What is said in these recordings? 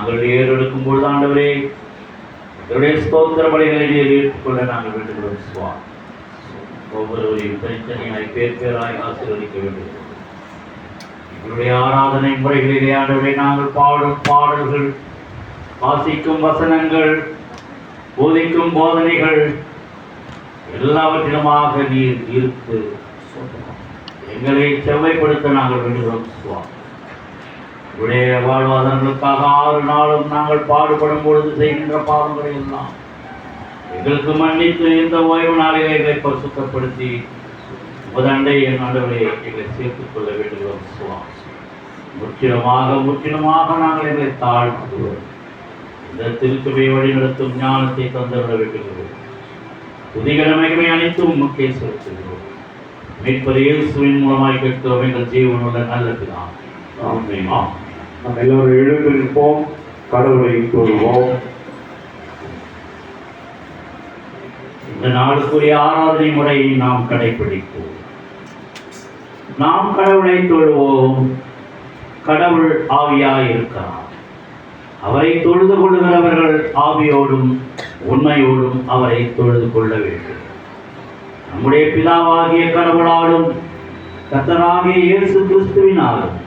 நாங்கள் ஏறெடுக்கும் பொழுது ஆண்டவரே எங்களுடைய ஸ்தோத்திர பலிகளை நீர் ஏற்றுக்கொள்ள நாங்கள் வேண்டுகிறோம் சுவாமி. ஒவ்வொருவரையும் தனித்தனியாய் பேர் பேராய் ஆசீர்வதிக்க வேண்டும். எங்களுடைய ஆராதனை முறைகளிலே ஆண்டவரே நாங்கள் பாடும் பாடல்கள், வாசிக்கும் வசனங்கள், போதிக்கும் போதனைகள் எல்லாவற்றிலுமாக நீர் ஈர்த்து எங்களை செவ்வைப்படுத்த நாங்கள் வேண்டுகிறோம் சுவாமி. உடைய வாழ்வாதாரங்களுக்காக 6 நாளும் நாங்கள் பாடுபடும் பொழுது செய்கின்ற பாவங்களை எல்லாம் எங்களுக்கு மன்னித்து இந்த ஓய்வு நாளிலே எங்களை பரிசுத்தப்படுத்தி முதண்டை என் ஆண்டவரை எங்களை சேர்த்துக் கொள்ள வேண்டுகிறோம் சுவாமி. முற்றிலுமாக நாங்கள் எங்களை தாழ்த்துவோம். இந்த திருச்சபையை வழி நடத்தும் ஞானத்தை தந்துவிட வேண்டுகிறோம். புதிகிழமைகளை அனைத்தும் முக்கிய செலுத்துகிறோம். மீட்பர் இயேசுவின் மூலமாய் கேட்கிறோம் எங்கள் ஜீவனுள்ள நல்ல பிதாவே. ஆமென். நாம் எல்லோரும் எழுந்திருப்போம், கடவுளை தொழுவோம். இந்த நாளுக்குரிய ஆராதனை முறையை நாம் கடைபிடிப்போம். நாம் கடவுளை தொழுவோம். கடவுள் ஆவியாய் இருக்கிறார். அவரை தொழுது கொள்ளுகிறவர்கள் ஆவியோடும் உண்மையோடும் அவரை தொழுது கொள்ள வேண்டும். நம்முடைய பிதாவாகிய கடவுளாலும் கர்த்தராகிய இயேசு கிறிஸ்துவினாலும்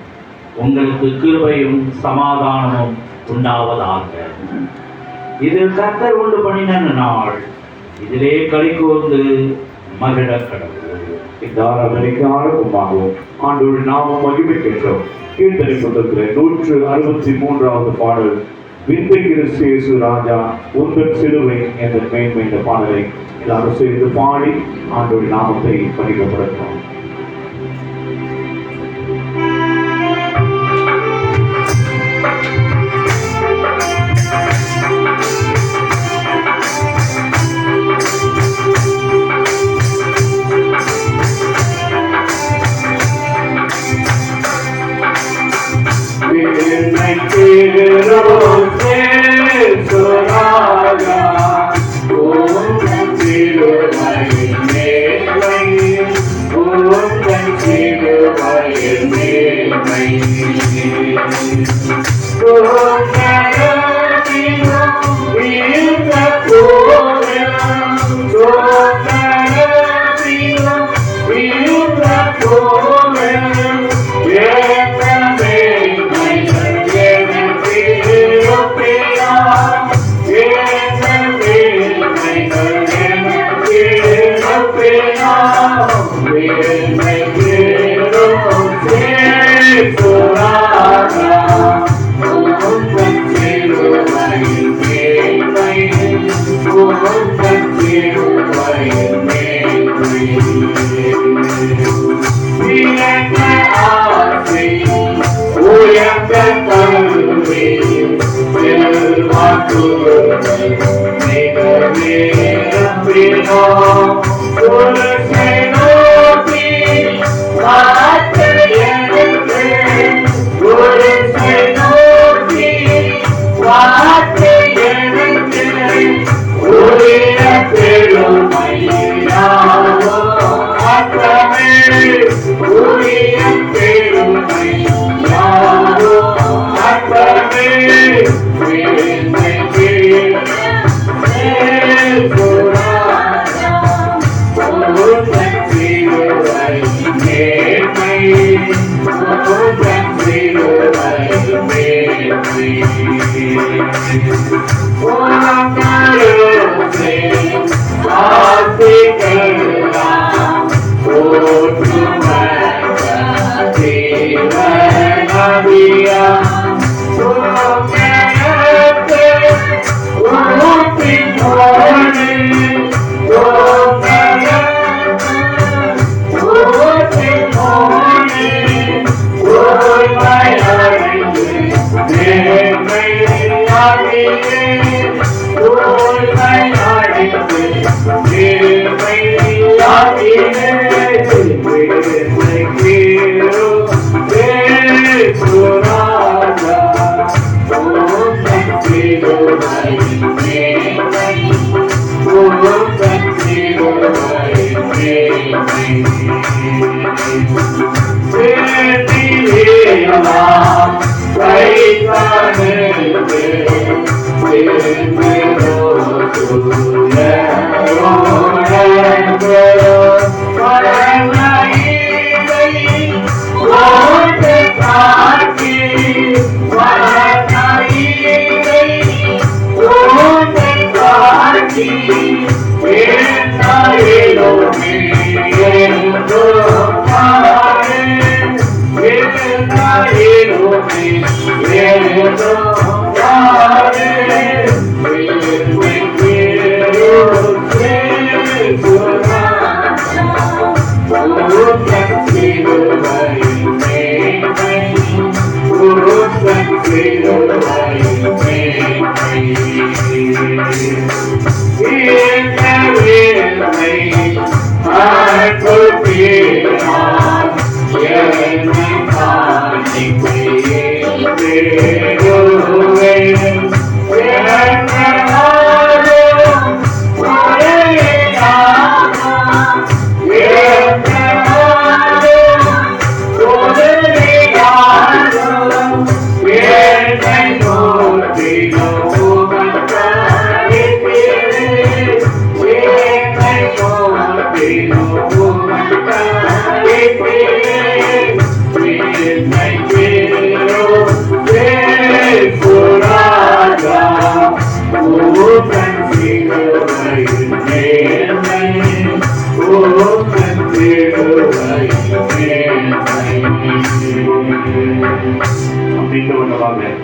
உங்களுக்கு கிருபையும் சமாதானமும் உண்டாவதாக. இது கர்த்தர் உண்டு பண்ணின நாள். இதிலே களி கூர்ந்து மகிழ கடவுள். இந்த ஆராதனைக்கு ஆரம்பமாகவும் ஆண்டவரின் நாமம் மகிமைக்கின்றோம். கீர்த்தனை புத்தகத்திலே 163வது பாடல், விந்தை கிறிஸ்து இயேசு ராஜா உந்தன் சிலுவை என்ற மேன்மை. இந்த பாடலை எல்லாரும் சேர்ந்து பாடி ஆண்டவரின் நாமத்தை மகிமைப்படுத்தும்.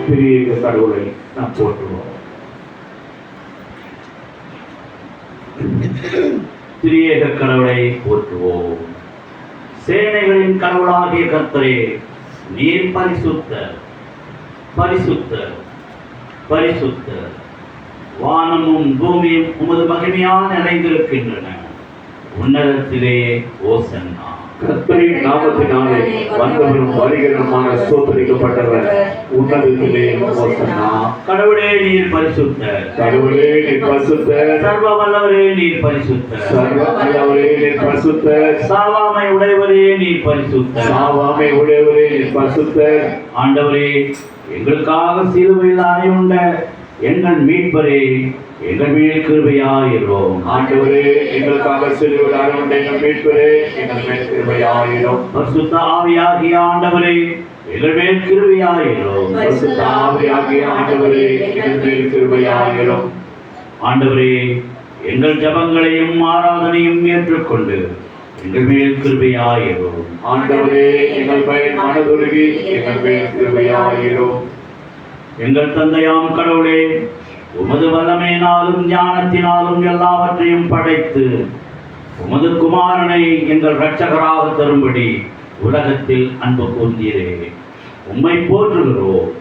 பெரிய கடவுளை நாம் போற்றுவோம். திரியேக கடவுளை போற்றுவோம். சேனைகளின் கடவுளாகிய கர்த்தரே, நீர் பரிசுத்தர், பரிசுத்தர், பரிசுத்தர். வானமும் பூமியும் உமது மகிமையால் நிறைந்திருக்கின்றன. உன்னதத்திலே ஓசன்னா. கர்த்தரின் நாமத்தினாலே வந்தவரும் வருகிறமான சோதரிக்கப்பட்டவர் உன்னதத்திலே ஓசன்னா. கடவுளே நீர் பரிசுத்தர், கடவுளே நீர் பரிசுத்தர், சர்வ வல்லவரே நீர் பரிசுத்தர், சர்வ வல்லவரே நீர் பரிசுத்தர், சாவாமை உடையவரே நீர் பரிசுத்தர், சாவாமை உடையவரே நீர் பரிசுத்தர். ஆண்டவரே, எங்களுக்காக சிலுவையில் அறையுண்ட எங்கள் மீட்பரே, எங்கள் மேல் கிருபையாயிரும். ஆண்டவரே, எங்களுக்காக சிலுவையில் அறையுண்ட எங்கள் மீட்பரே, எங்கள் மேல் கிருபையாயிரும். பரிசுத்த ஆவியாகிய ஆண்டவரே, எங்கள் மேல் கிருபையாயிரும். பரிசுத்த ஆவியாகிய ஆண்டவரே, எங்கள் மேல் கிருபையாயிரும். ஆண்டவரே, எங்கள் ஜபங்களையும் ஆராதனையும் ஏற்றுக்கொண்டு எங்கள் மேல் கிருபையாயிரும். ஆண்டவரே, எங்கள் மேல் மனதுருகி எங்கள் மேல் கிருபையாயிரும். எங்கள் தந்தையாம் கடவுளே, உமது வல்லமையினாலும் ஞானத்தினாலும் எல்லாவற்றையும் படைத்து உமது குமாரனை எங்கள் இரட்சகராக தரும்படி உலகத்தில் அன்பு கூர்ந்தீரே. உம்மை போற்றுகிறோம்.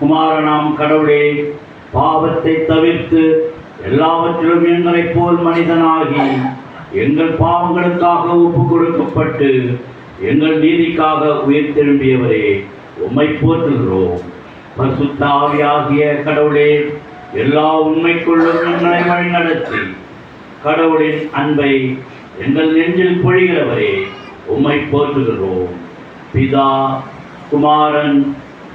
குமாரனாம் கடவுளே, பாவத்தை தவிர்த்து எல்லாவற்றிலும் எங்களைப் போல் மனிதனாகி எங்கள் பாவங்களுக்காக ஒப்பு கொடுக்கப்பட்டு எங்கள் நீதிக்காக உயிர் திரும்பியவரே, உம்மை போற்றுகிறோம். பரிசுத்த ஆவியாகிய கடவுளே, எல்லா உண்மைக்குள்ளும் எங்களை வழிநடத்தி கடவுளின் அன்பை எங்கள் நெஞ்சில் பொழிகிறவரே, உம்மை போற்றுகிறோம். பிதா, குமாரன்,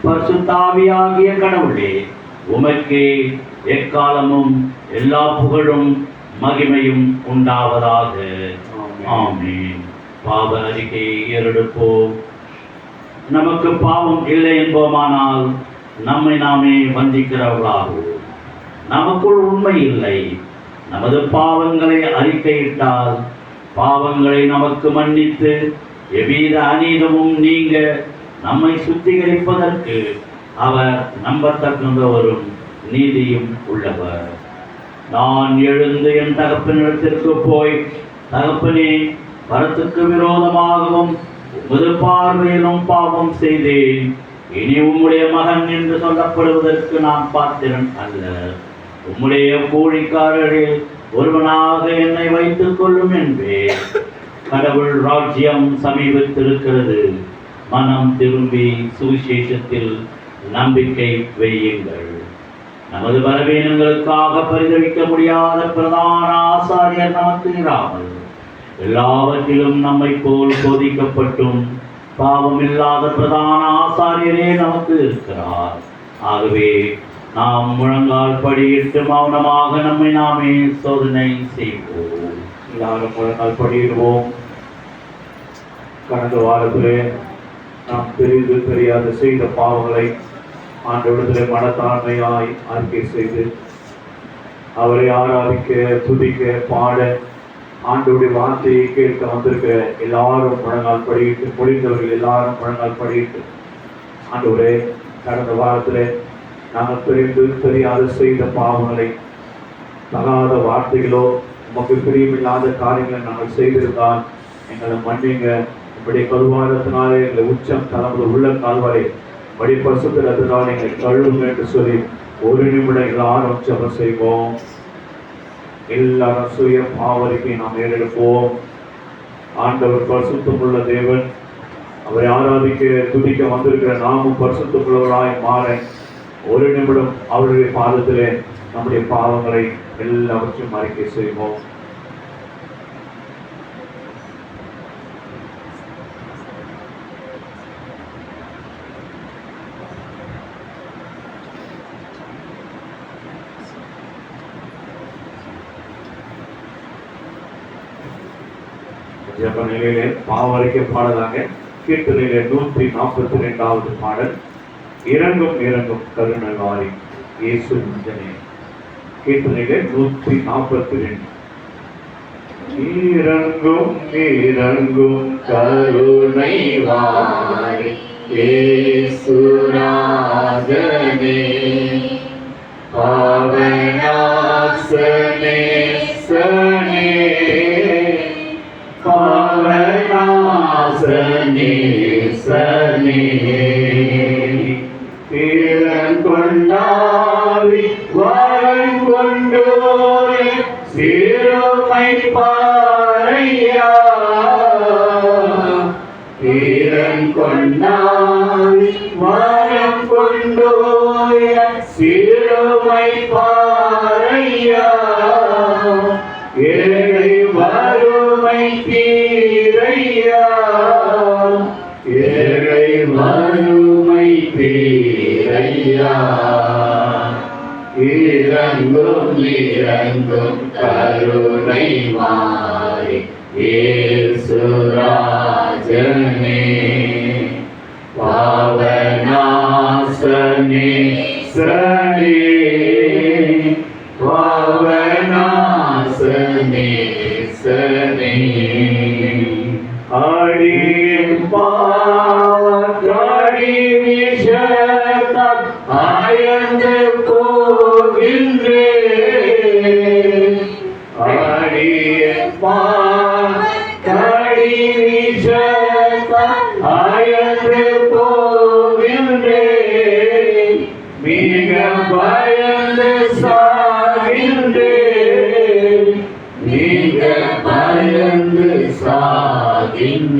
பரிசுத்த ஆவியாகிய கடவுளே, உமக்கே எக்காலமும் எல்லா புகழும் மகிமையும் உண்டாவதாக. ஆமென். பாவ அறிக்கையை ஏறெடுப்போம். நமக்கு பாவம் இல்லை என்போமானால் நம்மை நாமே வஞ்சிக்கிறவர்களாகும். நமக்குள் உண்மை இல்லை. நமது பாவங்களை அறிக்கையிட்டால் பாவங்களை நமக்கு மன்னித்து எவ்வித அநீதமும் நீங்க நம்மை சுத்திகரிப்பதற்கு அவர் நம்பத்தகுந்தவரும் நீதியும் உள்ளவர். நான் எழுந்து என் தகப்பனிடத்திற்கு போய், தகப்பனே, வரத்துக்கு விரோதமாகவும் உமது பார்வையிலும் பாவம் செய்தேன். இனி உம்முடைய மகன் என்று சொல்லப்படுவதற்கு நான் பாத்திரன் அல்ல. உம்முடைய கூலிக்காரரில் ஒருவனாக என்னை வைத்துக் கொள்ளும் என்பேன். கடவுள் ராஜ்யம் சமீபத்திருக்கிறது. மனம் திரும்பி சுவிசேஷத்தில் நம்பிக்கை வையுங்கள். நமது பலவீனங்களுக்காக பரிதவிக்க முடியாத பிரதான ஆசாரியர் நமக்கு இராமல் எல்லாவற்றிலும் நம்மை போல் சோதிக்கப்பட்டும் பாவம் இல்லாத பிரதான ஆசாரியரே நமக்கு இருக்கிறார். ஆகவே நாம் முழங்கால் படியிட்டு மௌனமாக நம்மை நாமே சோதனை செய்வோம். எல்லாரும் முழங்கால் படியிடுவோம். கடந்த வாரத்திலே நாம் தெரியாத செய்த பாவங்களை ஆண்டவரிடத்திலே மனத்தாண்மையாய் அறிக்கை செய்து அவரை ஆராதிக்க, துதிக்க, பாட, ஆண்டவருடைய வார்த்தையை கேட்க வந்திருக்கிற எல்லாரும் முழங்கால் படியிட்டு, முடிந்தவர்கள் எல்லாரும் முழங்கால் படியிட்டு, ஆண்டவரே கடந்த வாரத்திலே நாங்கள் தெரியாத செய்த பாவங்களை, தகாத வார்த்தைகளோ உமக்கு பிரியமில்லாத காரியங்களை நாங்கள் செய்திருந்தால் எங்களை மன்னிங்க. இப்படி கருவாரத்தினாலே எங்களை உச்சம் தலைமுறை உள்ள கால்வரை வழி பசுக்கிறதுனால் எங்களை கழுவுங்க என்று சொல்லி ஒரு நிமிடம் எல்லாரும் ஜெபம் செய்வோம். எல்லாரும் சுய பாவரிக்கை நாம் ஏறெடுப்போம். ஆண்டவர் பரிசுத்தமுள்ள தேவன். அவரை ஆராதிக்க, துதிக்க வந்திருக்கிற நாமும் பரிசுத்தமுள்ளவராய் மாற ஒரு நிமிடம் அவருடைய பாதத்திலே நம்முடைய பாவங்களை எல்லாவற்றையும் அறிக்கை செய்வோம். ஜெப நிலையிலே பாவரிக்கை பாடலாங்க. கீர்த்தனையிலே 142வது பாடல், இறங்கும் இறங்கும் கருணை வாரி இயேசு மஞ்சனே. கீர்த்தனையிலே 142. இறங்கும் இறங்கும் கருணை வாரி இயேசு ராஜனே, பாவநாசனே சனே, பாவநாசனே சனே, கொண்டாவி வரம் கொண்டோரே சிறுமை பாரையா, கொண்டாவி வரம் கொண்டோரே சிறுமை பாரையா, ஏழை வறுமை தீரையா, ஏழை வறுமை தீரையா, இறங்கும் இறங்கும் கருணை வாரி இயேசு ராஜனே, பாவநாசனே சனே, பாவநாசனே சனே, அடியின் பாவக்காடி விஷத்தால் ஆயந்து போகின்றேன், அடியின் பாவக்காடி விஷத்தால் ஆயந்து போகின்றேன், மிக பயந்து சாகின்றேன், மிக பயந்து சாகின்றேன்,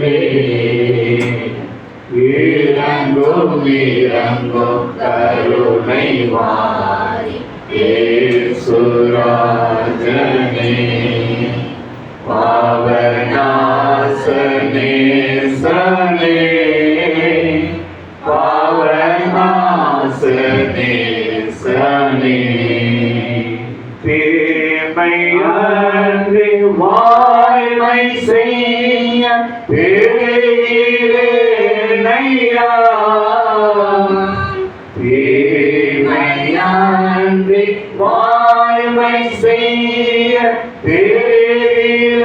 இறங்கும் இறங்கும் கருணை வாரி இயேசு ராஜனே, பாவநாசனே சனே, பாவநாசனே சனே, தீமை அன்றி வாய்மை செய்ய பெறுகிறேனையா, தீமை அன்றி வாய்மை செய்ய பெறுகிறேனையா,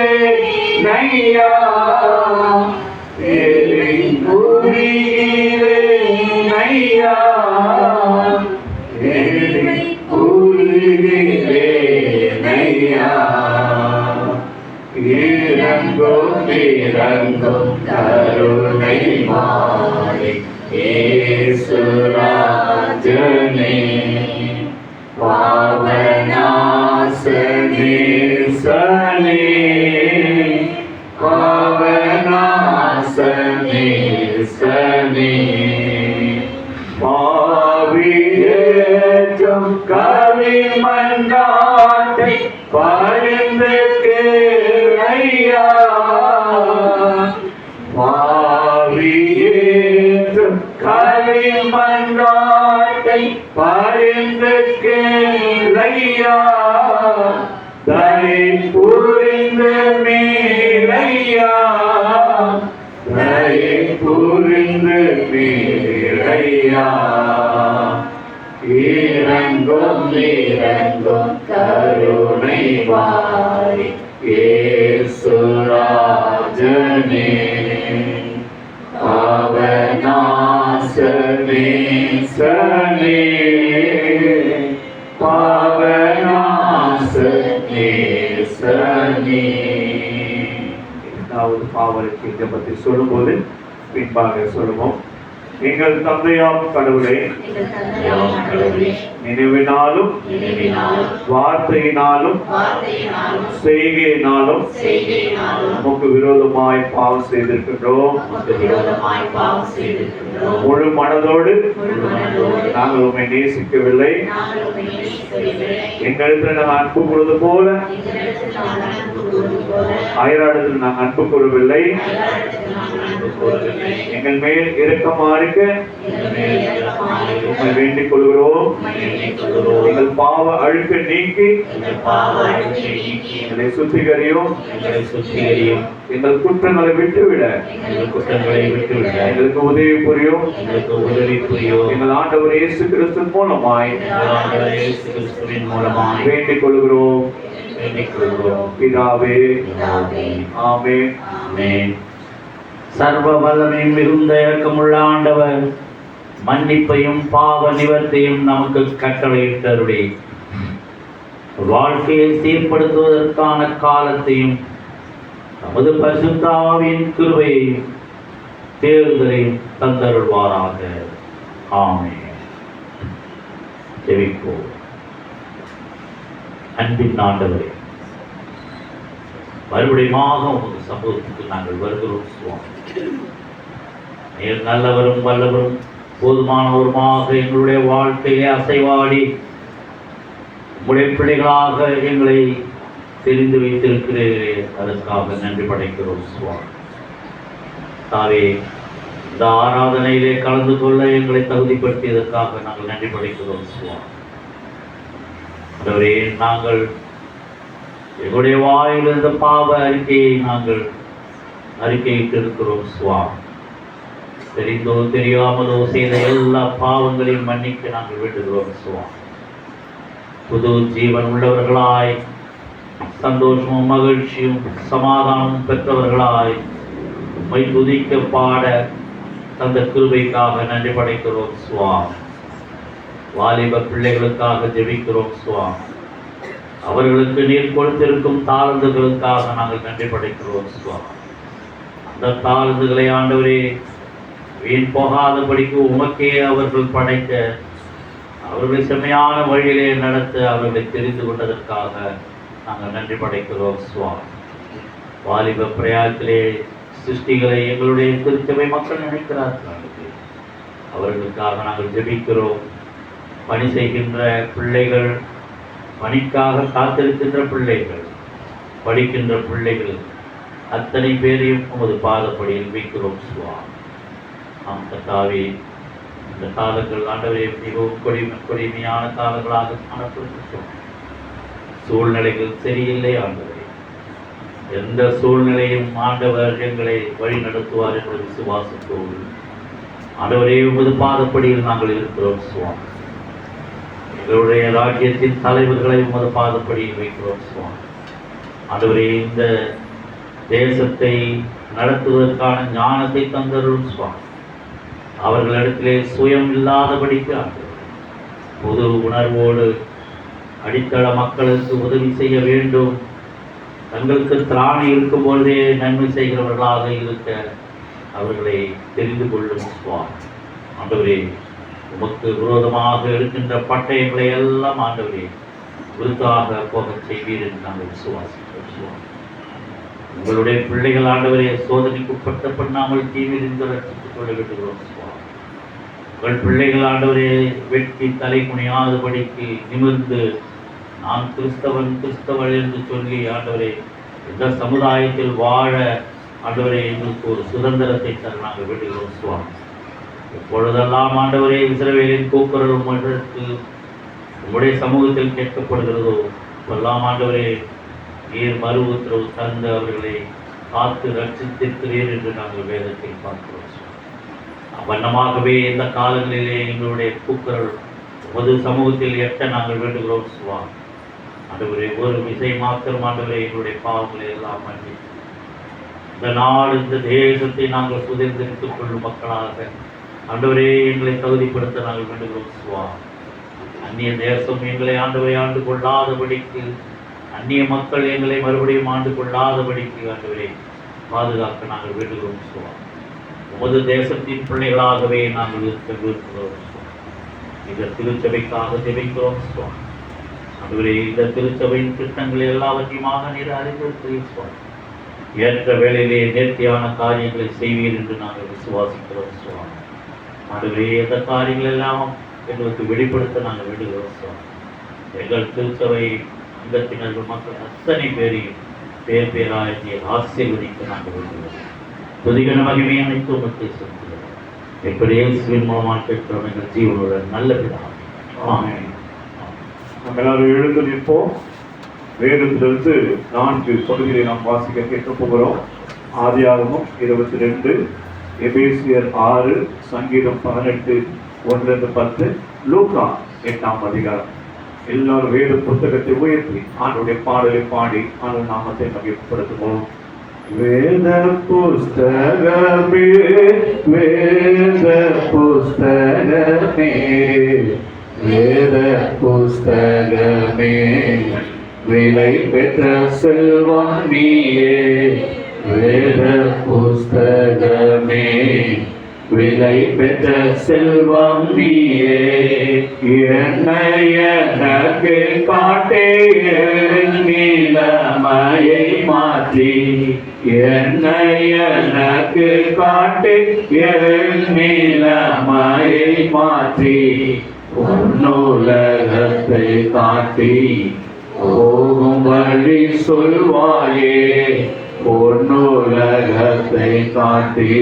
புரிகிறேனையா, புரிகிறேனையா, இறங்கும் இறங்கும் கருணை வாரி இயேசு ராஜனே, பாவநாசனே சனே, பாவநாசனே சனே, பாவியேற்றும் கவிமன்றாட்டை பரிந்து கேளையா, பாவியே மீளையா தயை புரிந்து மீளையா தயை புரிந்து மீளையா இறங்கும் இறங்கும் கருணை வாரி இயேசுராஜனே பாவநாசனே சனே பாவநாசனே சனே. இரண்டாவது பாவலுக்கு ஜெபத்தை சொல்லும்போது பின்பாக சொல்லுவோம். எங்கள் தந்தையாம் கடவுளே, நினைவினாலும் வார்த்தையினாலும் செய்கையினாலும் நமக்கு விரோதமாய் பாவம் செய்திருக்கின்றோம். முழு மனதோடு நாங்கள் உண்மை நேசிக்கவில்லை. எங்களிடத்தில் நாங்கள் அன்பு கூறுவது போல அயராடத்தில் நாங்கள் அன்பு கூறவில்லை. எங்கள் மேல் இரக்கமா இருக்க உம்மை வேண்டிக் கொள்கிறோம். எங்கள் பாவ அழுக்க நீக்கி எங்களை சுத்திகரியும். எங்கள் குற்றங்களை விட்டுவிட எங்களுக்கு உதவி புரியும். எங்கள் ஆண்டவர் இயேசு கிறிஸ்து மூலமாய் வேண்டிக் கொள்கிறோம். பிதாவே, ஆமென். சர்வ வல்லமை மிகுந்த இரக்கமுள்ள ஆண்டவர் மன்னிப்பையும் பாவ நிவர்த்தியும் நமக்கு கட்டளையிட்டருளி வாழ்க்கையை சீர்படுத்துவதற்கான காலத்தையும் நமது பரிசுத்த ஆவியின் கிருபையையும் தேர்தலையும் தந்தருள்வாராக. ஆமென். ஜெபிப்போம். அன்பின் ஆண்டவரே, மறுபடியுமாக உமது சமூகத்துக்கு நாங்கள் வருகிறோம் சுவாமி. நீர் நல்லவரும் வல்லவரும் போதுமானவருமாக எங்களுடைய வாழ்க்கையை அசைவாடி உங்களுடைய பிள்ளைகளாக எங்களை தெரிந்து வைத்திருக்கிறீர்களே, அதற்காக நன்றி படைக்கிறோம் சுவாமி. தாவே, இந்த ஆராதனையிலே கலந்து கொள்ள எங்களை தகுதிப்படுத்தியதற்காக நாங்கள் நன்றி படைக்கிறோம் சுவாமி. ஆண்டவரே, நாங்கள் எங்களுடைய வாயில் இருந்த பாவ அறிக்கையை நாங்கள் அறிக்கையிட்டு இருக்கிறோம் சுவாமி. தெரிந்தோ தெரியாமலோ செய்த எல்லா பாவங்களையும் மன்னிக்க நாங்கள் வேண்டுகிறோம் சுவாமி. புது ஜீவன் உள்ளவர்களாய் சந்தோஷமும் மகிழ்ச்சியும் சமாதானமும் பெற்றவர்களாய் உம்மை துதிக்க பாட தந்த கிருபைக்காக நன்றி படைக்கிறோம் சுவாமி. வாலிப பிள்ளைகளுக்காக ஜெபிக்கிறோம் சுவாமி. அவர்களுக்கு நீர் கொடுத்திருக்கும் தாழ்ந்துகளுக்காக நாங்கள் நன்றி படைக்கிறோம் சுவாமி. அந்த தாழ்ந்துகளை ஆண்டவரே வீண் போகாதபடிக்கு உமக்கே அவர்கள் படைக்க, அவர்களை செம்மையான வழியிலே நடத்த அவர்களை தெரிந்து கொண்டதற்காக நாங்கள் நன்றி படைக்கிறோம் சுவாமி. வாலிப பிரயாத்திலே சிருஷ்டிகளை எங்களுடைய திருச்சபை மக்கள் நினைக்கிறார்கள். அவர்களுக்காக நாங்கள் ஜெபிக்கிறோம். பணி செய்கின்ற பிள்ளைகள், பணிக்காக காத்திருக்கின்ற பிள்ளைகள், படிக்கின்ற பிள்ளைகள் அத்தனை பேரையும் உமது பாதப்படியில் வைக்கிறோம் சுவாமி. நாம் கர்த்தாவே, இந்த காலங்கள் ஆண்டவரே மிகவும் கொடுமையான காலங்களாக காணப்படுகின்றோம். சூழ்நிலைகள் சரியில்லை ஆண்டவரே. எந்த சூழ்நிலையும் ஆண்டவர் எங்களை வழி நடத்துவார் என்ற விசுவாசத்தோடு ஆண்டவரே உமது பாதப்படியில் நாங்கள் இருக்கிறோம் சுவாமி. எங்களுடைய ராஜ்யத்தின் தலைவர்களை உமது பாதப்படியில் வைக்கிறோம் சுவாமி. ஆண்டவரே, இந்த தேசத்தை நடத்துவதற்கான ஞானத்தை தந்தருளும் சுவாமி. அவர்களிடத்திலே சுயம் இல்லாதபடிக்கு ஆண்டவரே பொது உணர்வோடு அடித்தள மக்களுக்கு உதவி செய்ய வேண்டும். தங்களுக்கு திராணி இருக்கும் பொழுதே நன்மை செய்கிறவர்களாக இருக்க அவர்களை தெரிந்து கொள்ளும் சுவாமி. ஆண்டவரே, உமக்கு விரோதமாக இருக்கின்ற பட்டயங்களை எல்லாம் ஆண்டவரே விருத்தாக போகச் செய்வீர் என்று நாங்கள் விசுவாசிக்கிறோம் சுவாமி. உங்களுடைய பிள்ளைகள் ஆண்டவரே சோதனைக்குட்பட்ட பண்ணாமல் தீவிரிந்து ரட்சித்துக் கொள்ள வேண்டுகிறோம் சுவாமி. உங்கள் பிள்ளைகள் ஆண்டவரே வெட்கி தலை குனியாதபடிக்கு நிமிர்ந்து நான் கிறிஸ்தவன் கிறிஸ்தவள் என்று சொல்லி ஆண்டவரே இந்த சமுதாயத்தில் வாழ ஆண்டவரே எங்களுக்கு ஒரு சுதந்திரத்தை தர நாங்கள் வேண்டுகிறோம் சுவாமி. எப்பொழுதெல்லாம் ஆண்டவரே இஸ்ரவேலின் கூக்குரலும் உங்களுடைய சமூகத்தில் கேட்கப்படுகிறதோ எல்லாம் ஆண்டவரே நீர் மறு உத்தரவு தந்து அவர்களை காத்து ரட்சித்திருக்கிறீர் என்று நாங்கள் வேதத்தில் பார்க்கிறோம். வண்ணமாகவே இந்த காலங்களிலே எங்களுடைய கூக்குரல் பொது சமூகத்தில் எட்ட நாங்கள் வேண்டுகிறோம் சுவா. ஆண்டவரே ஒரு விசை மாத்திரம் ஆண்டவரே எங்களுடைய பாவங்களை எல்லாம் மன்னித்து இந்த நாடு இந்த தேசத்தை நாங்கள் சுதந்திரித்துக் கொள்ளும் மக்களாக ஆண்டவரே எங்களை தகுதிப்படுத்த நாங்கள் வேண்டுகிறோம் சுவா. அந்நிய தேசம் எங்களை ஆண்டவரை ஆண்டு கொள்ளாதபடிக்கு, அந்நிய மக்கள் எங்களை மறுபடியும் ஆண்டு கொள்ளாதபடிக்கு ஆண்டவரை பாதுகாக்க நாங்கள் வேண்டுகிறோம் சுவா. உமது தேசத்தின் பிள்ளைகளாகவே நாங்கள் இருக்க விரும்புகிறோம் சுவா. இந்த திருச்சபைக்காக ஜெபிக்கிறோம் சுவா. ஆண்டவரே இந்த திருச்சபையின் திட்டங்கள் எல்லாவற்றையுமாக நீர் அறிந்திருக்கிறீர் சுவா. ஏற்ற வேளையிலே நேர்த்தியான காரியங்களை செய்வீர் என்று நாங்கள் விசுவாசிக்கிறோம் சுவா. ஆண்டவரே இந்த காரியங்கள் எல்லாம் எங்களுக்கு வெளிப்படுத்த நாங்கள் வேண்டுகிறோம் சுவா. எங்கள் திருச்சபை அங்கத்தினர்கள் மக்கள் அத்தனை பேரையும் பேர் பேராய ஆசீர்வதிக்க நாங்கள் வேண்டுகிறோம். துதிகன மகிமை அனைத்து உமக்கு செலுத்துகிறோம். எப்படி இயேசுவின் மூலமாக கேட்கிறோம் எங்கள் ஜீவனுடன் நல்ல பிதாவே. ஆமென். நம்ம எல்லாரும் எழுந்து நிற்போம். வேதத்திலிருந்து 4 பகுதிகளை நாம் வாசிக்க கேட்க போகிறோம். ஆதியாகமம் 22, எபேசியர் 6, சங்கீதம் 18, 1-10, லூக்கா 8ஆம் அதிகாரம். எல்லாரும் வேத புத்தகத்தை உயர்த்தி ஆண்டுடைய பாடலை பாடி ஆண்டு நாமத்தை மகிழ்ப்படுத்துவோம். வேத புஸ்தகமே வேத புஸ்தகமே வேத புஸ்தகமே விலை பெற்ற செல்வம் நீயே. வேத புஸ்தகமே விலை பெற்ற செல்வம் நீயே. என்னை எனக்கு காட்டே நிலைமையை மாற்றி, என்னை எனக்கு காட்டே நிலைமையை மாற்றி, உன்னுலகத்தை காட்டி போகும் வழி சொல்வாயே. உன்னுலகத்தை காட்டி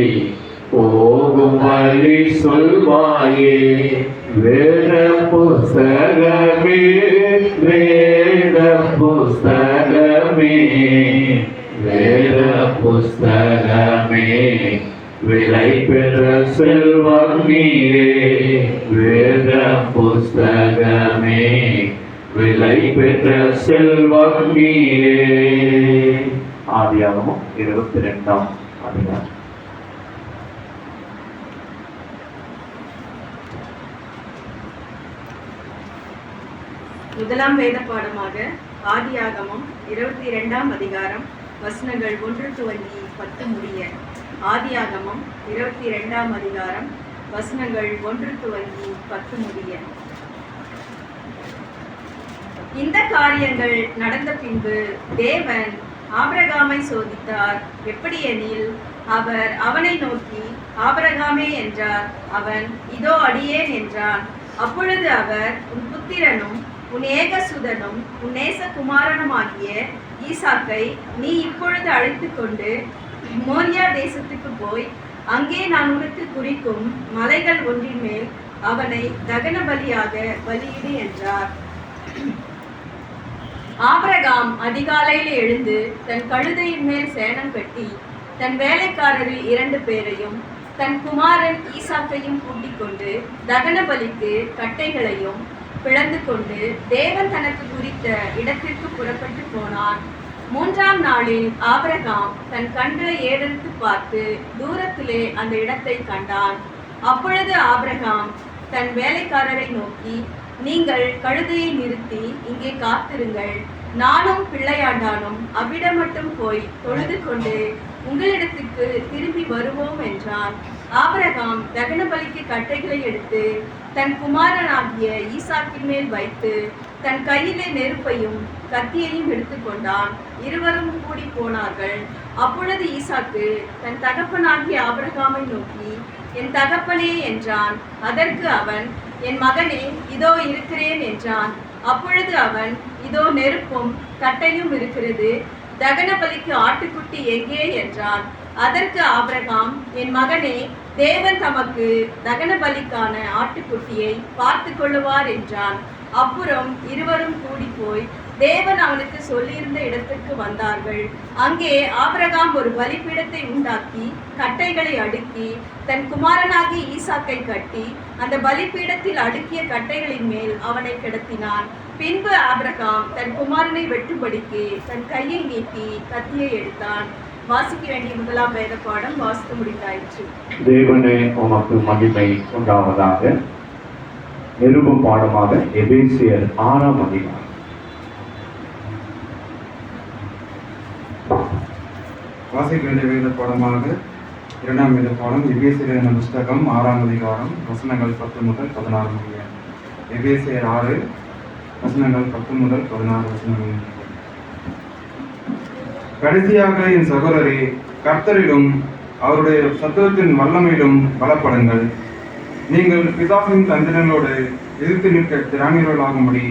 போகும் வழி சொல்வாயே. வேத புஸ்தகமே வேத புஸ்தகமே வேத புஸ்தகமே விலை பெற செல்வம் நீயே. வேத புஸ்தகமே விலை பெற்ற செல்வம் நீயே. ஆதியாகமம் 22ஆம் அதிகாரம். முதலாம் வேத பாடமாக ஆதியாகமம் 22ஆம் அதிகாரம் வசனங்கள் 1 துவங்கி 10 முடிய. ஆதியாகமம் 22ஆம் அதிகாரம் வசனங்கள் 1 துவங்கி 10 முடிய. இந்த காரியங்கள் நடந்த பின்பு தேவன் ஆபிரகாமை சோதித்தார். எப்படியெனில் அவர் அவனை நோக்கி, ஆபிரகாமே என்றார். அவன், இதோ அடியேன் என்றான். அப்பொழுது அவர், உன் புத்திரனும் உன் ஏகசுதனும் உன் நேசகுமாரனுமாகிய ஈசாக்கை நீ இப்பொழுது அழைத்து கொண்டு மோரியா தேசத்துக்கு போய் அங்கே நான் உனக்கு குறிக்கும் மலைகள் ஒன்றின் மேல் அவனை தகன பலியாக பலியிடு என்றார். ஆபிரகாம் அதிகாலையில் எழுந்து தன் கழுதையின் மேல் சேணம் கட்டி தன் வேலைக்காரரில் 2 பேரையும் தன் குமாரன் ஈசாக்கையும் கூட்டிக் கொண்டு தகன பலிக்கு கட்டைகளையும் பிளந்து கொண்டு தேவன் தனக்கு குறித்த இடத்திற்கு புறப்பட்டு போனான். 3ஆம் நாளில் ஆபிரகாம் தன் கண்களை ஏறெடுத்து பார்த்து தூரத்திலே அந்த இடத்தை கண்டான். அப்பொழுது ஆபிரகாம் தன் வேலைக்காரரை நோக்கி, நீங்கள் கழுதையை நிறுத்தி இங்கே காத்திருங்கள், நானும் பிள்ளையாண்டானும் அவ்விடம் மட்டும் போய் தொழுது கொண்டு உங்களிடத்துக்கு திரும்பி வருவோம் என்றான். ஆபிரகாம் தகன பலிக்கு கட்டைகளை எடுத்து தன் குமாரனாகிய ஈசாக்கின் மேல் வைத்து தன் கையிலே நெருப்பையும் கத்தியையும் எடுத்துக்கொண்டான். இருவரும் கூடி போனார்கள். அப்பொழுது ஈசாக்கு தன் தகப்பனாகிய ஆபிரகாமை நோக்கி, என் தகப்பனே என்றான். அதற்கு அவன், என் மகனே, இதோ இருக்கிறேன் என்றான். அப்பொழுது அவன், இதோ நெருப்பும் கட்டையும் இருக்கிறது, தகன பலிக்கு ஆட்டுக்குட்டி எங்கே என்றான். அதற்கு ஆபிரகாம், என் மகனே, தேவன் தமக்கு தகன பலிக்கான ஆட்டுக்குட்டியை பார்த்து கொள்ளுவார் என்றான். அப்புறம் இருவரும் கூடி போய் தேவன் அவனுக்கு சொல்லியிருந்த இடத்துக்கு வந்தார்கள். அங்கே ஆபிரகாம் ஒரு பலிபீடத்தை உண்டாக்கி கட்டைகளை அடுக்கி தன் குமாரனாகிய ஈசாக்கை கட்டி அந்த பலிபீடத்தில் அடுக்கிய கட்டைகளின் மேல் அவனை கிடத்தினான். பின்பு ஆபிரகாம் தன் குமாரனை வெட்டும்படிக்கு தன் கையை நீட்டி கத்தியை எடுத்தான். வாசிக்க வேண்டிய முதலாம் வேத பாடம் வாசித்து முடிந்தாயிற்று. தேவனே உமக்கு மகிமை உண்டாவதாக. நிருபம் பாடமாக எபேசியர் 6ஆம் அதிகாரம். வாசிக்க வேண்டிய வேத பாடமாக 2ஆம் வேத பாடம் எபேசியர் என்ற புஸ்தகம் 6ஆம் அதிகாரம் வசனங்கள் 10 முதல் 16 முடிய. எபேசியர் 6 வசனங்கள் 10 முதல் 16 வசனங்கள். கடைசியாக என் சகோதரரே, கர்த்தரிலும் அவருடைய சத்துவத்தின் வல்லமையிலும் பலப்படுங்கள். நீங்கள் பிதாவின் தந்திரங்களோடு எதிர்த்து நிற்க திராணியர்களாகும்படி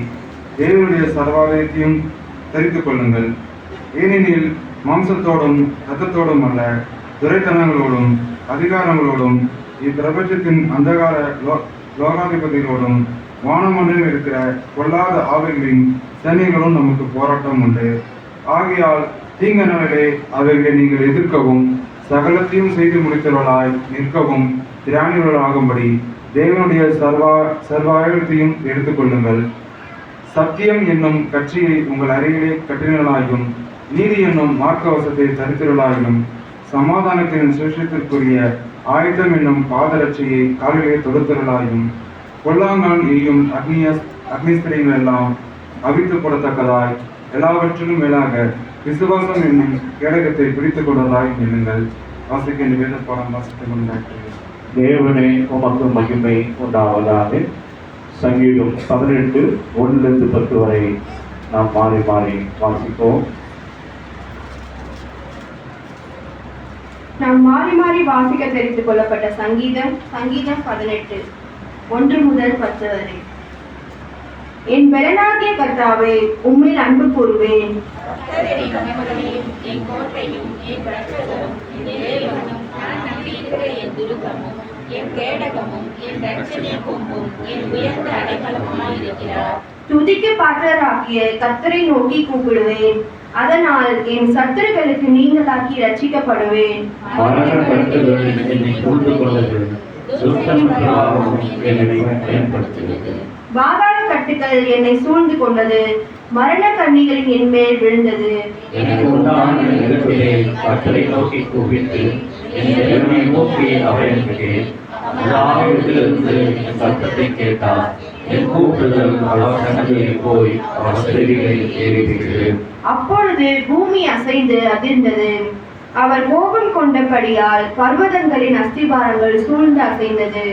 தேவனுடைய சர்வாலயத்தையும் தரித்துக் கொள்ளுங்கள். ஏனெனில் மாம்சத்தோடும் இரத்தத்தோடும் அல்ல, துரைத்தனங்களோடும் அதிகாரங்களோடும் இப்பிரபஞ்சத்தின் அந்தகார லோகாதிபதிகளோடும் வானமன்றில் இருக்கிற பொல்லாத ஆவிகளின் சேனைகளும் நமக்கு போராட்டம் உண்டு. ஆகையால் தீங்க நாளிலே அவைகளை நீங்கள் எதிர்க்கவும் சகலத்தையும் செய்து முடித்தவர்களாய் நிற்கவும் திராணியர்களாகும்படி தேவனுடைய சர்வாயுதத்தையும் எடுத்துக்கொள்ளுங்கள். சத்தியம் என்னும் கட்சியை உங்கள் அருகிலே கட்டினர்களாயும் நீதி என்னும் மார்க்கவசத்தை தரித்திரர்களாயும் சமாதானத்தின் சுவிசேஷத்திற்குரிய ஆயுதம் என்னும் பாதரட்சியை காலிலே தொடுத்தவர்களாயும் பொல்லாங்கான் எரியும் அக்னிஸ்திரங்கள் எல்லாம் அவித்து போடத்தக்கதாய் எல்லாவற்றிலும் மேலாக விசுவாசம் என்னும் கேடகத்தை பிடித்துக் கொண்டதாய் எண்ணுங்கள். வாசிக்க வேத பாடம் வாசித்துக் கொண்டார்கள். தேவனே உமக்கு மகிமை உண்டாவதாக. சங்கீதம் 18 1-10 வரை நாம் மாறி மாறி வாசிப்போம். நாம் மாறி மாறி வாசிக்க தெரிந்து கொள்ளப்பட்ட சங்கீதம் 18 1 முதல் 10 வரை. என் பெலனாகிய கர்த்தாவே, உம்மில் அன்பு கூறுவேன். என் கோட்டையும் என் இரட்சகரும் என் தேவனும் நான் நம்பியிருக்கிற என் துருகமும் என் கேடகமும் என் இரட்சணிய கொம்பும் என் உயர்ந்த அடைக்கலமாயிருக்கிறார். துதிக்கு பாத்திரராகிய கர்த்தரை நோக்கி கூப்பிடுவேன். அதனால் என் சத்துருக்களுக்கு நீங்களாக்கி ரட்சிக்கப்படுவேன். பாதாள கட்டுகள் என்னை சூழ்ந்து கொண்டது, மரண கண்ணிகளின் என் மேல் விழுந்தது. சத்தத்தை கேட்டார். என் கூப்பிடுதல் போய் அப்பொழுது பூமி அசைந்து அதிர்ந்தது. அவர் கோபம் கொண்டபடியால் பர்வதங்களின் அஸ்திபாரங்கள் சூழ்ந்து அசைந்தது.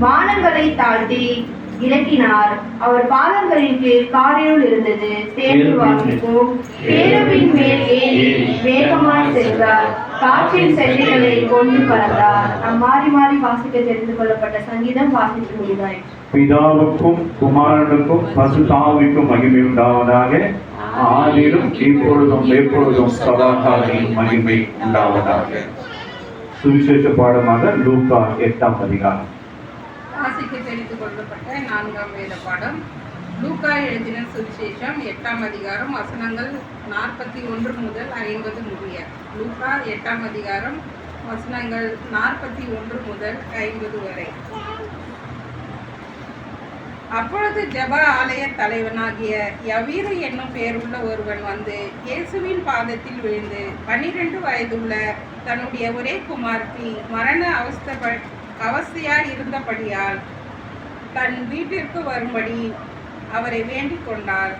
வானங்களை தாழ்த்தி இலக்கினார். அவர் பாதங்களின் கீழ் காரிருள் இருந்தது. சேர்ந்து வாசிப்போம். பேரவின் மேல் ஏறி வேகமாய் சென்றார். காற்றின் செல்லிகளை கொண்டு பறந்தார். நாம் மாறி மாறி வாசிக்க தெரிந்து கொள்ளப்பட்ட சங்கீதம் வாசித்து முடிவாய். பிதாவுக்கும் குமாரனுக்கும் பரிசுத்தாவிக்கும் மகிமை உண்டாவதாக. ஆதியிலும் இப்பொழுதும் எப்பொழுதும் சதாகாலம் மகிமை உண்டாவதாக. சுவிசேஷ பாடமாக லூக்கா 8ஆம் அதிகாரம். வாசிக்க தெரிந்து கொள்ளப்பட்ட 4ஆம் வேத பாடம் லூக்கா எழுதின சுவிசேஷம் 8ஆம் அதிகாரம் வசனங்கள் 41 முதல் 50 முடிய. லூக்கா 8ஆம் அதிகாரம் வசனங்கள் 41 முதல் 50 வரை. அப்பொழுது ஜெப ஆலய தலைவனாகிய யவீரு என்னும் பெயருள்ள ஒருவன் வந்து இயேசுவின் பாதத்தில் விழுந்து 12 வயதுள்ள தன்னுடைய ஒரே குமார்த்தி மரண அவஸ்தையாய் இருந்தபடியால் தன் வீட்டிற்கு வரும்படி அவரை வேண்டிக் கொண்டார்.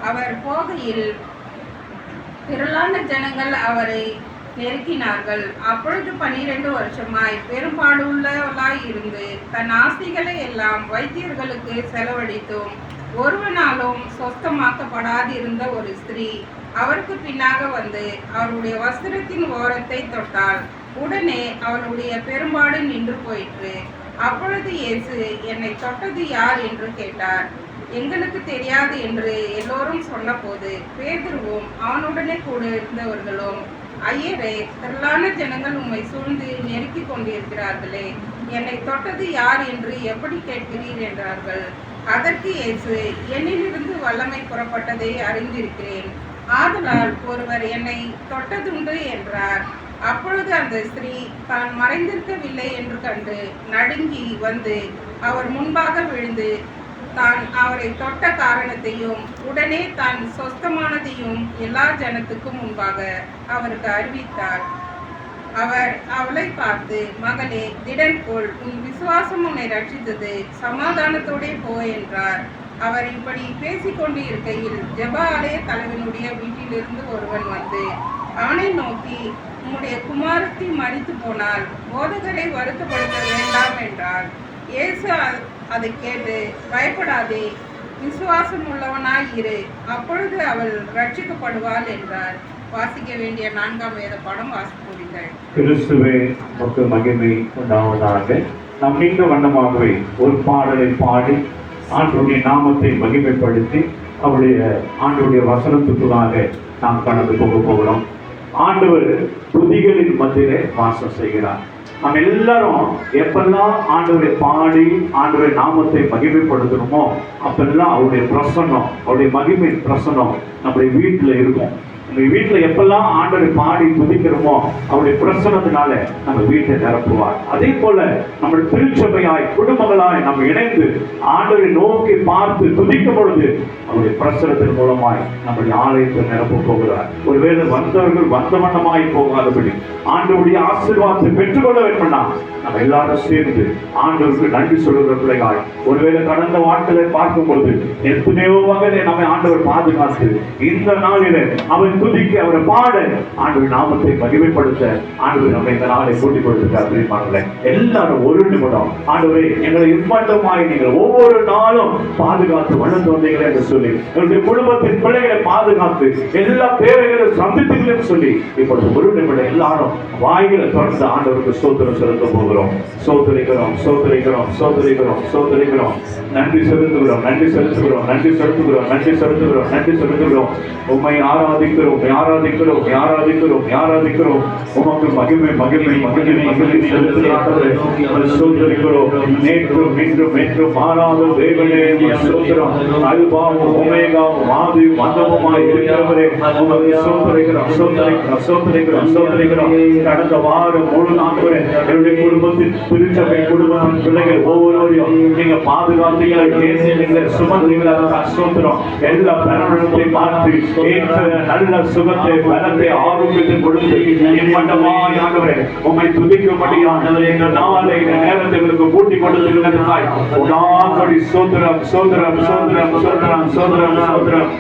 அவர் போகையில் திரளான ஜனங்கள் அவரை நெருக்கினார்கள். அப்பொழுது 12 வருஷமாய் பெரும்பாடுள்ளவளாய் இருந்து தன் ஆஸ்திகளை எல்லாம் வைத்தியர்களுக்கு செலவழித்தும் ஒருவனாலும் சொஸ்தமாக்கப்படாதிருந்த ஒரு ஸ்திரீ அவருக்கு பின்னாக வந்து அவருடைய வஸ்திரத்தின் ஓரத்தை தொட்டாள். உடனே அவனுடைய பெரும்பாடு நின்று போயிற்று. அப்பொழுது இயேசு, என்னை தொட்டது யார் என்று கேட்டார். எங்களுக்கு தெரியாது என்று எல்லோரும் சொன்னபோது பேதுருவும் அவனுடனே கூட இருந்தவர்களும் ஐயரே, திரளான ஜனங்கள் உம்மை சூழ்ந்து நெருக்கிக் கொண்டிருக்கிறார்களே, என்னை தொட்டது யார் என்று எப்படி கேட்கிறீர் என்றார்கள். அதற்கு இயேசு, என்னிலிருந்து வல்லமை புறப்பட்டதை அறிந்திருக்கிறேன், ஆதலால் ஒருவர் என்னை தொட்டதுண்டு என்றார். அப்பொழுது அந்த ஸ்திரீ தான் மறைந்திருக்கவில்லை என்று கண்டு நடுங்கி வந்து அவர் முன்பாக விழுந்து தான் அவரை தொட்ட காரணத்தையும் உடனே தான் சொஸ்தமானதையும் எல்லா ஜனத்துக்கும் முன்பாக அவருக்கு அறிவித்தார். அவர் அவளை பார்த்து, மகளே, திடன் கொள், உன் விசுவாசம் உன்னை ரட்சித்தது, சமாதானத்தோடே போ என்றார். அவர் இப்படி பேசிக்கொண்டு இருக்கையில் ஜெப ஆலய தலைவனுடைய வீட்டிலிருந்து ஒருவன் வந்து அவனை நோக்கி, உம்முடைய குமாரத்தி மரித்து போனால் போதகரை வருத்தப்படுத்த வேண்டாம் என்றார். இயேசு அதை கேட்டு, பயப்படாதே, விசுவாசம் உள்ளவனாய் இரு, அப்பொழுது அவள் ரட்சிக்கப்படுவாள் என்றார். வாசிக்க வேண்டிய 4ஆம் வேத பாடம் வாசிப்பீர்கள். கிறிஸ்துவே நமக்கு மகிமை உண்டாவதாக. நாம் நீண்ட வண்ணமாகவே ஒரு பாடலை பாடி ஆண்டவருடைய நாமத்தை மகிமைப்படுத்தி அவருடைய ஆண்டவருடைய வசனத்துக்குள்ளாக நாம் கடந்து போகிறோம். ஆண்டவர் துதிகளின் மத்தியிலே வாசம் செய்கிறார். நம்ம எல்லாரும் எப்பெல்லாம் ஆண்டவரை பாடி ஆண்டவரை நாமத்தை மகிமைப்படுத்தணுமோ அப்பெல்லாம் அவருடைய பிரசன்னம், அவருடைய மகிமை பிரசன்னம் நம்முடைய வீட்டில் இருக்கும். நம்ம வீட்டில் எப்பெல்லாம் ஆண்டவரை பாடி துதிக்கிறோமோ அவருடைய பிரசனத்தினால நம்ம வீட்டை நிரப்புவார். அதே போல நம்ம திருச்சபையாய் குடும்பங்களாய் நம்ம இணைந்து ஆண்டவரை நோக்கி பார்த்து துதிக்கும் பொழுது அவருடைய பிரசனத்தின் மூலமாய் நம்முடைய ஆலயத்தை நிரப்ப போகிறார். ஒருவேளை வந்தவர்கள் வந்த வண்ணமாய் போகாதபடி ஆண்டவருடைய ஆசீர்வாதத்தை பெற்றுக்கொள்ள வேண்டும்னா நம்ம எல்லாரும் சேர்ந்து ஆண்டவருக்கு நன்றி சொல்லுகிற பிள்ளைகாய். ஒருவேளை கடந்த வாழ்க்கையை பார்க்கும் பொழுது எத்தனையோ வகையிலே நம்மை ஆண்டவர் பாதுகாத்து இந்த நாளிலே அவர் துதிக்க அவரை பாட ஆண்டவர் நாமத்தை மகிமைப்படுத்த ஆண்டவர் நம்ம இந்த நாளை கூட்டிக் கொடுத்துருக்காரு. எல்லாரும் ஒரு நிமிடம் ஆண்டவரே எங்களை இம்மட்டமாய் நீங்கள் ஒவ்வொரு நாளும் பாதுகாத்து வளர்ந்து வந்தீங்களே என்று சொல்லி எங்களுடைய குடும்பத்தின் பிள்ளைகளை பாதுகாத்து எல்லா பேரைகளும் சந்தித்தீங்களே சொல்லி இப்பொழுது ஒரு நிமிடம் எல்லாரும் வாய்களை தொடர்ந்து ஆண்டவருக்கு ஸ்தோத்திரம் செலுத்த போகிறோம். சோதரிக்கிறோம் சோதரிக்கிறோம் சோதரிக்கிறோம் சோதரிக்கிறோம் நன்றி செலுத்துகிறோம் நன்றி செலுத்துகிறோம் நன்றி செலுத்துகிறோம் நன்றி செலுத்துகிறோம் நன்றி செலுத்துகிறோம். உம்மை ஆராதிக்கிறோம் ஆராதிக்கிறோம் ஆராதிக்கிறோம் ஆராதிக்கிறோம். உமக்கு மகிமை மகிமை மகிமை மகிமை செலுத்துகிறோம். சோதரிக்கிறோம் நேற்றும் இன்றும் என்றும் மாறாத தேவனே சோதரம் அல்பாவும் ஒமேகாவும் ஆதியும் அந்தமுமாய் இருக்கிறவரே உமக்கு சோதரிக்கிறோம் சோதரிக்கிறோம் சோதரிக்கிறோம் சோதரிக்கிறோம். கடந்த வாரம் முழு நாட்களே என்னுடைய குடும்பத்தின் திருச்சபை குடும்பத்தின் பிள்ளைகள் ஒவ்வொருவரையும் நீங்க பாதுகாத்தீங்க, பேசுறீங்க, சுமந்தீங்களா சோதரம். எல்லா பலனத்தை பார்த்து ஏற்ற நல்ல சுகத்தை பலத்தை ஆரோக்கியத்தை கொடுத்து இம்மட்டமாய் ஆண்டவரே உம்மை துதிக்கும்படியான இந்த நாளை இந்த நேரத்தை உங்களுக்கு கூட்டிக் கொடுத்திருக்கிறதுக்காய் உடாம்படி சோதரம் சோதரம் சோதரம் சோதரம் சோதரம் சோதரம்.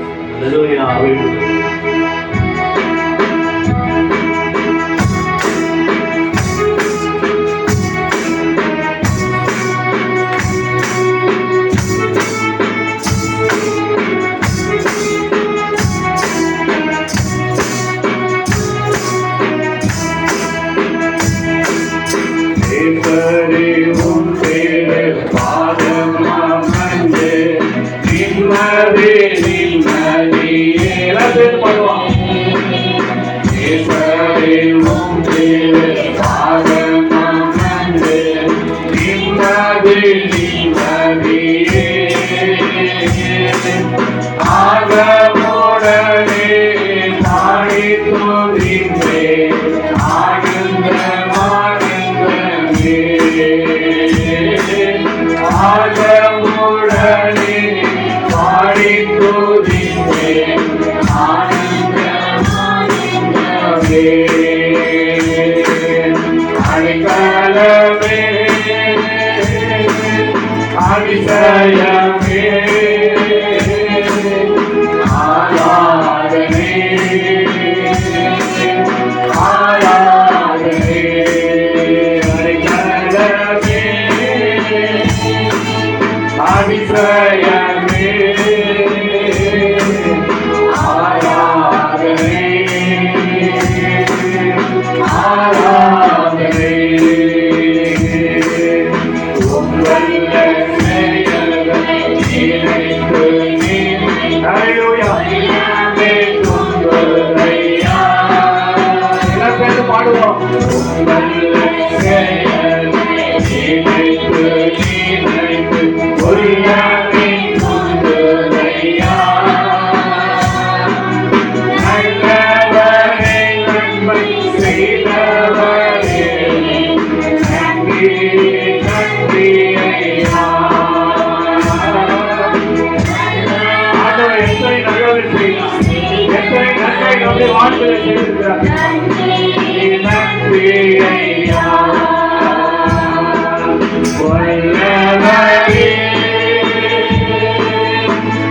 வல்லவரே,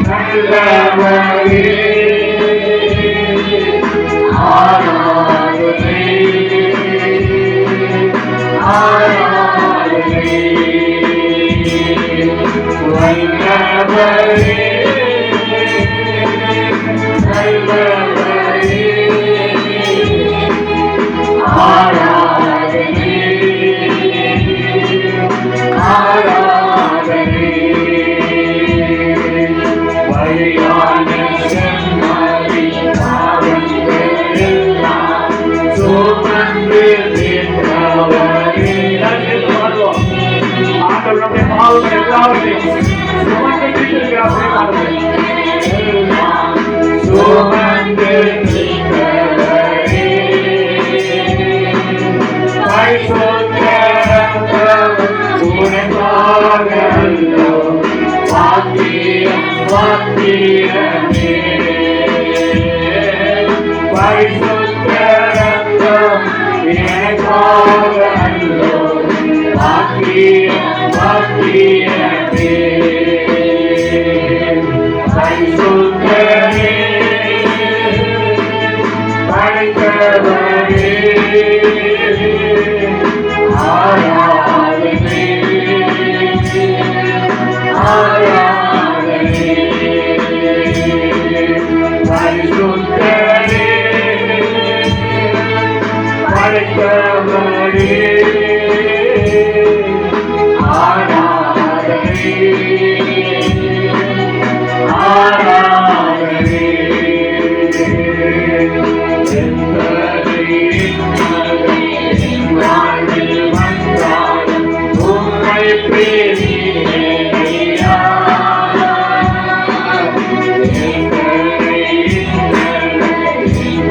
நல்லவரே, ஆராதனை, ஆராதனை, வல்லவரே, நல்லவரே, ஆராதனை, ஆராதனை, வழியான செம்மறி பாவங்கள் எல்லாம் சுமந்து நின்றவரே. ஆண்டவருடைய பாவங்கள் எல்லாவற்றையும் சுமந்து நிற்கிறார். எல்லாம் சுமந்து நின்றவரே, பரிசுத்த உனக்காக அல்லோ, வாக்கியம் வாக்கியமே, பரிசுத்த எனக்காக அல்லோ, வாக்கியம் வாக்கியமே, பரிசுத்தரே, படைத்தவரே, ஆராதனை, ஆராதனை, பரிசுத்தரே, படைத்தவரே, ஆராதனை, ஆராதனை, வாழ்வில் வந்தாலும் உம்மை பேசினேயா,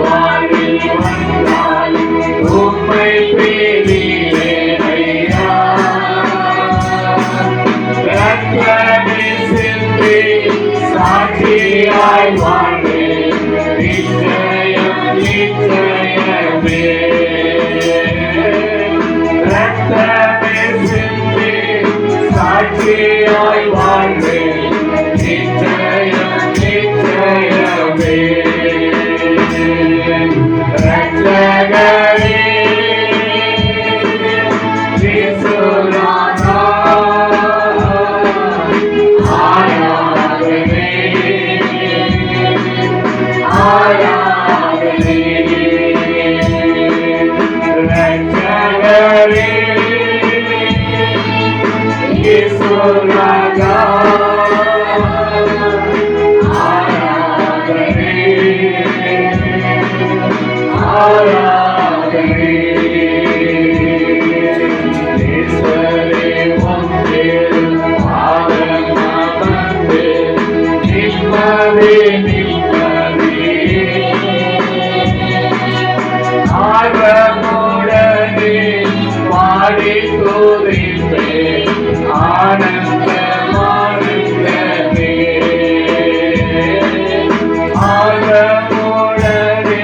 வாழ்வில் வந்தாலும் உம்மை பேசினேயா, ரத்தமே சிந்தி சாட்சியாய் வாழ்வேன், நிச்சயம் நிச்சயமே, ரத்தமே சிந்தி சாட்சியாய் வாழ்வேன், நிச்சயம் நிச்சயமே, ரட்சகரே, இயேசுநாதா, ஆராதனை, ஆராதனை, ரட்சகரே, இயேசுநாதா, ஆராதனை, ஆராதனை, ஈஸ்வரே உம்மேல் ஆதரமமர்ந்து நிம்மதி நிம்மதி, ஆர்வமுடனே பாடி துதிப்பேன், ஆனந்தமானந்தமே, ஆர்வமுடனே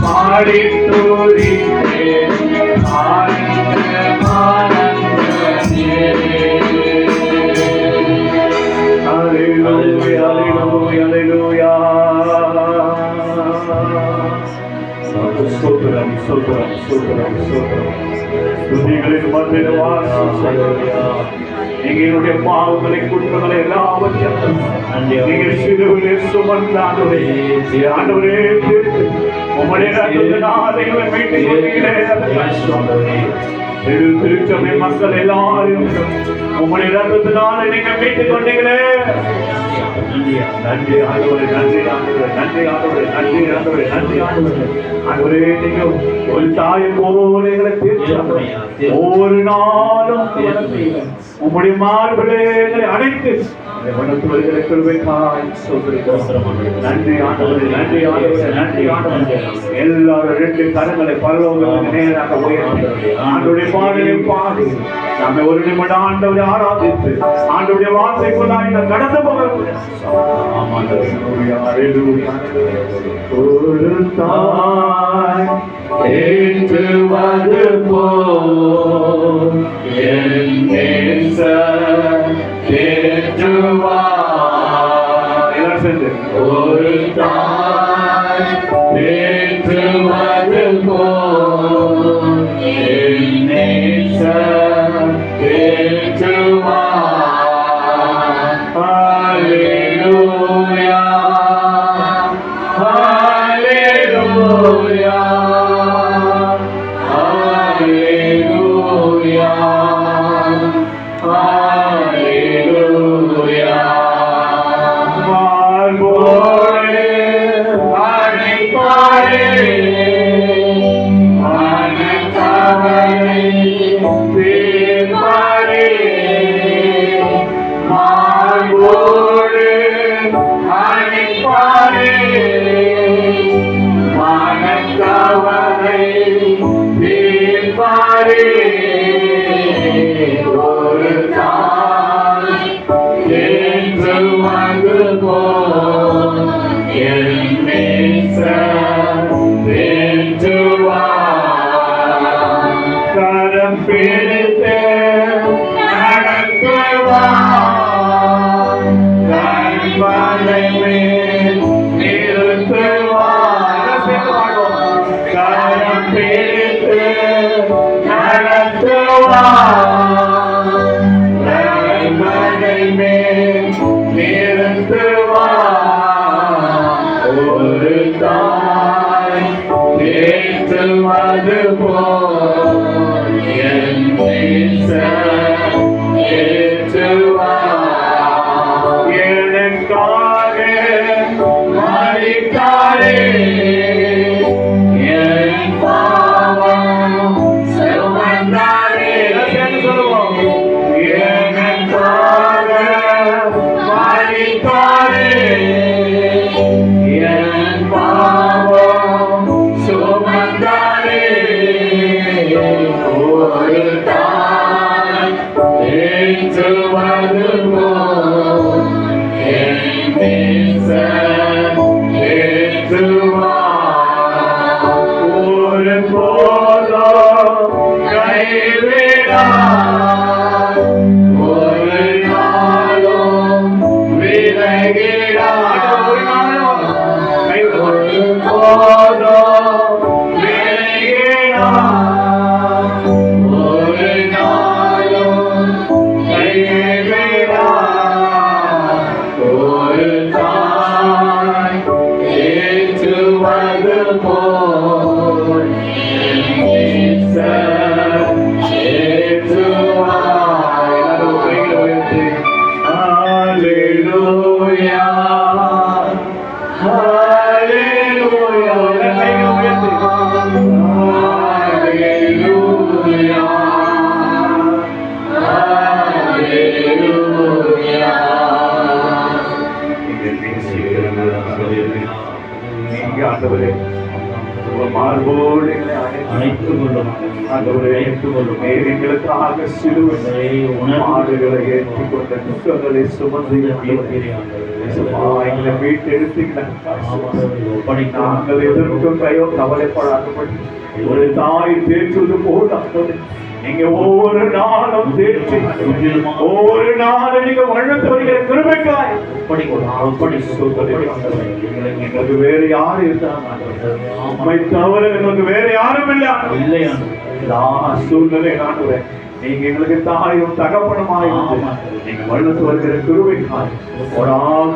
பாடி துதிப்பேன், ஆனந்தமானந்தமே. Hallelujah, hallelujah, hallelujah. ஸ்தோத்திரம், ஸ்தோத்திரம், ஸ்தோத்திரம், ஸ்தோத்திரம். துதிகளின் மத்தியில் வாசம் செய்யுங்க. நீங்க என்னுடைய பாவங்களை குற்றங்களை எல்லாவற்றையும் நீங்கள் சிலுவையிலே சுமந்த ஆண்டவரே, ஆண்டவரே தீர்த்து உம்முடைய ரத்தத்தினால் எங்களை மீட்டுக் கொண்டீர்களே. திருச்சபை மக்கள் எல்லாரும் உம்முடைய ரத்தத்தினால நீங்க மீட்டுக் கொண்டீங்களே. நன்றி ஆண்டவரே, நன்றி ஆண்டவரே, நன்றி ஆண்டவரே, நன்றி ஆண்டவரே, நன்றி ஆண்டவரே. ஆண்டவரே நீங்க ஒரு தாயை போல எங்களை தீர்த்து ஒரு நாளும் உம்முடைய மார்பிலே எங்களை அழைத்து வளர்த்து வருகிற கிருபைக்காய் ஸ்தோத்திரிக்கிறோம். நன்றி ஆண்டவரே, நன்றி ஆண்டவரே, நன்றி ஆண்டவரே. எல்லாரும் 2 கரங்களை பரலோகத்துக்கு நேராக உயர்த்தி ஆண்டவருடைய பாடலை பாடி நாம ஒரு நிமிடம் ஆண்டவரை ஆராதித்து ஆண்டவருடைய வார்த்தைக்குள்ளாய் நாம் கடந்து போகிறோம். ஒரு தாய் ஏற்றுவது போல் என் நேசர் தேற்றுவார். எல்லாரும் சேர்ந்து ஒரு தாய் தேற்றுவது போல் என் நேசர் தேற்றுவார். ஹல்லேலூயா, ஹல்லேலூயா, ஹல்லேலூயா, ஹல்லேலூயா. மார்போடு அணைப்பாரே, மனக்கவலை தீர்ப்பாரே. மார்போடு அணைப்பாரே, மனக்கவலை தீர்ப்பாரே. ஒரு தாய் ஏற்றுவது போல் என் நேசர் தேற்றுவார். கரம் பிடித்து நடத்துவார், கண்மலை மேல் நிறுத்துவார். கரம் பிடித்து நடத்துவார், கண்மலை மேல் நிறுத்துவார். ஒரு தாய் தேற்றுவது போல் என் நேசர் தேற்றுவார். எனக்காக மரித்தாரே, என் பாவம் சுமந்தாரே. சொல்லுவோம், எனக்காக மரித்தாரே, என் பாவம் சுமந்தாரே. ஒரு தாய் தேற்றுவது போல் என் நேசர் தேற்றுவார். ஒரு போதும் கைவிடார், ஒரு நாளும் விலகிடார். ஒரு போதும் விலகிடார், ஒரு நாளும் கைவிடார். ஒரு தாய் தேற்றுவது போல் என் நேசர் தேற்றுவார். எல்லாரும் கைகளை உயர்த்தி ஹல்லேலூயா, ஹல்லேலூயா. எல்லாரும் கைகளை உயர்த்தி ஹல்லேலூயா, ஹல்லேலூயா. நீங்க ஆண்டவரே உங்க மார்போடு எங்களை அழைத்துக் கொள்ளும். ஆண்டவரே நீர் எங்களுக்காக சிலுவை மாடுகளை ஏற்றி கொண்ட துக்கங்களை சுமந்து எங்களை மீட்டெடுத்து நாங்கள் எதற்கும் கவலைப்படாதபடி ஒரு தாய் தேற்றுவது போல் நீங்க ஒவ்வொரு நாளும் தேற்றி ஒவ்வொரு நாளும் நீங்க வளர்த்து வருகிற கிருபைக்காய் எங்களுக்கு வேறு யாரு இருந்தாங்க? உம்மை தவிர எங்களுக்கு வேற யாரும் இல்லை. சூழ்நிலை ஆண்டவரே, நீங்க எங்களுக்கு தாயும் தகப்பனுமாய் நீங்க வளர்த்து வருகிற கிருபைக்காய்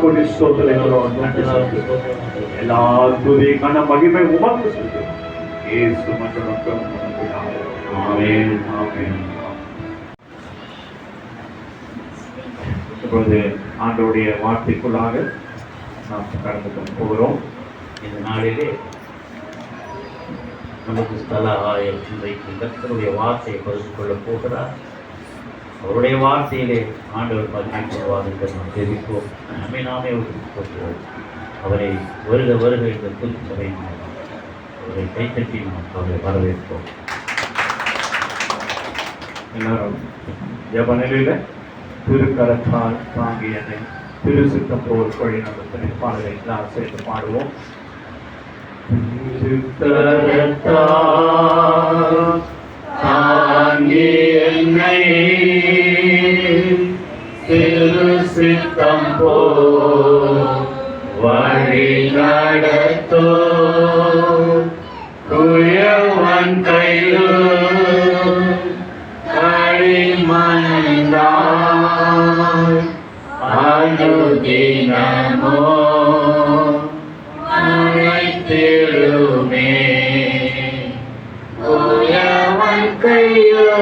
கொடி சோதனைகளோடு எல்லா துதி கன மகிமை உமக்கு சொல்கிறேன். இயேசு மற்றும் ஆமென், ஆமென். இப்பொழுது ஆண்டவருடைய வார்த்தைக்குள்ளாக நாம் கடந்து போகிறோம். இந்த நாளிலே நமக்கு ஸ்தல ஆயம் இன்றைக்கு கர்த்தருடைய வார்த்தையை பகிர்ந்து கொள்ளப் போகிறார். அவருடைய வார்த்தையிலே ஆண்டவர் பதினெட்டு நாம் தெரிவிப்போம். நம்மை நாமே போற்றுவோம். அவரை வருக வருக என்ற திருச்சபை அவரை கைத்தட்டி நாம் அவரை வரவேற்போம். எல்லாரும் ஜெப நிலையில திருக்கரத்தால் தாங்கி என்னை திரு சித்தம் போல் வழி நடத்தின பாடலை எல்லாம் சேர்த்து பாடுவோம். திருக்கரத்தால் தாங்கி என்னை திரு சித்தம் போல் வழி நடத்தோ குயவன் கையில் களிமண்ணாய் அனுதினமோ அழைத்திடுமே குயவன் கையில்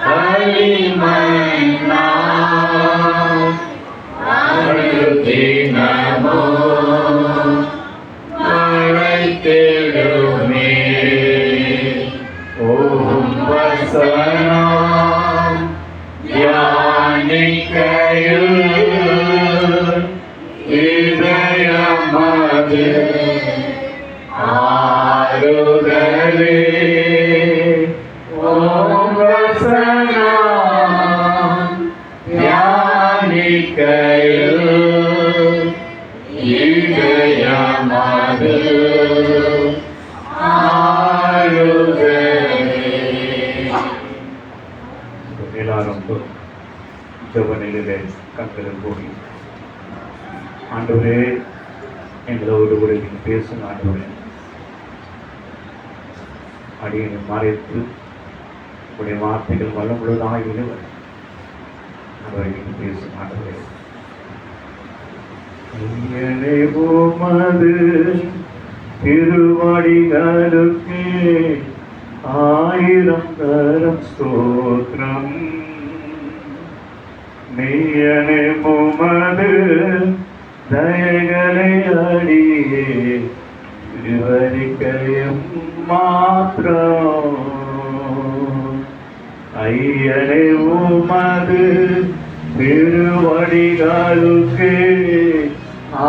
களிமண்ணாய் அனுதினமோ அழைத்திடுமே. ஓம் வசனம் தியானிக்கையில் இதயமது ஆறுதலே. ஓம் வசனம் தியானிக்கையில் இதயமது எல்லாரும் ஜெப நிலையிலே கண்களில் போய் ஆண்டவரே எங்களோடு கூட நீங்கள் பேசுங்க. ஆண்டவரே அடியை மறைத்து உடைய வார்த்தைகள் வல்லமுள்ளதாக விழுவர். ஆண்டவரை நீங்கள் பேசுங்க. ஆண்டவரே உமது திருவடிகளுக்கு ஆயிரம் தரம் ஸ்தோத்திரம். மெய்யனே உமது தயகளை அடியே விவரிக்கையும் மாத்திரம். ஐயனே உமது திருவடிகளுக்கு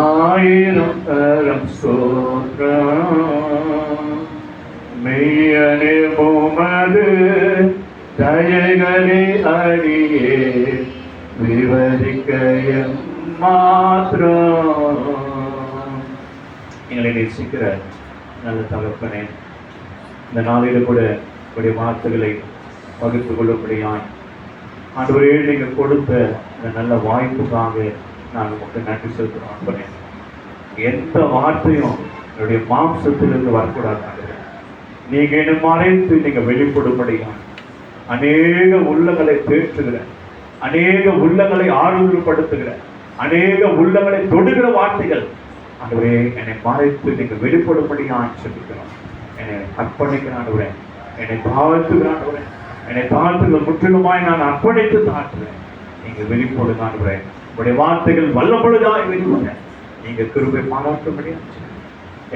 ஆயிரம் தரம் ஸ்தோத்திரம். மெய்யனே உமது தயகளை அடியே விவரிக்கையும் மாத்திரம். எங்களை நேசிக்கிற நல்ல தகப்பனே, இந்த நாளில் கூட உடைய வார்த்தைகளை வகுத்து கொள்ளும்படியான் ஆண்டவரே நீங்கள் கொடுத்த இந்த நல்ல வாய்ப்புக்காக நான் உங்களுக்கு நன்றி செலுத்துகிறோம். ஆண்டவரே எந்த வார்த்தையும் என்னுடைய மாம்சத்திலிருந்து வரக்கூடாது. ஆண்டவரே நீங்க என்ன மறைத்து நீங்க வெளிப்படும்படியான் அநேக உள்ளங்களை பேசுகிற, அநேக உள்ளங்களை ஆறுதல்படுத்துகிற, அநேக உள்ளங்களை தொடுகிற வார்த்தைகள் ஆண்டவரே என்னை மறைத்து நீங்க வெளிப்படும்படியான் சொல்லிக்கிறோம். என்னை அர்ப்பணிக்கிறேன் ஆண்டவரே, என்னை தாழ்த்துகிறேன் ஆண்டவரே, என்னை தாழ்த்துகள் முற்றிலுமாய் நான் அர்ப்பணித்து தாழ்த்துகிறேன். நீங்க வெளிப்படுங்க ஆண்டவரே, உடைய வார்த்தைகள் வல்லமுள்ளதாய் வெளிப்படுங்க. நீங்க கிருபை பாராட்டும்படியா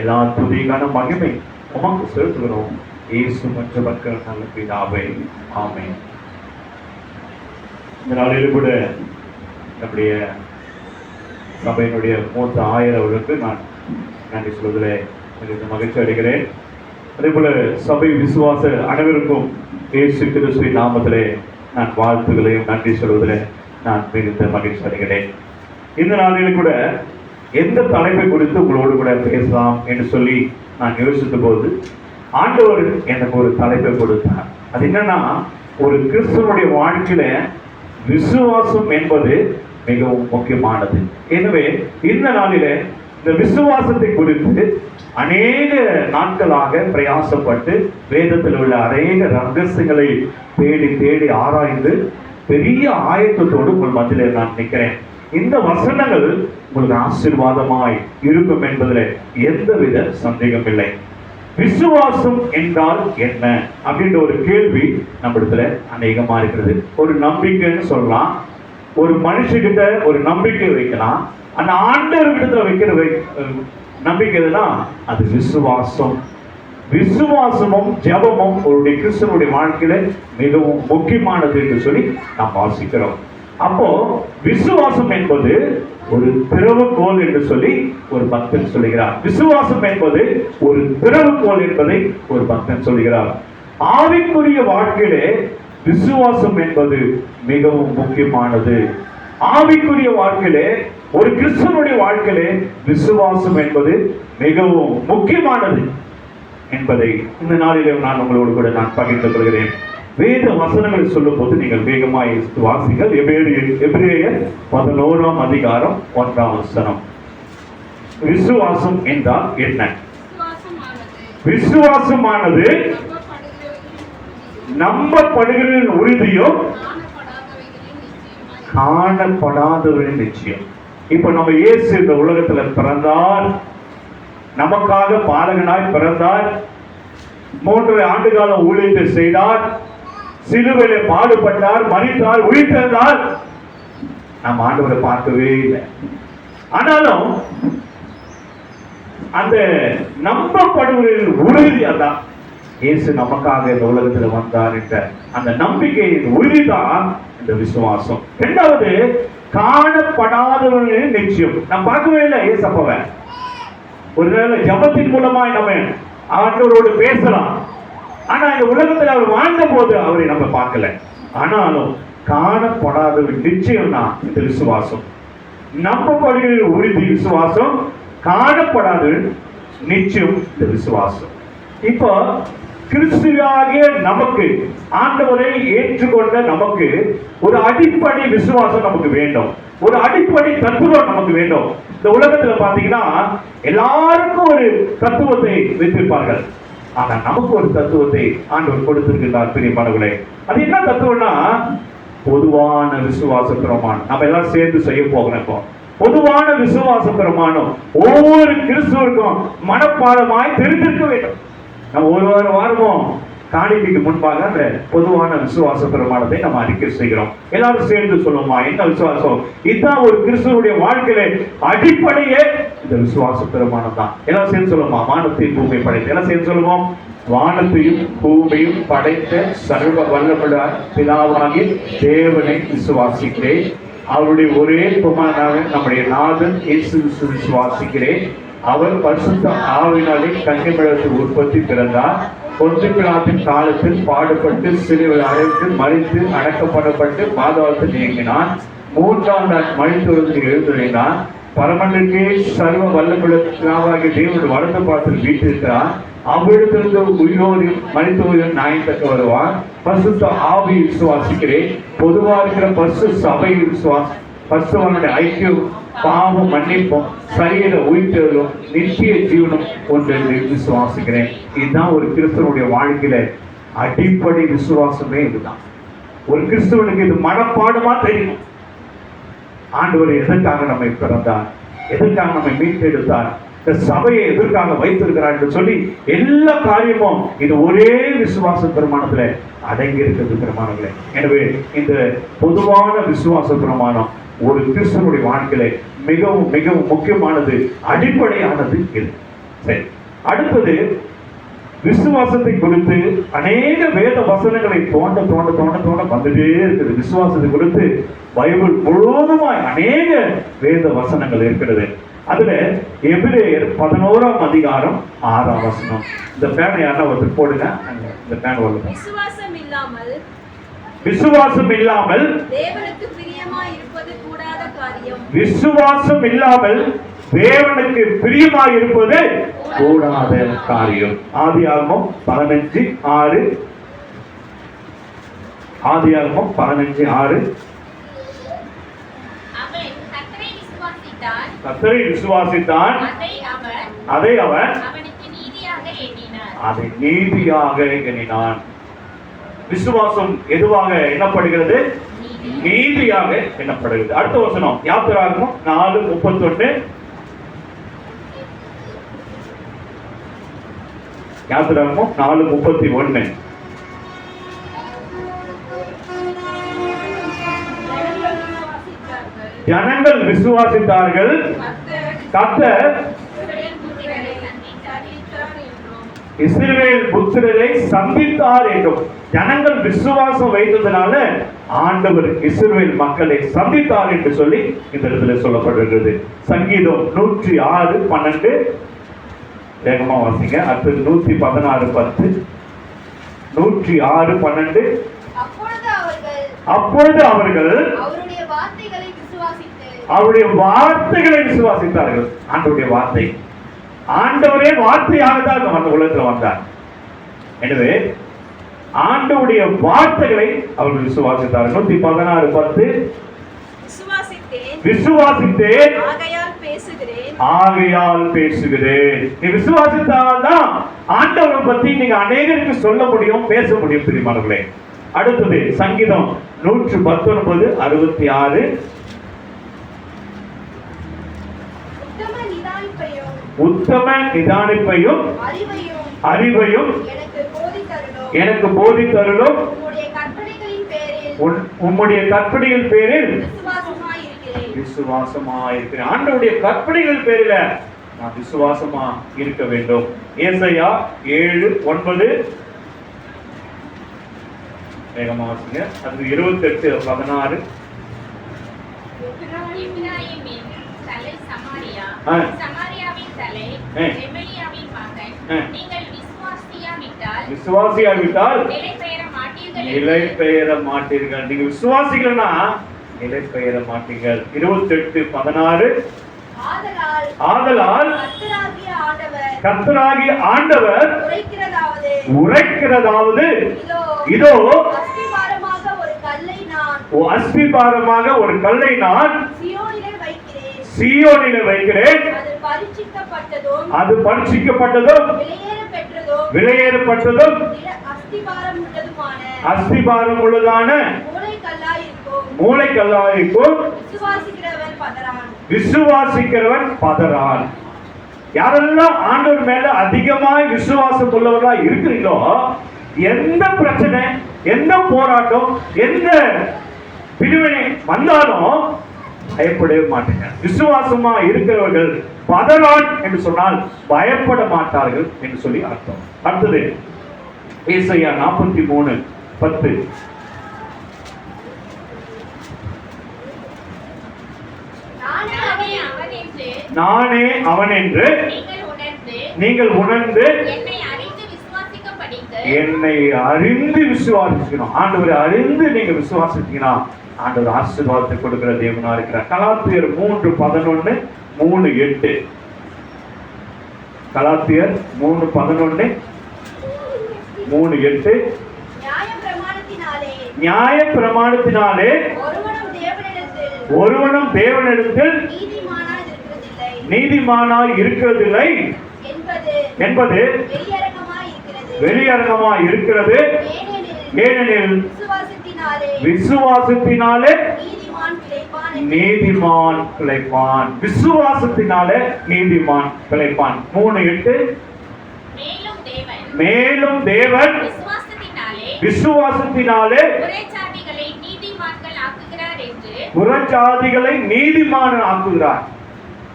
எல்லா துதிக்கான மகிமை உமக்கு செலுத்துகிறோம். இயேசு மற்ற மக்கள் நல்ல பிதாவே, ஆமென். இந்த நாளில் கூட நம்முடைய சபையினுடைய மூத்த ஆயர் அவர்களுக்கு நான் நன்றி சொல்வதிலே மிகுந்த மகிழ்ச்சி அடைகிறேன். அதே போல சபை விசுவாச அனைவருக்கும் இயேசு கிறிஸ்துவின் நாமத்திலே நான் வாழ்த்துக்களையும் நன்றி சொல்வதிலே நான் மிகுந்த மகிழ்ச்சி அடைகிறேன். இந்த நாளில் கூட எந்த தலைப்பை குறித்து உங்களோடு கூட பேசலாம் என்று சொல்லி நான் யோசித்த போது ஆண்டவர் எனக்கு ஒரு தலைப்பை கொடுத்தார். அது என்னன்னா, ஒரு கிறிஸ்துவனுடைய வாழ்க்கையில விசுவாசம் என்பது மிகவும் முக்கியமானது. எனவே இந்த நாளில இந்த விசுவாசத்தை குறித்து அநேக நாட்களாக பிரயாசப்பட்டு வேதத்தில் உள்ள அநேக ரகசியங்களை தேடி தேடி ஆராய்ந்து பெரிய ஆயத்தத்தோடு உங்கள் மத்தியில் நான் நிற்கிறேன். இந்த வசனங்கள் உங்களுக்கு ஆசீர்வாதமாய் இருக்கும் என்பதில் எந்தவித சந்தேகம் இல்லை. விசுவாசம் என்றால் என்ன அப்படின்ற ஒரு கேள்வி நம்மிடத்துல அநேகமா இருக்கிறது. ஒரு நம்பிக்கைன்னு சொல்லலாம், ஒரு மனுஷகிட்ட ஒரு நம்பிக்கை வைக்கலாம், அந்த ஆண்டவர்கிட்ட வைக்கிற நம்பிக்கை தான் அது விசுவாசம். விசுவாசமும் ஜெபமும் ஒரு கிறிஸ்தவனுடைய வாழ்க்கையில மிகவும் முக்கியமானது என்று சொல்லி நாம் வாசிக்கிறோம். அப்போ விசுவாசம் என்பது ஒரு திறவுகோல் என்று சொல்லி ஒரு பக்தன் சொல்லுகிறார். விசுவாசம் என்பது ஒரு திறவுகோல் என்பதை ஒரு பக்தன் சொல்லுகிறார். ஆவிக்குரிய வாழ்க்கையிலே விசுவாசம் என்பது மிகவும் முக்கியமானது. ஆவிக்குரிய வாழ்க்கையிலே ஒரு கிறிஸ்தவனுடைய வாழ்க்கையிலே விசுவாசம் என்பது மிகவும் முக்கியமானது என்பதை இந்த நாளிலே நான் உங்களோடு கூட நான் பகிர்ந்து கொள்கிறேன். வேத வசனங்கள் சொல்லும் போது நீங்கள் வேகமாய் வாசிங்கள். எபிரேயர் 11ஆம் அதிகாரம் 1ஆம் வசனம். விசுவாசம் என்றால் என்ன? விசுவாசமானது நம்பப்படுகிற உறுதியும் காணப்படாதவரின் நிச்சயம். இப்ப நம்ம இயேசு இந்த உலகத்துல பிறந்தார், நமக்காக பாலகனாய் பிறந்தார், 3 ஆண்டு காலம் ஊழியத்தை செய்தார், சிலுவையிலே பாடுபட்டார், மரித்தார், உயிர்த்தெழுந்தார். நம்ம ஆண்டவரை பார்க்கவே இல்லை. ஆனாலும் அந்த நம்பப்படுவதில் உறுதி, அதான் இயேசு நமக்காக இந்த உலகத்தில் வந்தார் என்ற அந்த நம்பிக்கையின் உறுதிதான் இந்த விசுவாசம். இரண்டாவது, காணப்படாதவர்களின் நிச்சயம். நாம் பார்க்கவே இல்லை இயேசப்பாவை. ஒருவேளை ஜபத்தின் மூலமாய் நம்ம ஆண்டவரோடு பேசலாம், ஆனா இந்த உலகத்தில் அவர் வாழ்ந்த போது அவரை நம்ம பார்க்கல. ஆனாலும் காணப்படாதவர் நிச்சயம் தான் இந்த விசுவாசம். நம்பப்படுகிற உறுதி விசுவாசம், காணப்படாத நிச்சயம் இந்த விசுவாசம். இப்போ கிறிஸ்துவாகிய நமக்கு, ஆண்டவரை ஏற்றுக்கொண்ட நமக்கு ஒரு அடிப்படை விசுவாசம் நமக்கு வேண்டும், ஒரு அடிப்படை தத்துவம் நமக்கு வேண்டும். இந்த உலகத்துல பாத்தீங்கன்னா எல்லாருக்கும் ஒரு தத்துவத்தை வைத்திருப்பார்கள், ஆனா நமக்கு ஒரு தத்துவத்தை ஆண்டவர் கொடுத்திருக்கிறார் பிரியமானவர்களே. அது என்ன தத்துவம்னா பொதுவான விசுவாச பிரமாணம். நம்ம எல்லாம் சேர்ந்து செய்ய போகிறோம். பொதுவான விசுவாச பிரமாணம் ஒவ்வொரு கிறிஸ்துவருக்கும் மனப்பாடமாய் தெரிந்திருக்க வேண்டும். நம்ம ஒரு வாரமும் காணிக்கைக்கு முன்பாக அந்த பொதுவான விசுவாச பிரமாணத்தை நம்ம அறிக்கை செய்கிறோம். எல்லாரும் சேர்ந்து சொல்லுமா, என்ன விசுவாசம்? இதுதான் ஒரு கிறிஸ்துவனுடைய வாழ்க்கையில அடிப்படையே இந்த விசுவாச பிரமாணம் தான். எல்லாம் சேர்ந்து சொல்லுமா, வானத்தையும் பூமியை படைத்து. எல்லாம் சேர்ந்து சொல்லுவோம், வானத்தையும் பூமியும் படைத்த சர்வ வல்லமுள்ள பிதாவாகிய தேவனை விசுவாசிக்கிறேன், அவருடைய ஒரே குமாரனாக நம்முடைய நாதன் இயேசு விசுவாசிக்கிறேன், அவர் பரிசுத்த ஆவியினாலே கன்னிமரியாள் உற்பத்தி பிறந்தார், பொந்து பிலாத்தின் காலத்தில் பாடுபட்டு சிலுவையில் அறைந்து மரித்து அடக்கப்படப்பட்டு பாதாளத்தில் இயங்கினான், 3ஆம் நாள் மரித்தோருக்கு எழுந்துள்ளான், பரமனுக்கே சர்வ வல்லமுள்ள தேவனுடைய வலது பாதத்தில் வீட்டிருக்கிறார், அவ்விடத்திலிருந்து உயிரோரையும் மரித்தோரையும் நியாயத்தக்க வருவார், பரிசுத்த ஆவியை விசுவாசிக்கிறேன், பொதுவாக இருக்கிற பரிசு சபையை பரிசுத்தவானுடைய ஐக்கியம், பாவம் மன்னிப்பும், சரீர உயிர்த்தெழுதலும், நித்திய ஜீவனும் ஒன்று விசுவாசிக்கிறேன். இதுதான் ஒரு கிறிஸ்தவனுடைய வாழ்க்கையில அடிப்படை விசுவாசமே. இதுதான் ஒரு கிறிஸ்தவனுக்கு இது மனப்பாடமா தெரியும். ஆண்டவர் எதற்காக நம்மை பிறந்தார், எதற்காக நம்மை மீட்டெடுத்தார், இந்த சபையை எதற்காக வைத்திருக்கிறார் என்று சொல்லி எல்லா காரியமும் இது ஒரே விசுவாச பிரமாணத்துல அடங்கி இருக்கிறது பிரமாணங்களே. எனவே இந்த பொதுவான விசுவாச பிரமாணம் ஒரு கிறிஸ்தவனுடைய வாழ்க்கையில மிகவும் மிகவும் முக்கியமானது, அடிப்படையானது இது. சரி, அடுத்தது விசுவாசத்தை குறித்து அநேக வேத வசனங்களை தோண்ட தோண்ட தோண்ட தோண்ட வந்துட்டே இருக்குது. விசுவாசத்தை குறித்து பைபிள் முழுவதுமாய் அநேக வேத வசனங்கள் இருக்கிறது. அதுல எபிரேயர் 11ஆம் அதிகாரம் 6ஆம் வசனம். இந்த பேனை யாரா ஒருத்தர் போடுங்க. இந்த பேன் வருது. விசுவாசம் இல்லாமல் தேவனுக்கு பிரியமாய் இருப்பது கூடாத காரியம். விசுவாசம் இல்லாமல் தேவனுக்கு பிரியமாய் இருப்பது கூடாத காரியம். ஆதியாகமம் 15:6. ஆதியாகமம் 15:6. கர்த்தரை விசுவாசித்தான், அதை அவன் அதை நீதியாக எண்ணினான். விசுவாசம் எதுவாக எண்ணப்படுகிறது? நீதியாக எண்ணப்படுகிறது. அடுத்த வசனம் யாத்திராகமம் 4:31. யாத்திராகமம் 4:31. ஜனங்கள் விசுவாசித்தார்கள், கர்த்தர் இஸ்ரவேல் புத்திரரை சந்தித்தார் என்றும், ஜனங்கள் விசுவாசம் வைத்ததுனால ஆண்டவர் இஸ்ரவேல் மக்களை சந்தித்தார் என்று சொல்லி இந்த இடத்துல சொல்லப்படுகிறது. சங்கீதம் 106:12 வேகமா வாசிங்க. அடுத்து 116:10. 106:12. அப்பொழுது அவர்கள் அவருடைய வார்த்தைகளை விசுவாசித்தார்கள். ஆண்டவருடைய வார்த்தை, ஆண்டவரே வார்த்தையாக தான் அந்த உலகத்தில் வந்தார். எனவே ஆண்டவருடைய வார்த்தைகளை அவர்கள் விசுவாசித்தார்கள். 116:10. விசுவாசித்தேன் ஆகையால் பேசுகிறேன். நீ விசுவாசித்தால் தான் ஆண்டவரை பத்தி நீங்க அநேகருக்கு சொல்ல முடியும், பேச முடியும் பிரியமானவர்களே. அடுத்தது சங்கீதம் 119:66. உத்தம நிதானிப்பையும் அறிவையும் எனக்கு போதித்தருளும், உம்முடைய கற்பனைகள் பேரில் விசுவாசமாயிருக்கிறேன். ஆண்டவருடைய கற்பனைகள் பேரில நான் விசுவாசமா இருக்க வேண்டும். ஏசாயா 7:9. வேகமா வாசிங்க. அது 28:16. எப்பிராயீமின் தலை சமாரியா, சமாரியாவின் தலை ரெமலியாவின் மகன். நீங்கள் விசுவாசியாவிட்டால் நிலை பெயர மாட்டீர்கள். நீங்க விசுவாசிகள்னா நிலை பெயர மாட்டீர்கள். 28:16. ஆதலால் கர்த்தராகிய ஆண்டவர் உரைக்கிறதாவது, இதோ அஸ்திபாரமாக ஒரு கல்லை நான் சீயோனிலே வைக்கிறேன், அது பரீட்சிக்கப்பட்டதும் விலையேறப்பட்டதும் அஸ்திபாரம் உள்ளதான மூளைக்கல்லாயிருக்கும். விசுவாசிக்கிறவன் பதறான். யாரெல்லாம் ஆண்டவர் மேல அதிகமாய் விசுவாசம் உள்ளவர்களா இருக்கிறீங்களோ, எந்த பிரச்சனை, எந்த போராட்டம், எந்த பிரிவினை வந்தாலும் பயப்படவே மாட்டேங்க. விசுவாசமா இருக்கிறவர்கள் பதறான் என்று சொன்னால் பயப்பட மாட்டார்கள் என்று சொல்லி அர்த்தம். அடுத்தது ஏசாயா 43:10. நானே அவன் என்று நீங்கள் உணர்ந்து என்னை அறிந்து விசுவாசிக்கணும். ஆண்டவரை அறிந்து நீங்க விசுவாசிச்சீங்கன்னா ஆண்டவர் ஆசீர்வாதத்தை கொடுக்கிற தேவனா இருக்கிறார். கலாத்தியர் 3:11, 3:8. கலாத்தியர் 3:11, 3:8. நியாய பிரமாணத்தினாலே ஒருவனும் தேவனிடத்தில் நீதிமானாய் இருக்கிறதில்லை என்பது வெளியரங்கமாய் இருக்கிறது. ஏனெனில் விசுவாசத்தினாலே நீதிமான் பிழைப்பான். விசுவாசத்தினாலே நீதிமான் பிழைப்பான். 3:8. மேலும் தேவன் விசுவாசத்தினாலே புறஜாதிகளை நீதிமான் ஆக்குகிறார்.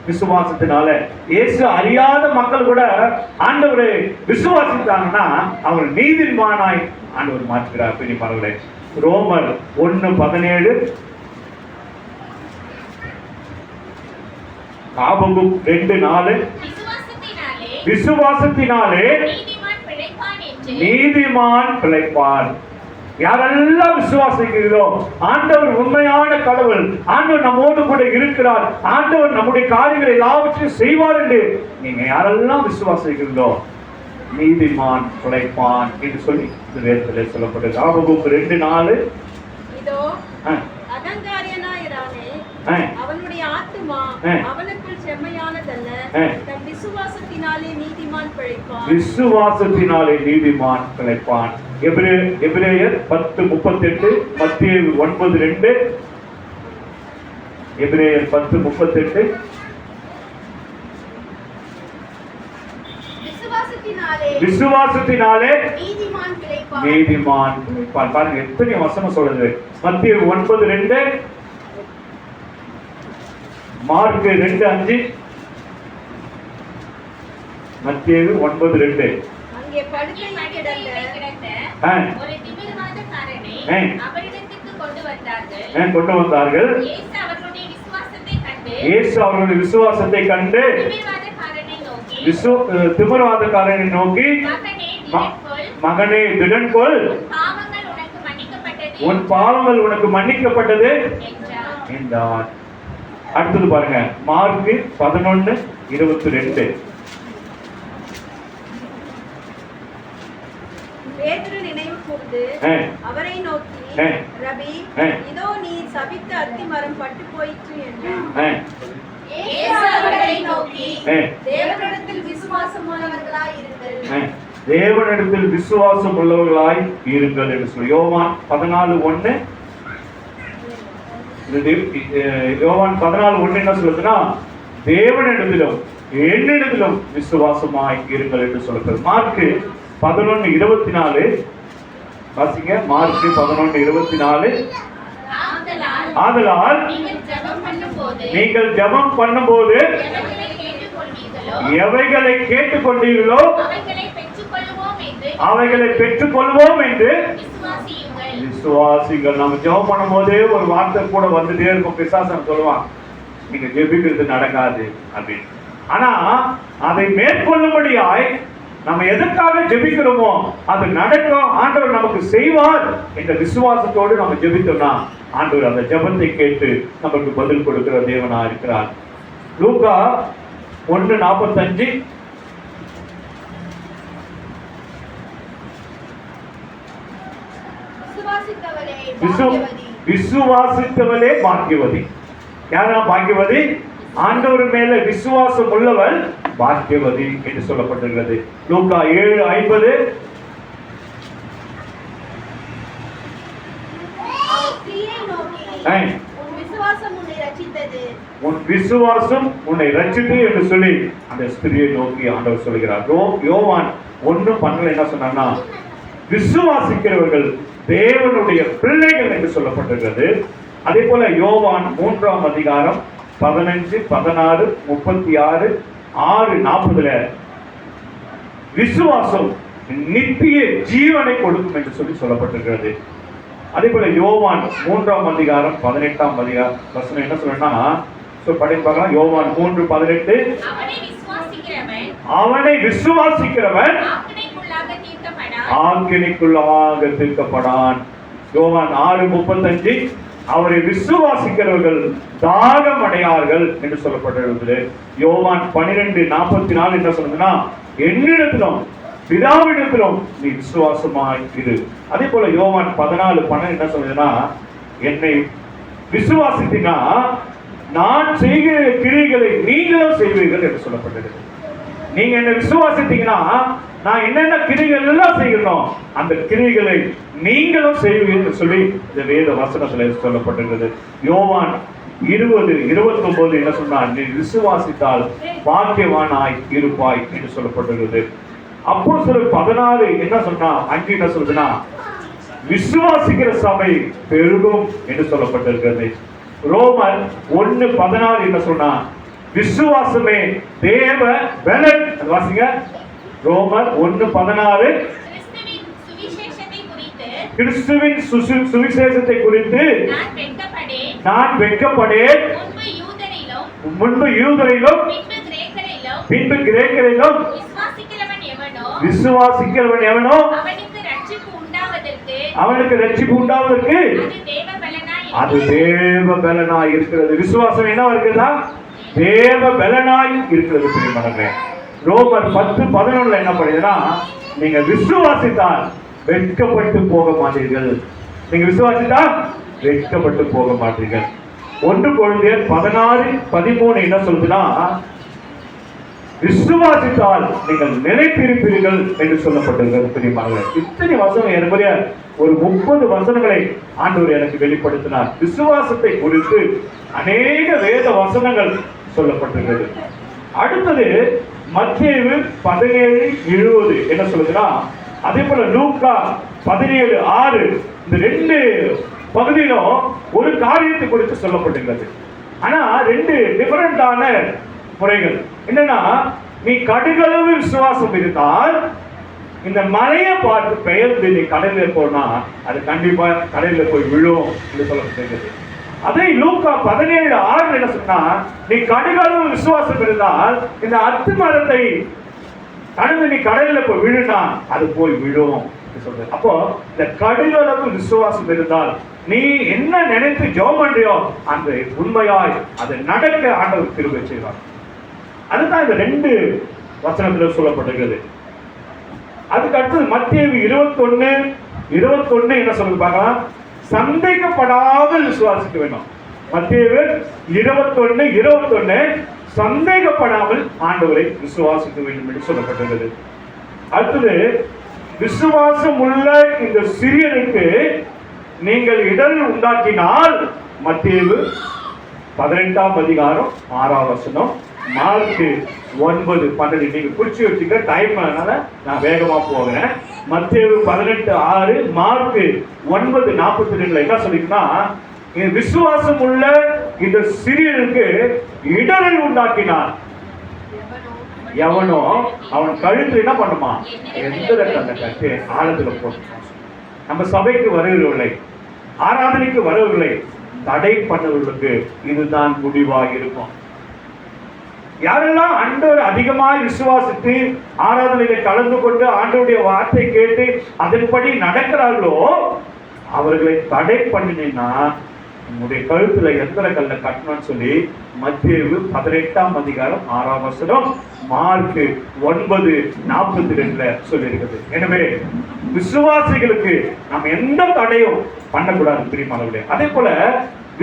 விசுவாசத்தினால இயேசு அறியாத மக்கள் கூட ஆண்டவரை விசுவாசித்தாங்கன்னா அவர் நீதிமானாய் ஆண்டவர் மாற்றுகிறார். பிரியமானவர்களே, ரோமர் 1:17, ஆபகுக் 2:4. விசுவாசத்தினாலே நீதிமான் பிழைப்பான். யாரெல்லாம் விசுவாசிக்கிறீர்களோ, ஆண்டவர் உண்மையான கடவுள், ஆண்டவர் நம்மோடு கூட இருக்கிறார், ஆண்டவர் நம்முடைய காரியங்களை எல்லாவற்றையும் செய்வார் என்று நீங்க யாரெல்லாம் விசுவாசிக்கிறீர்களோ நீதிமான் பிழைப்பான் என்று சொல்லி இந்த வேதத்தில் சொல்லப்பட்டது. ஆபகுக் 2:4. அவனுடைய ஆத்துமா அவனுக்குள் செம்மையானதல்ல, தன் விசுவாசத்தினாலே நீதிமான் பிழைப்பான். விசுவாசத்தினாலே நீதிமான் பிழைப்பான். எபிரேயர் 10:38, மத்தேயு 9:2. எபிரேயர் 10:38. விசுவாசத்தினாலே நீதிமான் பிழைப்பான். பாருங்க எத்தனை வசனம் சொல்றது. மத்தேயு 9:2, மார்க் 2:5, மத்தேயு 9:2. இங்கே படுக்கையில் கிடந்த ஆ, ஒரு திமிர்வாதக்காரனை ஆ. அவரிடத்துக்கு கொண்டு கொண்டு வந்தார்கள். இயேசு அவர்களுடைய விசுவாசத்தை கண்டு இயேசு அவர்களுடைய விசுவாசத்தை கண்டு திமிர்வாதக்காரனை நோக்கி திமிர்வாதக்காரனை நோக்கி, மகனே திடன் கொள், பாவங்கள் உனக்கு மன்னிக்கப்பட்டது உன் பாவங்கள் உனக்கு மன்னிக்கப்பட்டது என்றார். என்றார். அடுத்தது பாருங்க, மார்க்கு 11:22. பேதுரு நினைவு கூர்ந்து ஆ. அவரை நோக்கி, ஆ. ரபி, ஆ. இதோ நீ சபித்த அத்தி மரம் பட்டு போயிற்று என்றார். ஆ, இயேசு அவர்களை நோக்கி ஆ, தேவனிடத்தில் விசுவாசமானவர்களாய் இருங்கள். ஆ. தேவனிடத்தில் விசுவாசம் உள்ளவர்களாய் இருங்கள் என்று சொல்லி யோவான் 14:1. யோவான் 14:1 என்ன சொல்லுதுன்னா, தேவனிடத்திலும் என்னிடத்திலும் விசுவாசமாய் இருங்கள் என்று சொல்லுகிறது. மார்க்கு 11:24 வாசிங்க. மார்க்கு 11:24. ஆதலால் நீங்கள் ஜெபம் பண்ணும்போது எவைகளை கேட்டுக்கொண்டீர்களோ அவைகளை பெற்றுக்கொள்வோம் என்று விசுவாசிகள். நம்ம ஜெபம் பண்ணும் போதே ஒரு வார்த்தை கூட வந்துட்டே இருக்கும். பிசாசன் சொல்லுவான், நீங்க ஜெபிக்கிறது நடக்காது அப்படின்னு. ஆனா அதை மேற்கொள்ளும்படியாய் நம்ம எதற்காக ஜெபிக்கிறோமோ அது நடக்கும், ஆண்டவர் நமக்கு செய்வார் என்ற விசுவாசத்தோடு நம்ம ஜெபித்தோம்னா ஆண்டவர் அந்த ஜெபத்தை கேட்டு நமக்கு பதில் கொடுக்கிற தேவனா இருக்கிறார். லூக்கா 1:45. விசுவாசித்தவளே பாக்கியவதி. யாரா பாக்கியவதி? ஆண்டவர் மேல விசுவாசம் உள்ளவள் பாக்கியவதி என்று சொல்லப்பட்டிருக்கிறது. லூக்கா 7:50. உன் விசுவாசம் உன்னை ரட்சித்தது என்று சொல்லி அந்த ஸ்திரியை நோக்கி ஆண்டவர் சொல்கிறார். யோவான் 1:12 என்ன சொன்னா, விசுவாசிக்கிறவர்கள் தேவனுடைய பிள்ளைகள் என்று சொல்லப்பட்டிருக்கிறது. அதே போல யோவான் 3:15, 16, 36, 6:40 விசுவாசம் நித்திய ஜீவனை கொடுக்கும் என்று சொல்லி சொல்லப்பட்டிருக்கிறது. அதே போல யோவான் 3:18 வசனம் என்ன சொல்றேன்னா, படிப்பாங்க. யோவான் 3:18 அவனை விசுவாசிக்கிறவன் ஆக்கினைக்குள்ளாக தீர்க்கப்படான். யோவான் 6:35 அவரை விசுவாசிக்கிறவர்கள் தாகம் அடையார்கள் என்று சொல்லப்பட்டிருக்கிறது. யோவான் 12:44 என்ன சொல்லுதுன்னா, என்னிடத்திலும் பிதாவிடத்திலும் நீ விசுவாசமாய் இரு. அதே போல யோவான் 14:12 என்ன சொல்லுதுன்னா, என்னை விசுவாசித்தீங்கன்னா நான் செய்கிற கிரியைகளை நீங்களும் செய்வீர்கள் என்று சொல்லப்பட்டது. நீங்க என்ன விசுவாசித்தீங்கன்னா நான் என்னென்ன கிரியைகள் எல்லாம் செய்யணும் அந்த கிரியைகளை நீங்களும் செய்வீர்கள் சொல்லி இந்த வேத வசனத்துல சொல்லப்பட்டிருக்கிறது. யோவான் 20:29 என்ன சொன்னார், நீ விசுவாசித்தால் பாக்கியவானாய் இருப்பாய் என்று சொல்லப்பட்டிருக்கிறது. அப்போஸ்தலர் 16 என்ன சொன்னா, 5 என்ன சொல்றதுன்னா, விசுவாசிக்கிற சபை பெருகும் என்று சொல்லப்பட்டிருக்கிறது. ரோமர் 1:16 என்ன சொன்னா, விசுவாசமே தேவ பலன். வாசிங்க. ரோமர் 1:16 கிறிஸ்துவின் சுவிசேஷத்தை குறித்து நான் வெட்கப்படேன், முன்பு யூதரிலும் பின்பு கிரேக்கரிலும் விசுவாசிக்கிறவன் எவனோ அவனுக்கு ரட்சிப்பு உண்டாவதற்கு அது தேவ பலனாய் இருக்கிறது. விசுவாசம் என்ன இருக்குதா? தேவ பலனாய் இருக்கிறது. பிரியமானவர்களே, ரோமர் 10:11 என்ன பண்ணுதுன்னா, நீங்க விசுவாசித்தால் வெட்கப்பட்டு போக மாட்டீர்கள். நீங்க விசுவாசித்தால் வெட்கப்பட்டு போக மாட்டீர்கள். 1 கொரிந்தியர் 16:13 என்ன சொல்லுதுன்னா, விசுவாசித்தால் நீங்கள் நிலைத்திருப்பீர்கள் என்று சொல்லப்பட்டிருக்கிறது. பிரியமானவர்களே, இத்தனை வசனம் என்னுடைய ஒரு 30 வசனங்களை ஆண்டவர் எனக்கு வெளிப்படுத்தினார். விசுவாசத்தை குறித்து அநேக வேத வசனங்கள் சொல்லப்பட்டிருக்கிறது. அடுத்தது மத்தேயு 17:70 என்ன சொல்லுதுன்னா, அதே போல லூக்கா 17:6 இந்த 2 பகுதியிலும் ஒரு காரியத்தை குறித்து சொல்லப்பட்டிருக்கிறது. ஆனா 2 டிஃபரண்டான முறைகள். என்னன்னா, நீ கடுகளவு விசுவாசம் இருந்தால் இந்த மலையை பார்த்து பெயர்ந்து நீ கடலில் போனா அது கண்டிப்பா கடலில் போய் விழும் என்று சொல்லப்பட்டிருக்கிறது. அதே லூக்கா 17:6 என்ன சொன்னா, நீ கடுகளவு விசுவாசம் இருந்தால் இந்த அத்தி மரத்தை கடந்து நீ கடலில் போய் விழுனா அது போய் விழும் சொல்ற. அப்போ இந்த கடுகளவு விசுவாசம் இருந்தால் நீ என்ன நினைத்து ஜெபம் பண்றியோ அந்த உண்மையாய் அது நடக்க ஆண்டவர் கிருபை செய்வார். அதுதான் இந்த 2 வசனத்தில் சொல்லப்பட்டிருக்கிறது. அதுக்கு அடுத்தது மத்தேயு 21:21 என்ன சொல்லுது பார்க்கலாம். சந்தேகப்படாமல் விசுவாசிக்க வேண்டும். மத்தேயு 21:21 சந்தேகப்படாமல் ஆண்டவரை விசுவாசிக்க வேண்டும் என்று சொல்லப்பட்டிருக்கிறது. அடுத்தது விசுவாசம் உள்ள இந்த சிறியனுக்கு நீங்கள் இடர் உண்டாக்கினால் மத்தேயு 18:6 மார்க்கு 9:12 நீங்க குறிச்சு வச்சுக்க, டைம் அதனால நான் வேகமா போகிறேன். மத்தேயு 18:6 மார்க்கு 9:42 என்ன சொல்லிருக்குன்னா, விசுவாசம் உள்ள இந்த சிறியனுக்கு இடரை உண்டாக்கினான். எவனோ அவன் கழுத்து என்ன பண்ணுமா, எந்த அந்த கட்டு ஆழத்துல போட்டு. நம்ம சபைக்கு வருவதில்லை, ஆராதனைக்கு வருவதில்லை, தடை பண்ணவர்களுக்கு இதுதான் முடிவாக இருக்கும். யாரெல்லாம் ஆண்டவர் அதிகமாக விசுவாசித்து ஆராதனையில கலந்து கொண்டு ஆண்டவருடைய வார்த்தை கேட்டு அதன்படி நடக்கிறார்களோ அவர்களை தடை பண்ணினா உங்களுடைய கழுத்துல எந்திர கல்ல கட்டணும்னு சொல்லி மத்தேயு 18:6 மார்க்கு 9:42 சொல்லியிருக்கிறது. எனவே விசுவாசிகளுக்கு நாம் எந்த தடையும் பண்ணக்கூடாது பிரியமானவர்களே. அதே போல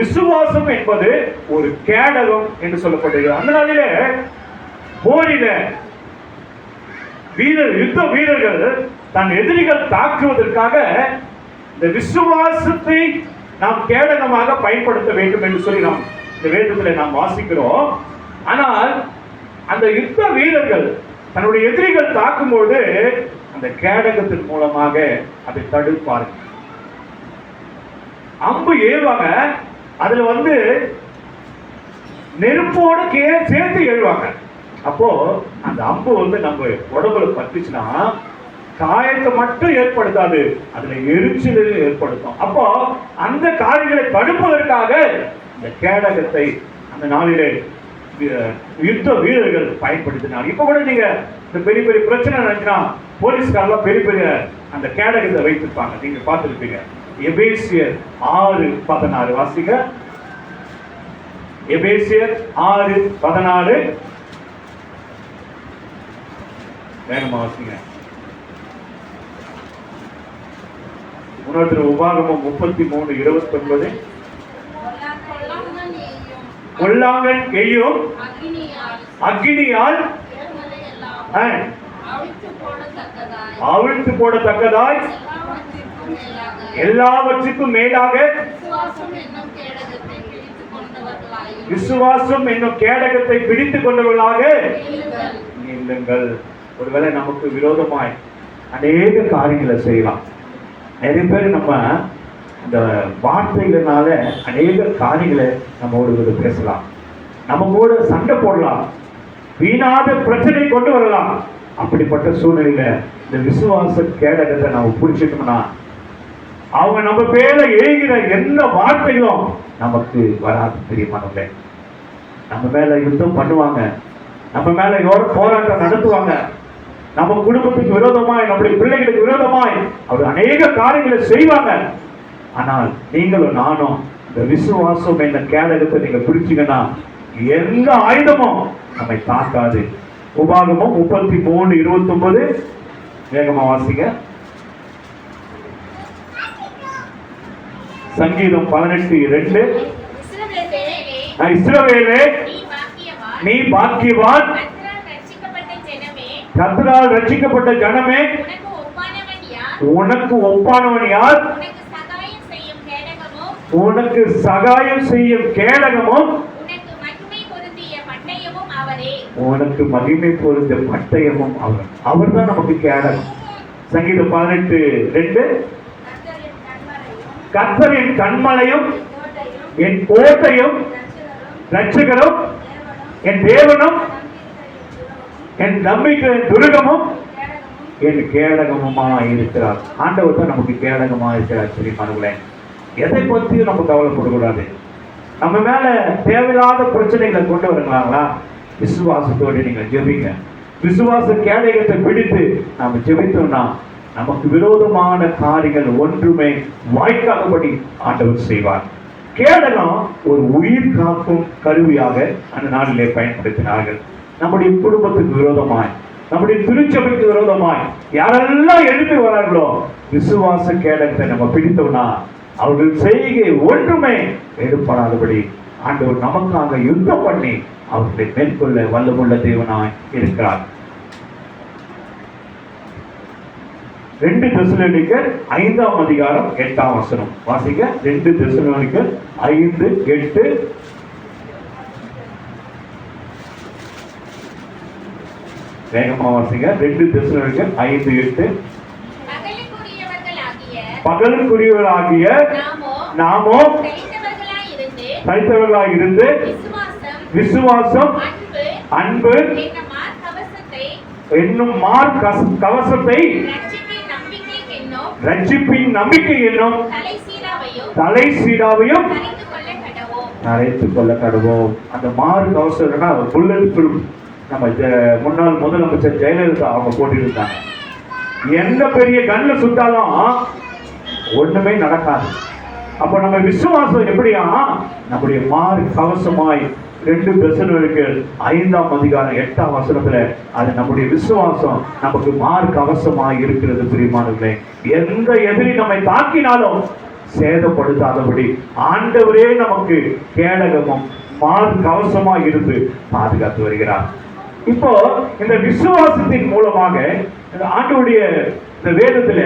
விசுவாசம் என்பது ஒரு கேடகம் என்று சொல்லப்படுகிறது. அந்த நாளிலே போரில யுத்த வீரர்கள் தன் எதிரிகள் தாக்குவதற்காக இந்த விசுவாசத்தை நாம் கேடகமாக பயன்படுத்த வேண்டும் என்று சொல்லி நாம் இந்த வேதத்தில் நாம் வாசிக்கிறோம். ஆனால் அந்த யுத்த வீரர்கள் தன்னுடைய எதிரிகள் தாக்கும்போது அந்த கேடகத்தின் மூலமாக அதை தடுப்பார்கள். அம்பு ஏவுவாங்க, அதுல நெருப்போடு சேர்த்து எழுவாங்க. அப்போ அந்த அம்பு நம்ம உடம்புல பட்டுச்சுன்னா காயத்தை மட்டும் ஏற்படுத்தாது, அதுல எரிச்சலை ஏற்படுத்தும். அப்போ அந்த காரியங்களை தடுப்பதற்காக இந்த கேடகத்தை அந்த நாளிலே யுத்த வீரர்கள் பயன்படுத்தினார். இப்ப கூட நீங்க இந்த பெரிய பெரிய பிரச்சனை நினைச்சுன்னா போலீஸ்காரெல்லாம் பெரிய பெரிய அந்த கேடகத்தை வைத்திருப்பாங்க, நீங்க பார்த்துருப்பீங்க. எபேசியர் 6:14 வாசிங்க. எபேசியர் 6:14 வேகமா வாசிங்க. இன்னொருத்தர் உபாகமம் 33:29 கொல்லாங்கன் எய்யும் அக்கினியால் அவிழ்த்து போடத்தக்கதாய் எல்லாவற்றுக்கும் மேலாக விசுவாசம் என்னும் கேடகத்தை பிடித்துக் கொண்டவர்களாக நீங்களுங்கள். ஒருவேளை நமக்கு விரோதமாய் அநேக காரியங்களை செய்யலாம். நிறைய பேர் நம்ம இந்த வார்த்தைகளால அநேக காரியங்களை நம்மோடு பேசலாம், நம்ம கூட சண்டை போடலாம், வீணாத பிரச்சனை கொண்டு வரலாம். அப்படிப்பட்ட சூழ்நிலையில இந்த விசுவாச கேடகத்தை நம்ம புரிச்சுக்கணும்னா அவங்க நம்ம பேர எழுகிற எந்த வார்த்தைகளும் நமக்கு வராது. தெரியுமானவங்களே, நம்ம மேல யுத்தம் பண்ணுவாங்க, நம்ம மேல போராட்டம் நடத்துவாங்க, நம்ம குடும்பத்துக்கு விரோதமாய் நம்முடைய பிள்ளைகளுக்கு விரோதமாய் அவர் அநேக காரியங்களை செய்வாங்க. ஆனால் நீங்களும் நானும் இந்த விசுவாசம் என்ற கேடகத்தை நீங்க பிடிச்சீங்கன்னா எந்த ஆயுதமும் நம்மை தாக்காது. உபாகமம் 33:29 வேகமா வாசிங்க. சங்கீதம் 18:2 இஸ்ரவேலே நீ பாக்கியவான், கர்த்தரால் ரட்சிக்கப்பட்ட ஜனமே, உனக்கு ஒப்பானவன் யார்? உனக்கு சகாயம் செய்யும் கேடகமும் உனக்கு மகிமை பொருந்திய பட்டயமும் அவர். அவர் தான் நமக்கு கேடகம். சங்கீதம் 18:2 கர்த்தரின் கண்மலையும் என் கோட்டையும் ரட்சகரும் என் தேவனும் என் நம்பிக்கை துருகமும் என் கேடகமுமா இருக்கிறார். ஆண்டவர் தான் நமக்கு கேடகமா இருக்கிறார். சரிமானங்களே, எதை பற்றியும் நம்ம கவலைப்படக்கூடாது. நம்ம மேல தேவையில்லாத பிரச்சனைகளை கொண்டு வருங்களாங்களா? விசுவாசத்தோடு நீங்க ஜெபிங்க. விசுவாச கேடகத்தை பிடித்து நாம ஜெபித்தோம்னா நமக்கு விரோதமான காரியங்கள் ஒன்றுமே வாய்க்காதபடி ஆண்டவர் செய்வார். கேடகம் ஒரு உயிர் காக்கும் கருவியாக அந்த நாளிலே பயன்படுத்தினார்கள். நம்முடைய குடும்பத்துக்கு விரோதமாய், நம்முடைய திருச்சபைக்கு விரோதமாய் யாரெல்லாம் எழுப்பி வரார்களோ விசுவாச கேடகத்தை நம்ம பிடித்தோம்னா அவர்கள் செய்கை ஒன்றுமே ஏற்படாதபடி ஆண்டவர் நமக்காக யுத்தம் பண்ணி அவர்களை மேற்கொள்ள வல்லமுள்ள தேவனாய் இருக்கிறார். 2 தெசலோனிக்கர் 5ஆம் அதிகாரம் 8ஆம் வசனம் வாசிங்க. 2 தெசலோனிக்கர் 5:8. வேகமா வாசிங்க. 2 தெசலோனிக்கர் 5:8. பகலுக்குரியவர்களாகிய நாமோ தரித்தவர்களாய் இருந்து விசுவாசம், அன்பு என்னும் மார் கவசத்தை, ரட்சிப்பின் நம்பிக்கை என்னும் தலை சீடாவையும் தரித்துக் கொள்ள கடவோம். அந்த மார் கவசம்னா புல்லட் ப்ரூஃப். நம்ம முன்னாள் முதலமைச்சர் ஜெயலலிதா அவங்க போட்டிருந்தாங்க. எந்த பெரிய கண்ணுல சுட்டாலும் ஒண்ணுமே நடக்காது. அப்ப நம்ம விசுவாசம் எப்படியா நம்முடைய மார் கவசமாய் 2 தெசலோனிக்கர் 5ஆம் அதிகாரம் 8ஆம் வசனத்துல அது நம்முடைய விசுவாசம் நமக்கு மார் கவசமாய் இருக்கிறது. பிரியமானவர்களே, எந்த எதிரி நம்மை தாக்கினாலும் சேதப்படுத்தாதபடி ஆண்டவரே நமக்கு கேடகமும் மார் கவசமாய் இருந்து பாதுகாத்து வருகிறார். இப்போ இந்த விசுவாசத்தின் மூலமாக ஆண்டவருடைய இந்த வேதத்துல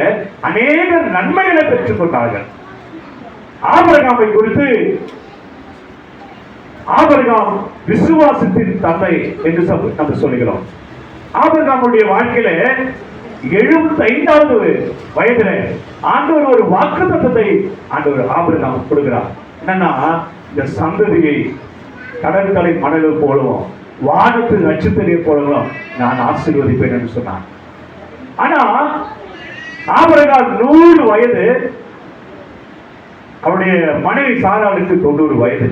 அநேக நன்மைகளை பெற்றுக் கொண்டார்கள். ஆபிரகாமை குறித்து ஆபிரகாம் விசுவாசத்தின் தந்தை என்று நம்ம சொல்லுகிறோம். ஆபிரகாமுடைய வாழ்க்கையில 75வது வயதுல ஆண்டவர் ஒரு வாக்குத்தத்தத்தை ஆண்டவர் ஆபிரகாம் கொடுக்கிறார். என்னன்னா, இந்த சந்ததியை கடற்கரை மணல் போலவும் வானத்து நட்சத்திரம் போலவும் நான் ஆசீர்வதிப்பேன் என்று சொன்னான். ஆனா ஆபிரகாம் 100 வயது, அவருடைய மனைவி சாராளுக்கு 90 வயது.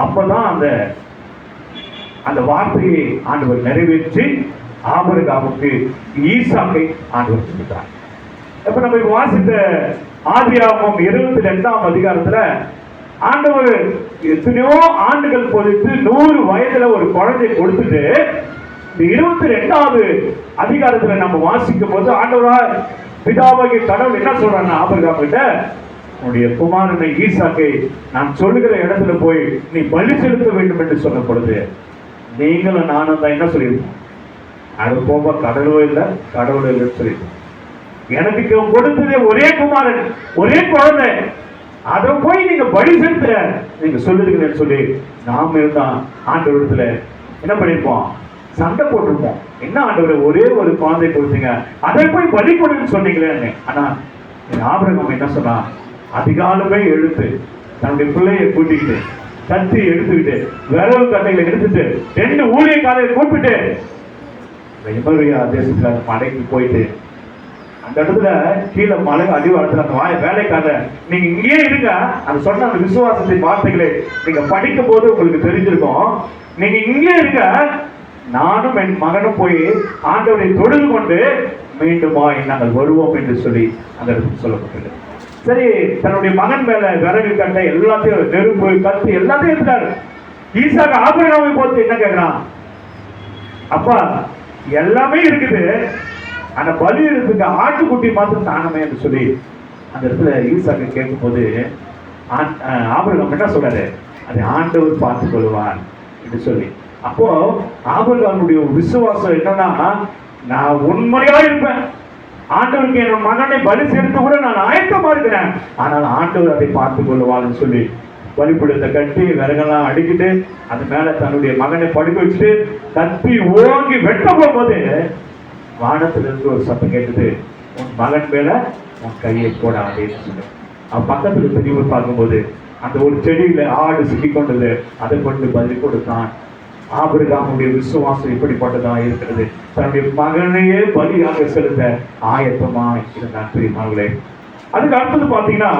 அப்பதான் அந்த வார்த்தையை ஆண்டவர் நிறைவேற்றி ஆபிரகாமுக்கு ஈசாக்கை ஆண்டவர் கொடுத்தார். இப்ப நம்ம வாசித்த ஆதியாகமம் 22ஆம் அதிகாரத்துல ஆண்டவர் எத்தனையோ ஆண்டுகள் பொறுத்து 100 வயதுல ஒரு குழந்தை கொடுத்துட்டு இந்த 22வது அதிகாரத்துல நம்ம வாசிக்கும் போது ஆண்டவரா பிதாவாகிய கடவுள் என்ன சொல்றாங்க ஆபிரகாம் கிட்ட, உன்னுடைய குமாரனை ஈசாக்கை நான் சொல்லுகிற இடத்துல போய் நீ பலி செலுத்த வேண்டும் என்று சொன்ன பொழுது நீங்களும் நானும் தான் என்ன சொல்லியிருக்கோம், அது போக கடவுளோ இல்லை கடவுளோ இல்லைன்னு சொல்லியிருக்கோம். எனக்கு கொடுத்ததே ஒரே குமாரன், ஒரே குழந்தை, அதை போய் நீங்க பலி செலுத்துற நீங்க சொல்லுறீங்கன்னு சொல்லி நாம இருந்தா ஆண்டவரத்துல என்ன பண்ணிருப்போம், சண்டை போட்டிருப்போம். என்ன ஆண்டவர் ஒரே ஒரு குழந்தை கொடுத்தீங்க, அதை போய் பலி கொடுன்னு சொன்னீங்களே. ஆனா ஆபிரகாம் என்ன சொன்னா, அதிகாலமே எழுந்து தன்னுடைய பிள்ளையை கூட்டிக்கிட்டு கத்தி எடுத்துக்கிட்டு விரவு கட்டைகளை எடுத்துட்டு 2 ஊழியக்காரரை கூப்பிட்டு எமரியா தேசத்துல அந்த மலைக்கு போயிட்டு அந்த இடத்துல கீழே மலை அடிவாரத்துல அந்த வேலைக்காரர் நீங்க இங்கேயே இருங்க, அந்த சொன்ன அந்த விசுவாசத்தின் வார்த்தைகளை நீங்க படிக்கும் போது உங்களுக்கு தெரிஞ்சிருக்கும். நீங்க இங்கே இருங்க, நானும் என் மகனும் போய் ஆண்டவரை தொழுது கொண்டு மீண்டுமாய் நாங்கள் வருவோம் என்று சொல்லி அந்த இடத்துக்கு சொல்லப்பட்டது. சரி, தன்னுடைய மகன் மேல விறகு கட்டை எல்லாத்தையும் நெருப்பு கத்து எல்லாத்தையும் எடுத்தாரு. ஈசாக்கு ஆபிரகாமை பார்த்து என்ன கேட்கிறான், அப்பா எல்லாமே இருக்குது, ஆனா பலி இருக்கு ஆட்டுக்குட்டி மாத்திரம் தானமே என்று சொல்லி அந்த இடத்துல ஈசாக்கு கேட்கும் போது ஆபிரகாம் என்ன சொல்றாரு, அதை ஆண்டவர் பார்த்துக் கொள்வார் என்று சொல்லி. அப்போ ஆபிரகாமுடைய விசுவாசம் என்னன்னா, நான் உண்மையா இருப்பேன், ஆண்டவருக்கு என் மகனை பலி செலுத்த கூட நான் ஆயத்தமா இருக்கிறேன், ஆனால் ஆண்டவர் அதை பார்த்துக் கொள்வார்னு சொல்லி பலிபீடத்தை கட்டி விறகெல்லாம் அடிக்கிட்டு அது மேல தன்னுடைய மகனை படுக்க வச்சுட்டு கத்தி ஓங்கி வெட்ட போகும்போது வானத்திலிருந்து ஒரு சத்தம் கேட்டது, உன் மகன் மேல உன் கையை போடாதேன்னு சொல்லி. அவன் பக்கத்துல திரும்பி பார்க்கும்போது அந்த ஒரு செடியில ஆடு சிக்கி கொண்டது, அதை கொண்டு பதில் கொடுத்தான். ஆபிரகாமுடைய விசுவாசம் இப்படிப்பட்டதா இருக்கிறது. தன்னுடைய மகனையே பலியாக செலுத்த ஆயத்தமா இருந்தான் பிரியமானவர்களே. அதுக்கு அடுத்தது பாத்தீங்கன்னா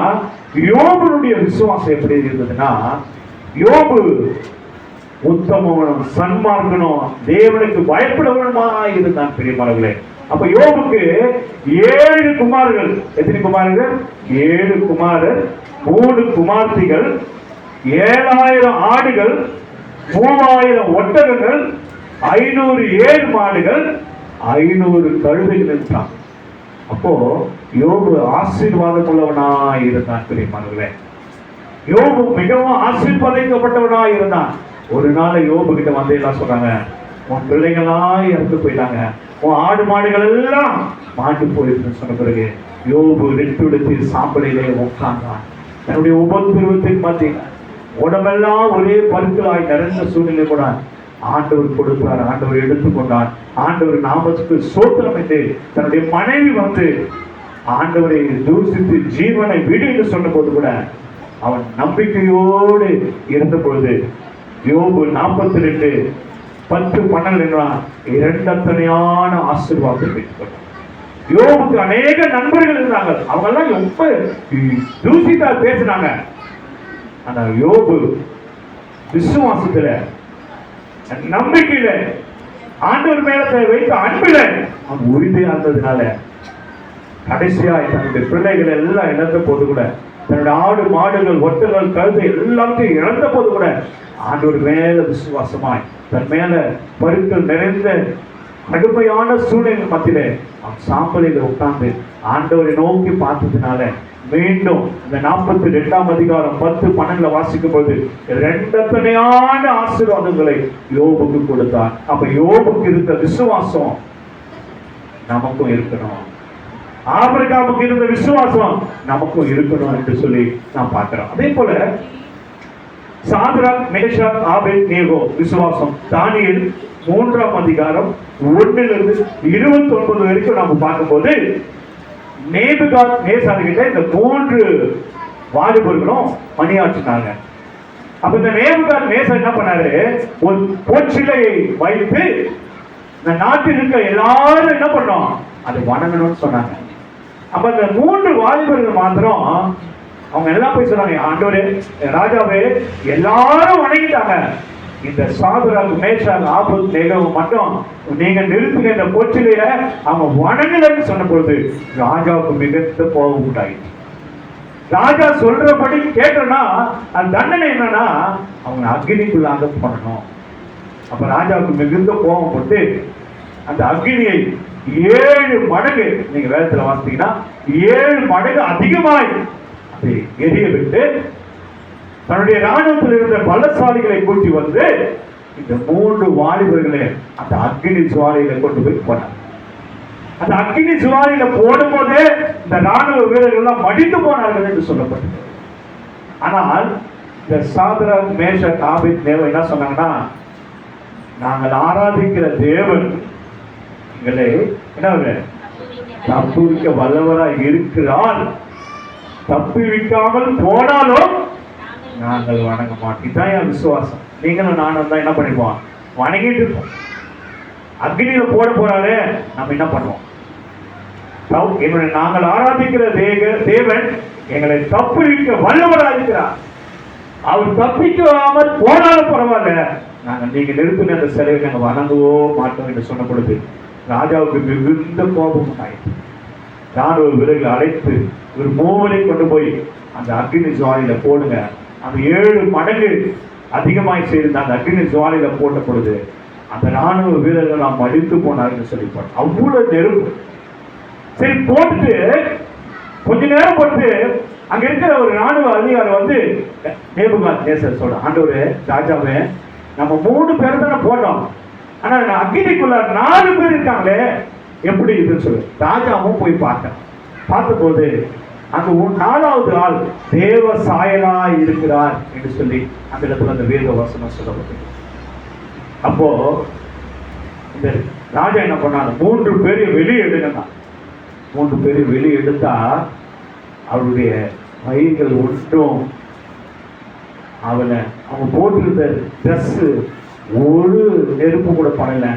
யோபுடைய விசுவாசம் எப்படி இருந்ததுன்னா, யோபு உத்தமனும் சன்மார்க்கனும் தேவனுக்கு பயப்படுவனுமா இருந்தான் பிரியமானவர்களே. அப்ப யோபுக்கு 7 குமாரர்கள். எத்தனை குமாரர்கள்? 7 குமாரர், 3 குமார்த்திகள், 7000 ஆடுகள், 3000 ஒட்டகங்கள், 500 ஏர் மாடுகள், 500 கழுதைகள் இருந்தான். அப்போ யோபு ஆசீர்வாதம் உள்ளவனா இருந்தான் பிரியமானவர்களே. யோபு மிகவும் ஆசீர்வதிக்கப்பட்டவனா இருந்தான். ஒரு நாள் யோபு கிட்ட வந்து எல்லாம் சொல்றாங்க, உன் பிள்ளைங்களாம் இறந்து போயிட்டாங்க, உன் ஆடு மாடுகள் எல்லாம் மாட்டு போயிருக்குன்னு சொன்ன பிறகு யோபு ரெட்டுடுத்து சாம்பலையிலே உட்கார்ந்தான். தன்னுடைய உபத்திரவத்தின் மத்தியில் உடம்பெல்லாம் ஒரே பருக்களாய் நிறைந்த சூழ்நிலை கூட ஆண்டவர் கொடுத்தார், ஆண்டவர் எடுத்துக்கொண்டார். ஆண்டவர் நாமத்துக்கு சோத்திரம் என்று தன்னுடைய மனைவி வந்து ஆண்டவரை தூசித்து ஜீவனை விடு என்று சொன்ன போது கூட அவன் நம்பிக்கையோடு இருந்த பொழுது யோபு 42:10-12 என்றான் 2 அத்தனையான ஆசீர்வாதத்தை பெற்றுக்கொண்டான். யோபுக்கு அநேக நண்பர்கள் இருந்தாங்க, அவங்க எல்லாம் ரொம்ப தூசித்தா பேசினாங்க. ஆனா யோபு விசுவாசத்துல, நம்பிக்கையில, ஆண்டவர் மேல வைத்த அன்பில அவன் உறுதியா இருந்ததுனால கடைசியா தன்னுடைய பிள்ளைகள் எல்லாம் இழந்த போது கூட, தன்னுடைய ஆடு மாடுகள் ஒட்டங்கள் கழுதை எல்லாத்தையும் இழந்த போது கூட ஆண்டவர் மேல விசுவாசமாய் தன் மேல பருக்கள் நிறைந்த கடுமையான சூழ்நிலை மத்தியிலே அவன் சாம்பலில் உட்கார்ந்து ஆண்டவரை நோக்கி பார்த்ததுனால மீண்டும் இந்த 42ஆம் அதிகாரம் 10-12 வாசிக்கும் போது 2 அத்தனையான ஆசீர்வாதங்களை யோபுக்கு கொடுத்தார். அப்ப யோபுக்கு இருந்த விசுவாசம் நமக்கும் இருக்கணும், ஆபிரகாமுக்கு இருந்த விசுவாசம் நமக்கும் இருக்கணும் என்று சொல்லி நான் பார்க்கிறோம். அதே போல சாத்ராக், மேஷாக், ஆபேத்நேகோ விசுவாசம் தானியேல் 3ஆம் அதிகாரம் 1-29 வரைக்கும் நாம பார்க்கும்போது நேபுகாத்நேசார்கிட்ட இந்த 3 வாலிபர்களும் பணியாற்றினாங்க. அப்ப இந்த நேபுகாத்நேசார் என்ன பண்ணாரு, ஒரு பொற்சிலையை வைத்து இந்த நாட்டில் இருக்க எல்லாரும் என்ன பண்ணோம், அது வணங்கணும்னு சொன்னாங்க. அப்ப இந்த 3 வாலிபர்கள் மாத்திரம் அவங்க எல்லாம் போய் சொன்னாங்க, ஆண்டவரே ராஜாவே எல்லாரும் வணங்கிட்டாங்க, இந்த சாத்ராக், மேஷாக், ஆபேத்நேகோ மட்டும் நீங்க நிறுத்துங்க இந்த பொற்சிலையில அவங்க வணங்கலன்னு சொன்ன பொழுது ராஜாவுக்கு மிகுந்த கோபம் உண்டாயிடுச்சு. ராஜா சொல்றபடி கேட்டனா அந்த தண்டனை என்னன்னா அவங்க அக்னிக்குள்ளாக பண்ணணும். அப்ப ராஜாவுக்கு மிகுந்த கோபம் போட்டு அந்த அக்னியை 7 மடங்கு, நீங்க வேதத்துல வாசித்தீங்கன்னா 7 மடங்கு அதிகமாய் அதை எரிய விட்டு தன்னுடைய ராணுவத்தில் இருந்த பலசாலிகளை கூட்டி வந்து இந்த 3 வாலிபர்களை அந்த அக்னி ஜுவாலையில கொண்டு போய் போனார். அந்த அக்னி ஜுவாலையில போடும் போதே இந்த ராணுவ வீரர்கள் எல்லாம் மடிந்து போனார்கள் என்று சொல்லப்பட்டது. ஆனால் இந்த சாத்ராக், மேஷாக், ஆபேத்நேகோ என்ன சொன்னாங்கன்னா, நாங்கள் ஆராதிக்கிற தேவன் எங்களை என்ன தப்புவிக்க வல்லவராய் இருக்கிறார், தப்புவிக்காமல் போனாலும் நாங்கள் வணங்க மாட்டோம். இதுதான் என் விசுவாசம். நீங்களும் நானும் தான் என்ன பண்ணிப்போம், வணங்கிட்டு இருக்கோம். அக்னியில போட போறாரு, நம்ம என்ன பண்ணுவோம், நாங்கள் ஆராதிக்கிற தேவன் எங்களை தப்புவிக்க வல்லவராக இருக்கிறார், அவர் தப்பிக்காமல் போனாலும் பரவாயில்ல, நாங்கள் நீங்க நிறுத்தின அந்த சிலையை நாங்கள் வணங்கவோ மாட்டோம் என்று சொன்ன பொழுது ராஜாவுக்கு மிகுந்த கோபம் ஆயிடுச்சு. ராணுவ வீரர்களை அழைத்து ஒரு மூவரை கொண்டு போய் அந்த அக்னி ஜுவாலையில போடுங்க. அந்த 7 மடங்கு அதிகமாய் செய்திருந்த அந்த அக்னி ஜுவாலையில போட்ட பொழுது அந்த ராணுவ வீரர்கள் நாம் மடித்து போனார்கள் சொல்லிப்பார். அவ்வளவு நெருப்பு. சரி போட்டுட்டு கொஞ்ச நேரம் போட்டு அங்க இருக்கிற ஒரு ராணுவ அதிகாரி வந்து நேபுகாத்நேசர் சொல்ற, ஆண்டவரே ராஜாவே நம்ம 3 பேர் தானே போட்டோம், ஆனா அக்னிக்குள்ள 4 பேர் இருக்காங்களே எப்படி இதுன்னு சொல்லு. ராஜாவும் போய் பார்த்தேன். பார்த்தபோது அந்த 4வது ஆள் தேவ சாயலா இருக்கிறார் என்று சொல்லி அந்த இடத்துல அந்த வேத வசனம் சொல்லப்பட்டது. அப்போ இந்த ராஜா என்ன பண்ணாங்க, 3 பேரை வெளியே எடுக்கணும். 3 பேரை வெளியே எடுத்தா அவருடைய வயிறுகள் ஒன்றும் அவனை அவங்க போட்டிருந்த ட்ரெஸ் ஒரு நெருப்பு கூட படல.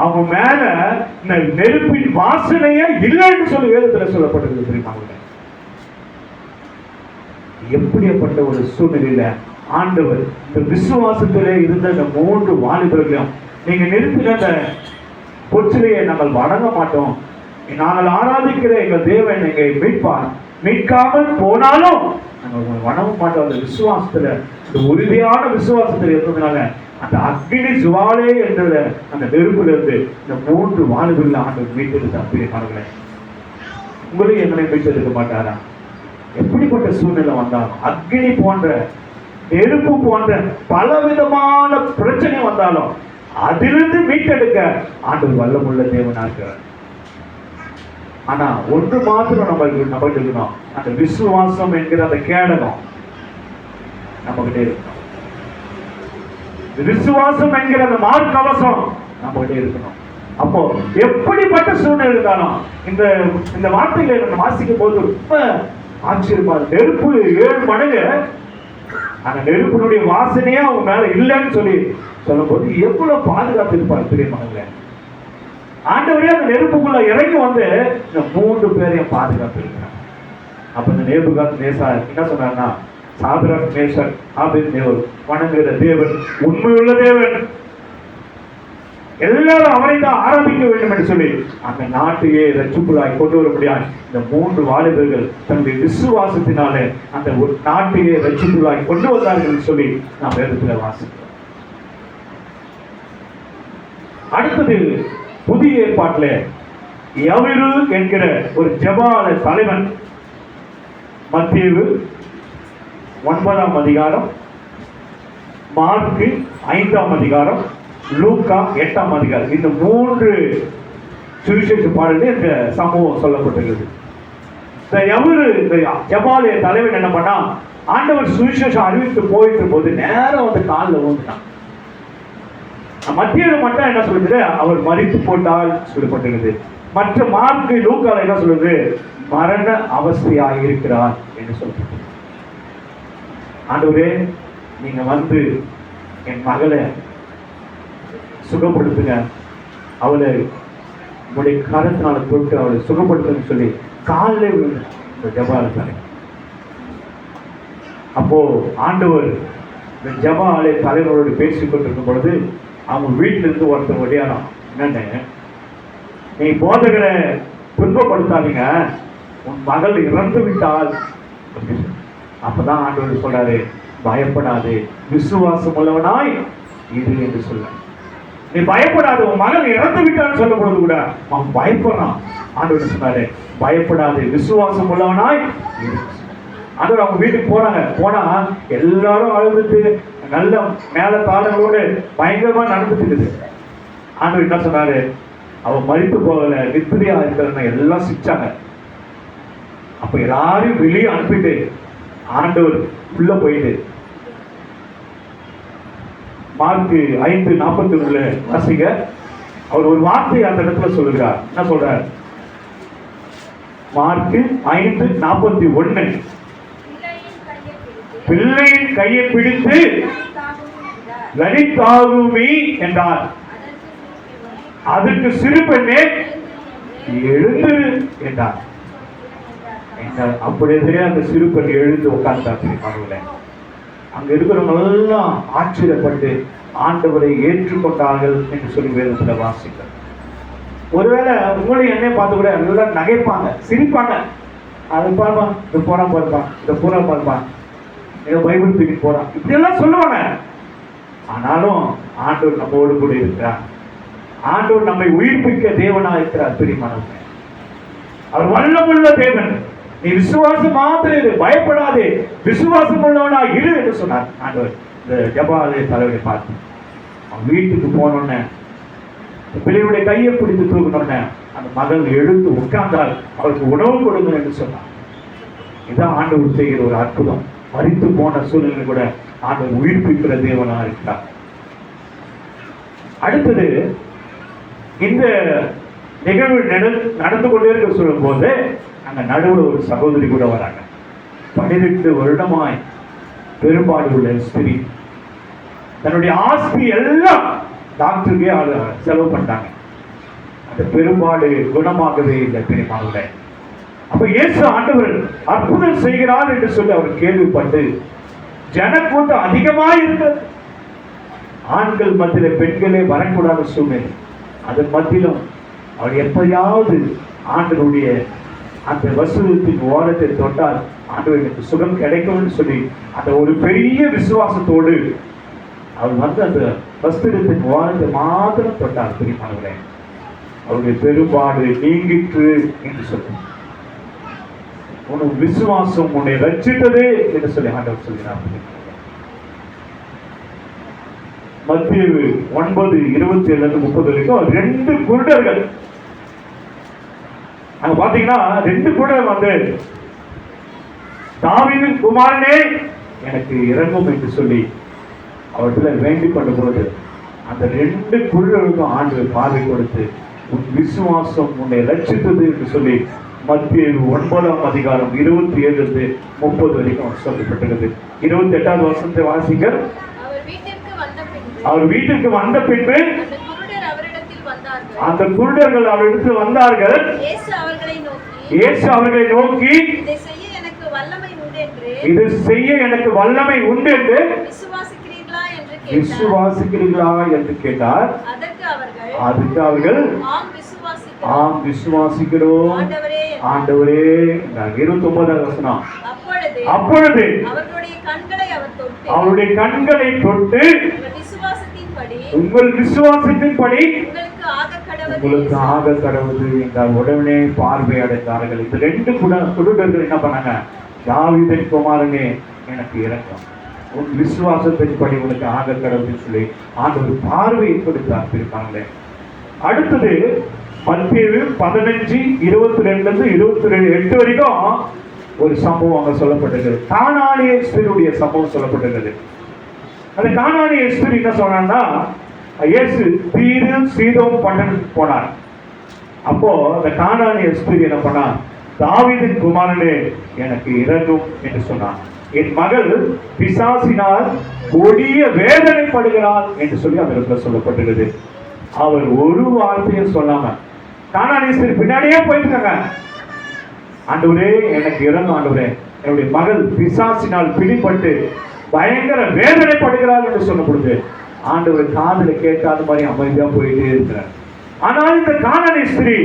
அவங்க மேல இந்த நெருப்பின் வாசனையே இல்லைன்னு சொல்லி வேதத்துல சொல்லப்பட்டிருக்கு தெரியுமா? எப்படிப்பட்ட ஒரு சூழ்நிலையில ஆண்டவர் இந்த விசுவாசத்திலே இருந்த இந்த 3 வாலிபர்களையும் நீங்க நிறுத்தின அந்த பொச்சிலையை நாங்கள் வணங்க மாட்டோம், நாங்கள் ஆராதிக்கிற எங்கள் தேவன் எங்களை மீட்பார், மீட்காமல் போனாலும் நாங்கள் வணங்க மாட்டோம். அந்த விசுவாசத்துல, இந்த உறுதியான விசுவாசத்தில் இருந்ததுனால அந்த அக்னி ஜுவாலே என்ற அந்த நெருப்புல இருந்து இந்த 3 வாலிபர்கள் ஆண்டவர் மீட்டெடுத்த அப்படியே உங்களையும் எங்களை மீட்டெடுக்க மாட்டாரா? எப்படிப்பட்ட சூழ்நிலை வந்தாலும், அக்னி போன்ற நெருப்பு போன்ற பலவிதமான பிரச்சனை வந்தாலும் அதிலிருந்து மீட்டெடுக்க ஆண்டவர் வல்லமுள்ள தேவனா இருக்கிறார். ஆனா ஒன்று மாத்திரம் நம்ம இருக்கணும், அந்த விசுவாசம் என்கிற அந்த கேடகம் நம்ம கிட்டே இருக்கணும். விசுவாசம் என்கிற அந்த மார்க்கவசம் நம்ம கிட்டே இருக்கணும். அப்போ எப்படிப்பட்ட சூழ்நிலை இருந்தாலும் இந்த வார்த்தைகளை நம்ம வாசிக்கும் போது ரொம்ப ஆச்சரியமா, நெருப்பு 7 மடங்கு அந்த நெருப்பினுடைய வாசனையே அவங்க மேல இல்லைன்னு சொல்லும் போது எவ்வளவு பாதுகாத்து இருப்பார் பெரியமகன்ல. ஆண்டவரே அந்த நெருப்புக்குள்ள இறங்கி வந்து இந்த 3 பேரையும் பாதுகாத்து இருக்கிறார். அப்ப இந்த நேபுகாத்நேச்சார் என்ன சொன்னார்னா, சாத்ராக் மேஷாக் ஆபேத்நேகோ வணங்குகிற தேவன் உண்மையுள்ள தேவன், எல்லாரும் அவரை தான் ஆராதிக்க வேண்டும் என்று சொல்லி அந்த நாட்டையே ரட்சிப்புள்ளாய் கொண்டு வர முடியாது. இந்த 3 வாலிபர்கள் தன்னுடைய விசுவாசத்தினாலே அந்த நாட்டையே ரட்சிப்புள்ளாய் கொண்டு வந்தார்கள் என்று சொல்லி நாம் வேதத்தில் வாசிக்கிறோம். அடுத்தது புதிய ஏற்பாட்டில் யவிரு என்கிற ஒரு ஜெபால தலைவன் மத்தேயு 9ஆம் அதிகாரம், மார்க்கு 5ஆம் அதிகாரம், லூக்கா 8ஆம் அதிகாரம், இந்த 3 சுவிசேஷ பாடலில் இந்த சம்பவம் சொல்லப்பட்டிருக்கிறது. இந்த யவிரு, இந்த ஜெபாலய தலைவன் என்ன பண்ணா, ஆண்டவர் சுவிசேஷம் அறிவித்து போயிட்டு போது நேரம் வந்து காலில் விழுந்துட்டான். மத்தியில மட்டும் என்ன சொல்லுது, அவர் மரித்து போட்டால் சொல்லப்பட்டிருக்கிறது. மற்ற மார்க்கு லூக்கால என்ன சொல்லுது, மரண அவஸ்தையாக இருக்கிறார் என்று சொல்றது. ஆண்டவரே நீங்க வந்து என் மகளை சுகப்படுத்துங்க, அவளை உங்களுடைய கரத்தினால தொட்டு அவளை சுகப்படுத்துன்னு சொல்லி காலிலே விழுந்த ஜெபாலய. அப்போ ஆண்டவர் இந்த ஜெபாலய தலைவரோடு பேசிக் கொண்டிருக்கும் பொழுது அவங்க வீட்டில இருந்து ஒருத்தர் ஒடியாராம், என்னன்னு நீ போதகரை துன்பப்படுத்தாதீங்க, உன் மகள் இறந்து விட்டால். அப்பதான் ஆண்டவர் சொல்றாரு, பயப்படாது, விசுவாசம் உள்ளவனாய் இரு என்று சொல்ல. நீ பயப்படாது, உன் மகன் இறந்து விட்டான்னு சொல்லும் பொழுது கூட அவன் பயப்படுறான். ஆண்டவர் சொன்னாரு, பயப்படாது, விசுவாசம் உள்ளவனாய் இரு. ஆண்டவர் அவங்க வீட்டுக்கு போறாங்க. போனா எல்லாரும் அழுதுட்டு நல்ல மேல தாளங்களோடு பயங்கரமா நடந்துட்டு இருக்குது. ஆண்டவர் என்ன சொன்னாரு, அவன் மரித்து போகல, நித்திரையா இருக்கிற எல்லாம் சிரிச்சாங்க. அப்ப எல்லாரையும் வெளியே அனுப்பிட்டு ஆண்டவர் உள்ள போயிட்டு மார்க்கு 5:41 வாசிங்க. அவர் ஒரு வார்த்தை அந்த இடத்துல சொல்லுகிறார். என்ன சொல்றார்? மார்க்கு 5:41 பிள்ளையின் கையை பிடித்து லலிதாகுமி என்றார். அதற்கு சிறு பெண்ணே எழுந்து என்றார். அப்படியே அந்த சிறு பெண் எழுந்து உட்கார்ந்தாங்க. அங்க இருக்கிறவங்க எல்லாம் ஆச்சரியப்பட்டு ஆண்டவரை ஏற்றுக்கொண்டார்கள் என்று சொல்லி வேதத்துல வாசிக்கிறார். ஒருவேளை உங்களையும் என்னை பார்த்து கூட எல்லாம் நகைப்பாங்க, சிரிப்பாங்க. அது பார்ப்பான், இந்த போறான் பார்ப்பான், இந்த பூரா பார்ப்பான், ஏதோ பைபிள் தூக்கி போறான், இப்படி எல்லாம் சொல்லுவாங்க. ஆனாலும் ஆண்டவர் நம்மோடு கூட இருக்கிறார். ஆண்டவர் நம்மை உயிர்ப்பிக்க தேவனா இருக்கிறார். பிரியமானவர்களே, அவர் வல்லமுள்ள தேவன். நீ விசுவாசம் மாத்திரம் இரு, பயப்படாதே, விசுவாசம் உள்ளவனா இரு என்று சொன்னார் ஆண்டவர். இந்த ஜெபாலய தலைவரை பார்த்து அவன் வீட்டுக்கு போனோன்னு பிள்ளையுடைய கையை பிடித்து தூக்கணும்னு அந்த மகள் எழுந்து உட்கார்ந்தால் அவருக்கு உணவு கொடுங்க என்று சொன்னார். இதான் ஆண்டவர் செய்கிற ஒரு அற்புதம். மரித்து போன சூழ்நிலை கூட ஆண்டவர் உயிர்ப்பிக்கிற தேவனா இருக்கிறார். அடுத்தது இந்த நிகழ்வு நடந்து கொண்டே இருக்க சொல்லும் போது அங்க நடுவில் ஒரு சகோதரி கூட வராங்க. 12 வருடமாய் பெரும்பாடு உள்ள ஸ்திரீ, தன்னுடைய ஆஸ்தி எல்லாம் டாக்டருக்கே செலவு பண்ணிட்டாங்க. அந்த பெரும்பாடு குணமாகவே இல்லை பெரியமானவர்களே. அப்ப இயேசு ஆண்டவர் அற்புதம் செய்கிறார் என்று சொல்லி அவர் கேள்விப்பட்டு ஜனக்கூட்டம் அதிகமாக இருந்தது. ஆண்கள் மத்தியில பெண்களே வரக்கூடாத சூழ்நிலை. அதன் மத்தியிலும் அவர் எப்பயாவது ஆண்டவருடைய அந்த வசூலத்தின் ஓரத்தை தொட்டால் ஆண்டவர் எனக்கு சுகம் கிடைக்கும்னு சொல்லி அந்த ஒரு பெரிய விசுவாசத்தோடு அவர் வந்து அந்த வஸ்திரத்தின் ஓரத்தை மாத்திரம் தொட்டார். பெரியமானவர்களே, அவருடைய பெரும்பாடு நீங்கிற்று என்று சொல்லும். உனக்கு விசுவாசம் உன்னை ரட்சித்ததே என்று சொல்லி ஆண்டவர் சொல்கிறார். மத்திய 9:27-30 வரைக்கும் 2 குருடர்கள் அங்க பாத்தீங்கன்னா 2 குருடர் வந்து தாவீதின் குமாரனே எனக்கு இறங்கும் என்று சொல்லி அவர்களை வேண்டிக் கொண்ட பொழுது அந்த 2 குருடர்களுக்கும் ஆண்டவர் பார்வை கொடுத்து உன் விசுவாசம் உன்னை ரட்சித்தது என்று சொல்லி மத்திய 9:27-30 வரைக்கும் சொல்லப்பட்டிருக்கிறது. 28வது வசனத்தை வாசிங்கள். அவர் வீட்டுக்கு வந்த பின்பு அந்த குருடர்கள் அவரிடத்தில் வந்தார்கள். இயேசு அவர்களை நோக்கி இதை செய்ய எனக்கு வல்லமை உண்டு என்று விசுவாசிக்கிறீர்களா என்று கேட்டார். அதுக்கு அவர்கள் ஆம் விசுவாசிக்கிறோம் ஆண்டவரே. 29வது வசனம். அப்பொழுது அவருடைய கண்களை தொட்டு உங்கள் விசுவாசத்தின்படி உங்களுக்கு ஆக கடவுது என்றால் உடனே பார்வை அடைந்தார்கள். இந்த 2 குருடர்கள் என்ன பண்ணாங்க? தாவீதின் குமாரனே எனக்கு இரக்கம், உன் விசுவாசத்தின்படி உனக்கு ஆக கடவுள்னு சொல்லி ஆண்டவர் பார்வையை கொடுத்தார். இருப்பாங்களே. அடுத்தது மத்திய 15:22-28 வரைக்கும் ஒரு சம்பவம் அங்க சொல்லப்பட்டிருக்கிறது. கானானிய ஸ்திரீயுடைய சம்பவம் சொல்லப்பட்டிருக்கிறது. அந்த கானானிய ஸ்திரீ என்ன சொன்னான்னா, இயேசு தீரு சீதோம் பட்டணத்துக்கு போனார். அப்போ அந்த கானானிய ஸ்திரீ என்ன பண்ணா, தாவீதின் குமாரனே எனக்கு இறங்கும் என்று சொன்னார். என் மகள் பிசாசினால் கொடிய வேதனைப்படுகிறாள் என்று சொல்லி அந்த இடத்துல சொல்லப்பட்டிருக்கிறது. அவர் ஒரு வார்த்தையும் சொல்லாம கானானிய ஸ்திரீ பின்னாடியே போயிருக்காங்க. ஆண்டவரே எனக்கு இறங்கும் ஆண்டவரே, என்னுடைய மகள் பிசாசினால் பிடிபட்டு பயங்கர வேதனைப்படுகிறாள் என்று சொன்ன பொழுது ஆண்டவர் காதுல கேட்காத மாதிரி அமைதியா போயிட்டே இருக்கிறார். ஆனால் இந்த கானானிய ஸ்திரீ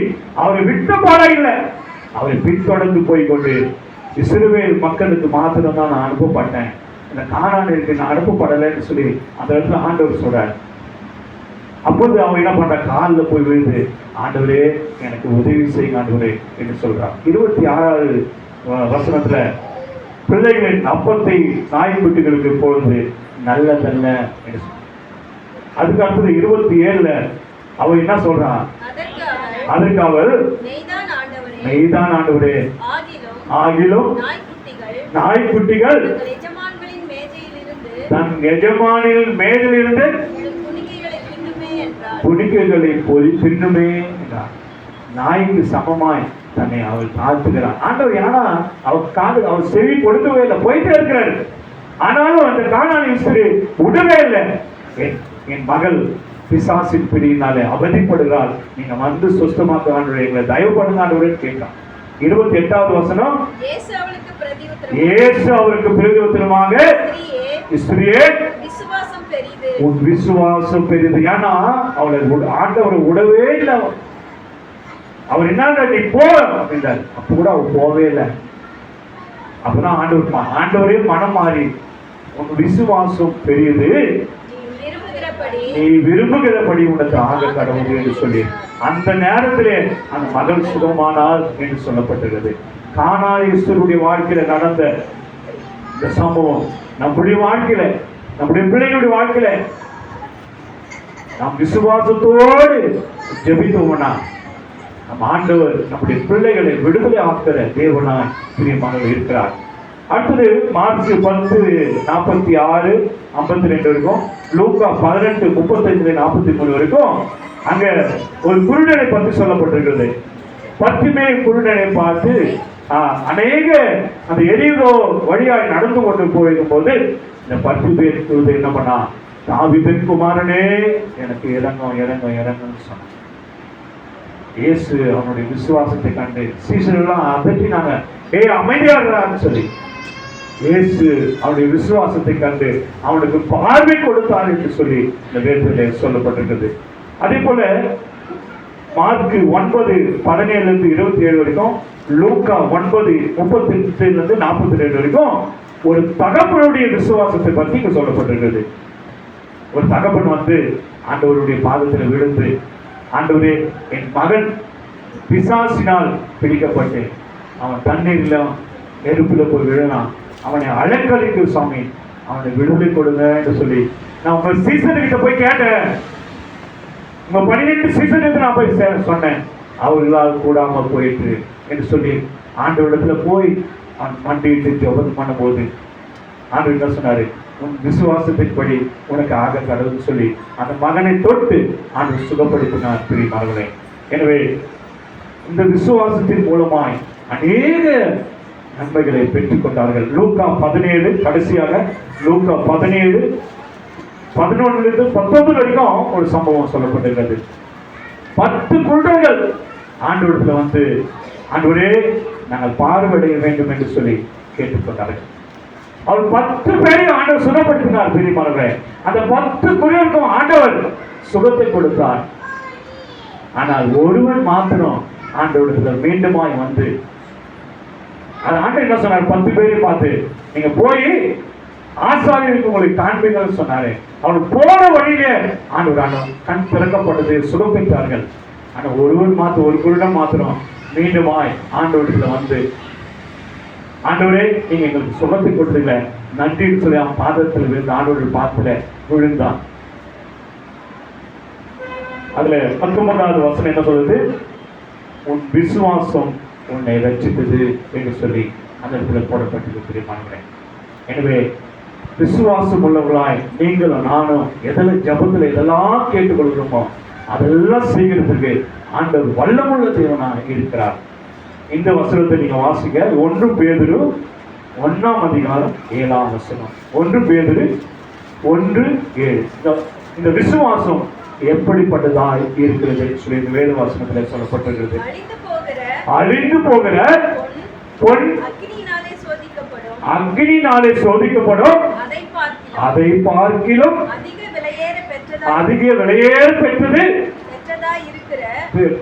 அவரை விட்ட பாட இல்லை. அவரை பின்தொடர்ந்து போய்கொண்டு இஸ்ரவேல் மக்களுக்கு மாத்திரம் தான் நான் அனுப்பப்பட்டேன், இந்த கானானியருக்கு நான் அனுப்பப்படலைன்னு சொல்லி அந்த இடத்துல ஆண்டவர் சொல்றார். அப்போது அவன் என்ன பண்ற, காலில் போய் விழுந்து ஆண்டவரே எனக்கு உதவி செய்யுங்க ஆண்டவரே என்று சொல்றான். 26வது வசனத்துல பிள்ளைகளின் அப்பத்தை நாய்க்குட்டிகளுக்கு போடுறது நல்லதல்ல என்று. அதுக்கு அடுத்தது 27ல அவன் என்ன சொல்றான், அதற்கு அவள் மெய்தான் ஆண்டவரே, ஆகிலும் நாய்க்குட்டிகள் தன் எஜமானின் மேஜிலிருந்து துணிக்கைகளை போய் தின்னுமே என்றார். நாய்க்கு சமமாய் தன்னை அவள் தாழ்த்துகிறார். ஆண்டவர் ஏன்னா அவர் செவி கொடுக்கவே இல்லை, போயிட்டே இருக்கிறாரு. ஆனாலும் அந்த கானானிய ஸ்திரீ விடவே இல்லை. என் மகள் பிசாசின் பிடியினாலே அவதிப்படுகிறாள், நீங்க வந்து சுத்தமாக்க ஆண்டவரே, எங்களை தயவு பண்ணுங்க ஆண்டவரே கேட்கிறான். 28வது வசனம். இயேசு அவருக்கு பிரதியுத்தரமாக, ஸ்திரீயே உன் விசுவாசம் பெரிது. ஏன்னா அவளை ஆண்டவரை விடவே இல்லை. அவர் என்ன நீ போ அப்படின்றார். அப்ப கூட அவர் போவே இல்லை. அப்பதான் ஆண்டவரே மனம் மாறி, உன் விசுவாசம் பெரியது, நீ விரும்புகிறபடி உனக்கு ஆக கடவுள் என்று சொல்லி அந்த நேரத்திலே அந்த மகள் சுகமானார் என்று சொல்லப்பட்டிருக்கிறது. கானானியருடைய வாழ்க்கையில நடந்த இந்த சம்பவம் நம்முடைய வாழ்க்கையில, நம்முடைய பிள்ளைகளுடைய வாழ்க்கையில நாம் விசுவாசத்தோடு ஜெபித்தோம்னா நம் ஆண்டவர் நம்முடைய பிள்ளைகளை விடுதலை ஆக்கிற தேவனாய் பிரியமாக இருக்கிறார். அடுத்தது மார்க் 10:46-52 வரைக்கும், லூக்கா 18:35-43 வரைக்கும் அங்க ஒரு குருடனை பற்றி சொல்லப்பட்டிருக்கிறது. 10 பேர் குருடனை பார்த்து அநேக அந்த எரிகோ வழியாய் நடந்து கொண்டு போயிருக்கும் போது இந்த 10 பேர் என்ன பண்ணா, தாவீதின் குமாரனே எனக்கு இறங்கும் இறங்கும் இறங்கும்னு சொன்னான். இயேசு அவனுடைய விசுவாசத்தை கண்டு சீசரெல்லாம் அதட்டினாங்க, ஏய் அமைதியாடுறான்னு சொல்லி. இயேசு அவனுடைய விசுவாசத்தை கண்டு அவனுக்கு பார்வை கொடுத்தார் என்று சொல்லி இந்த வேதத்திலே சொல்லப்பட்டிருக்கிறது. அதே போல மார்க் 9:17-27 வரைக்கும், லூக்கா 9:38-42 வரைக்கும் ஒரு தகப்பனுடைய விசுவாசத்தை பற்றி இங்க சொல்லப்பட்டிருக்கிறது. ஒரு தகப்பன் வந்து ஆண்டவருடைய பாதத்தில் விழுந்து, ஆண்டவரே என் மகன் பிசாசினால் பிடிக்கப்பட்டு அவன் தண்ணீர்ல நெருப்புல போய் விழலாம், அவனை அலங்கரிக்கு சாமி, அவனை விடுதலை கொடுங்க என்று சொல்லி நான் உங்க சீசன்கிட்ட போய் கேட்டேன். உங்க 12 சீசனுக்கு நான் போய் சொன்னேன், அவர்களால் கூடாம போயிட்டு என்று சொல்லி ஆண்டவரிடத்துல போய் மண்டிட்டு ஜெபம் பண்ணும்போது ஆண்டவர் என்ன சொன்னாரு, உன் விசுவாசத்தின்படி உனக்கு ஆக கடவுள்னு சொல்லி அந்த மகனை தொட்டு ஆண்டவர் சுகப்படுத்தினார். பிரியமானவர்களே, எனவே இந்த விசுவாசத்தின் மூலமாய் அநேக நன்மைகளை பெற்றுக் கொண்டார்கள். லூக்கா 17, கடைசியாக லூக்கா 17:11-19 வரைக்கும் ஒரு சம்பவம் சொல்லப்பட்டிருக்கிறது. 10 குருடர்கள் ஆண்டவரிடத்துல வந்து, ஆண்டவரே நாங்கள் பார்வையடைய வேண்டும் என்று சொல்லி கேட்டுக்கொண்டார்கள். அவர் 10 பேரையும் ஆண்டவர் சுகப்படுத்தினார். பிரியமானவர்களே, அந்த 10 குருடருக்கும் ஆண்டவர் சுகத்தை கொடுத்தார். ஆனால் ஒருவன் மாத்திரம் ஆண்டவரிடத்துல மீண்டுமாய் வந்து, ஆண்டவர் என்ன சொன்னார், 10 பேரையும் பார்த்து நீங்க போய் ஆசாரியருக்கு உங்களுக்கு காண்பீங்கன்னு சொன்னாரு. அவன் போன வழியிலே ஆண்டவர் கண் திறக்கப்பட்டது, சுகம் பெற்றார்கள். ஆனா ஒருவன் மாத்திரம், ஒரு குருடன் மாத்திரம் மீண்டுமாய் ஆண்டவரிடத்துல வந்து, ஆண்டவரே நீங்க எங்களுக்கு சுகத்தை கொடுத்தீங்க நன்றின்னு சொல்லி அவன் பாதத்தில் விழுந்து ஆண்டவருடைய பாதத்துல விழுந்தான். அதுல 19வது வசனம் என்ன சொல்லுது, உன் விசுவாசம் உன்னை ரட்சித்தது என்று சொல்லி அந்த இடத்துல போடப்பட்டிருக்கிறேன். எனவே விசுவாசம் உள்ளவர்களாய் நீங்களும் நானும் எதில் ஜபத்தில் எதெல்லாம் கேட்டுக்கொள்கிறோமோ அதெல்லாம் செய்கிறதுக்கு ஆண்டவர் வல்லமுள்ள தேவனாக இருக்கிறார். இந்த வசனத்தை நீங்க வாசிக்க 1 பேதுரு 1:7. 1 பேதுரு 1:7. இந்த விசுவாசம் எப்படிப்பட்டதாய் இருக்கிறது சொல்லி இந்த வேத வசனத்தில் சொல்லப்பட்டிருக்கிறது. அழிந்து போகிற பொன் அக்னியினாலே சோதிக்கப்படும், அதை பார்க்கிலும் அதிக விலையேற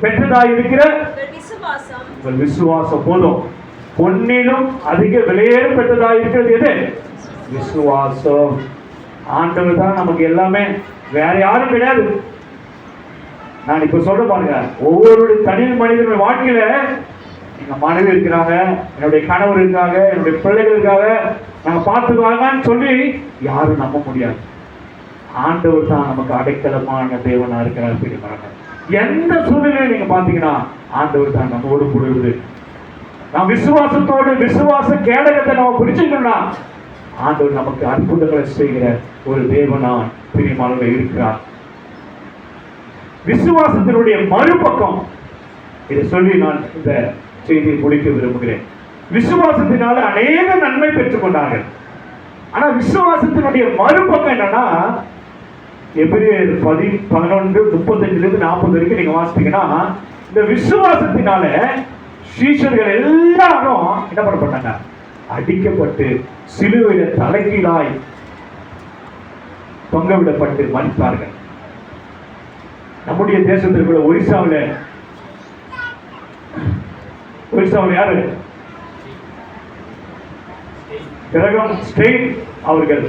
பெற்றதாய் இருக்கிற உங்கள் விசுவாசம் போதும். பொன்னிலும் அதிக விலையேற பெற்றதாய் இருக்கிறது எது? விசுவாசம். ஆண்டவர் தான் நமக்கு எல்லாமே, வேற யாரும் கிடையாது. நான் இப்ப சொல்ற பாருங்க, ஒவ்வொரு தனி மனிதனுடைய வாழ்க்கையில எங்க மனைவி இருக்கிறாங்க, என்னுடைய கணவர் இருக்காங்க, என்னுடைய பிள்ளைகள் இருக்காங்க, நாங்க பார்த்துக்குவாங்கன்னு சொல்லி யாரும் நம்ப முடியாது. ஆண்டவர் தான் நமக்கு அடைக்கலமான தேவனா இருக்கிறார். பிரியமானவர்களே, எந்த சூழ்நிலையை நீங்க பாத்தீங்கன்னா ஆண்டவர் தான் நம்மோடு கூடுவது. நாம் விசுவாசத்தோடு விசுவாச கேடகத்தை நம்ம புரிஞ்சுக்கணும்னா ஆண்டவர் நமக்கு அற்புதங்களை செய்கிற ஒரு தேவனான் பிரியமானவர்களே இருக்கிறார். விசுவாசத்தினுடைய மறுபக்கம் இதை சொல்லி நான் இந்த செய்தியை முடிக்க விரும்புகிறேன். விசுவாசத்தினால அநேக நன்மை பெற்றுக் கொண்டார்கள். ஆனா விசுவாசத்தினுடைய மறுபக்கம் என்னன்னா, எபிரேயர் 11:35-40 வரைக்கும் நீங்க வாசித்தீங்கன்னா, இந்த விசுவாசத்தினால சீஷர்கள் எல்லாரும் என்ன பண்ணப்பட்டாங்க, அடிக்கப்பட்டு சிலுவையில தலைகீழாய் தொங்கவிடப்பட்டு மரித்தார்கள். நம்முடைய தேசத்திற்குள்ள ஒரிசாவில் யாரு? கிரகம் ஸ்டெயின் அவர்கள்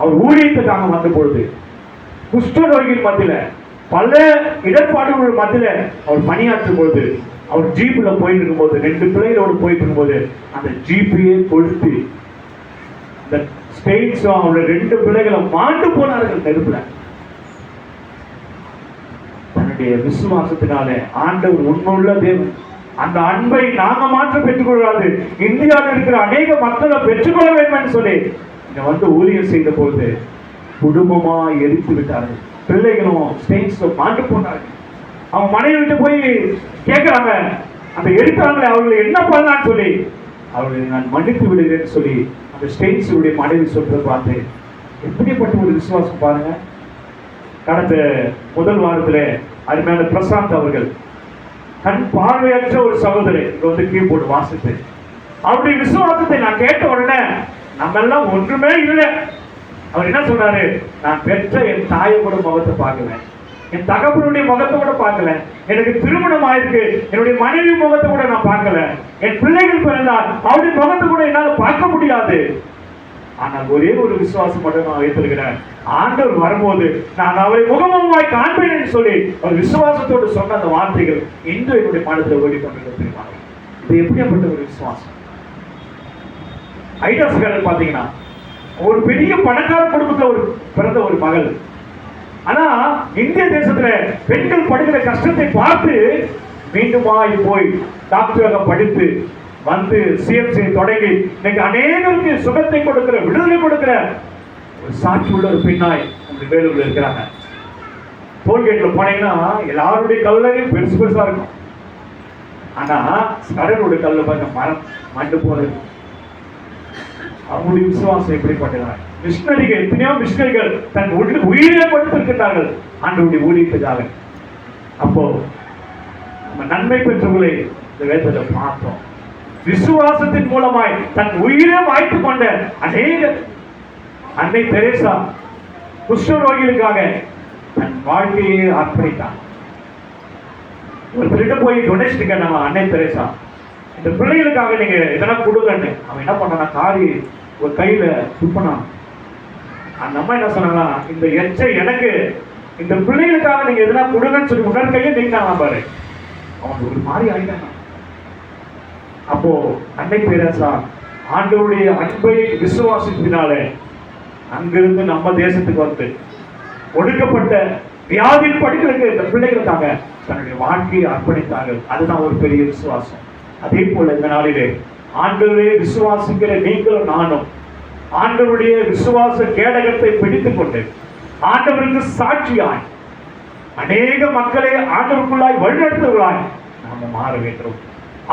அவர் ஊழியத்துக்காக வந்த பொழுது குஷ்ட நோய்கள் மத்தியில பல இடர்பாடுகள் மத்தியில அவர் பணியாற்றும் பொழுது அவர் ஜீப்ல போயிட்டு இருக்கும்போது 2 பிள்ளைகளோடு போயிட்டு இருக்கும்போது அந்த ஜீப்பையே கொளுத்தி இந்த ஸ்டெயின்ஸும் அவருடைய 2 பிள்ளைகளும் மாண்டு போனார்கள் நெருப்புல. தன்னுடைய விசுவாசத்தினாலே ஆண்டவர் உண்மையுள்ள தேவன். அந்த அன்பை நாங்க மாற்றம் பெற்றுக்கொள்ளாது, இந்தியாவில் இருக்கிற அநேக மக்களை பெற்றுக்கொள்ள வேண்டும் என்று சொல்லி இங்க வந்து ஊழியம் செய்த பொழுது குடும்பமா எரித்து விட்டார்கள். பிள்ளைகளும் ஸ்டெயின்ஸும் மாண்டு போனார்கள். அவங்க மனைவி விட்டு போய் கேட்கிறாங்க, அந்த எடுத்தாங்களே அவர்களை என்ன பண்ணலான்னு சொல்லி, அவர்களை நான் மன்னித்து விடுகிறேன்னு சொல்லி அந்த ஸ்டெயின்ஸுடைய மனைவி சொல்றதை பார்த்து எப்படிப்பட்ட ஒரு விசுவாசம் பாருங்க. கடந்த முதல் வாரத்துல அருமையான பிரசாந்த் அவர்கள் கண் பார்வையற்ற ஒரு சகோதரி இங்க வந்து கீபோர்டு வாசித்து அவருடைய விசுவாசத்தை நான் கேட்ட உடனே நம்ம எல்லாம் ஒன்றுமே இல்லை. அவர் என்ன சொன்னாரு, நான் பெற்ற என் தாயை கூட முகத்தை பார்க்கல, என் தகப்பனுடைய முகத்தை கூட பார்க்கல, எனக்கு திருமணம் ஆயிருக்கு என்னுடைய மனைவி முகத்தை கூட நான் பார்க்கல, என் பிள்ளைகள் பிறந்தால் அவருடைய முகத்தை கூட என்னால் பார்க்க முடியாது. ஆனால் ஒரே ஒரு விசுவாசம் மட்டும் நான் வைத்திருக்கிறேன், ஆண்டவர் வரும்போது நான் அவரை முகமுகமாய் காண்பேன் என்று சொல்லி ஒரு விசுவாசத்தோடு சொன்ன அந்த வார்த்தைகள் இன்று என்னுடைய மனதில் ஓடிக்கொண்டிருக்கிறது. இது எப்படியாப்பட்ட ஒரு விசுவாசம். ஐடாஸ்காரர் பாத்தீங்கன்னா ஒரு பெரிய பணக்கார குடும்பத்துல ஒரு பிறந்த ஒரு மகள். ஆனா இந்திய தேசத்துல பெண்கள் படுகிற கஷ்டத்தை பார்த்து மீண்டுமாய் போய் டாக்டராக படித்து வந்து சிஎம்சி தொடங்கி இன்னைக்கு அநேகருக்கு சுகத்தை கொடுக்கிற விடுதலை கொடுக்கிற ஒரு சாட்சி உள்ள ஒரு பெண்ணாய் நம்ம வேலூர்ல இருக்கிறாங்க. டோல்கேட்ல போனீங்கன்னா எல்லாருடைய கல்லறையும் பெருசு பெருசா இருக்கும். ஆனா கடலுடைய கல்ல பார்க்க மரம் மண்டு போறது. அவங்களுடைய விசுவாசம் எப்படிப்பட்டது. மிஷினரிகள் எத்தனையோ மிஷினரிகள் தன் உயிரை கொடுத்திருக்கிறார்கள் ஆண்டவருடைய ஊழியத்துக்காக. அப்போ நம்ம நன்மை பெற்றவர்களை இந்த வேதத்தை பார்த்தோம். விசுவாசத்தின் மூலமாய் தன் உயிரை வாய்த்துக் கொண்ட அநேக அன்னை தெரேசா குஷ்டரோகிகளுக்காக தன் வாழ்க்கையை அர்ப்பணித்தார். ஒருத்தரிடம் போய் டொனேஷன் கேட்டாங்க, அன்னை தெரேசா இந்த பிள்ளைகளுக்காக நீங்க இதெல்லாம் கொடுங்கன்னு. அவன் என்ன பண்ணா, காரி ஒரு கையில துப்பனா. அந்த அம்மா என்ன சொன்னாங்களா, இந்த எச்சை எனக்கு இந்த பிள்ளைகளுக்காக நீங்க எதனா கொடுங்கன்னு சொல்லி உடல் கையை நீங்க பாரு. அவன் ஒரு மாதிரி ஆயிட்டாங்க. அப்போ அன்னை தெரேசா ஆண்டவருடைய அன்பை விசுவாசத்தினாலே அங்கிருந்து நம்ம தேசத்துக்கு வந்து ஒடுக்கப்பட்ட வியாதி படுகளுக்கு இந்த பிள்ளைகளுக்காக தன்னுடைய வாழ்க்கையை அர்ப்பணித்தார்கள். அதுதான் ஒரு பெரிய விசுவாசம். அதே போல இந்த நாளிலே ஆண்டவரே விசுவாசிக்கிற நீங்களும் நானும் ஆண்டவருடைய விசுவாச கேடகத்தை பிடித்துக் கொண்டு ஆண்டவருக்கு சாட்சியாய் அநேக மக்களை ஆண்டவருக்குள்ளாய் வழிநடத்துவர்களாய் நாம மாற வேண்டும்.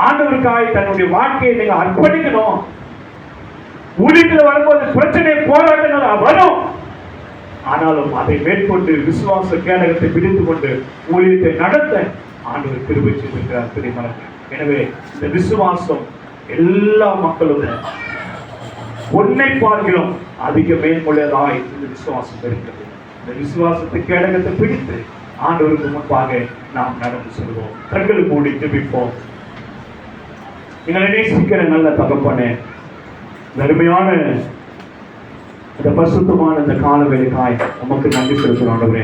ஆண்டவருக்காய் தன்னுடைய வாழ்க்கையை நீங்க அர்ப்பணிக்கணும். ஊழியத்தில் வரும்போது பிரச்சனை போராட்டங்கள் வரும். ஆனாலும் அதை மேற்கொண்டு விசுவாச கேடகத்தை பிடித்துக் கொண்டு ஊழியத்தை நடத்த ஆண்டவர் கிருபை செய்திருக்கிறார் தெரியுமா. எனவே இந்த விசுவாசம் எல்லா மக்களும் ஒன்னை பார்க்கிறோம் அதிக மேன்முள்ளதாய் இந்த விசுவாசம் இருக்கிறது. இந்த விசுவாசத்தை கேடகத்தை பிடித்து ஆண்டவருக்கு முன்பாக நாம் நடந்து செல்வோம். கண்களை மூடி ஜெபிப்போம். எங்களை நேசிக்கிற நல்ல தகப்பனே, அருமையான இந்த பரிசுத்தமான இந்த காலவேளைக்காய் நமக்கு நன்றி செலுத்துகிறோம் ஆண்டவரே.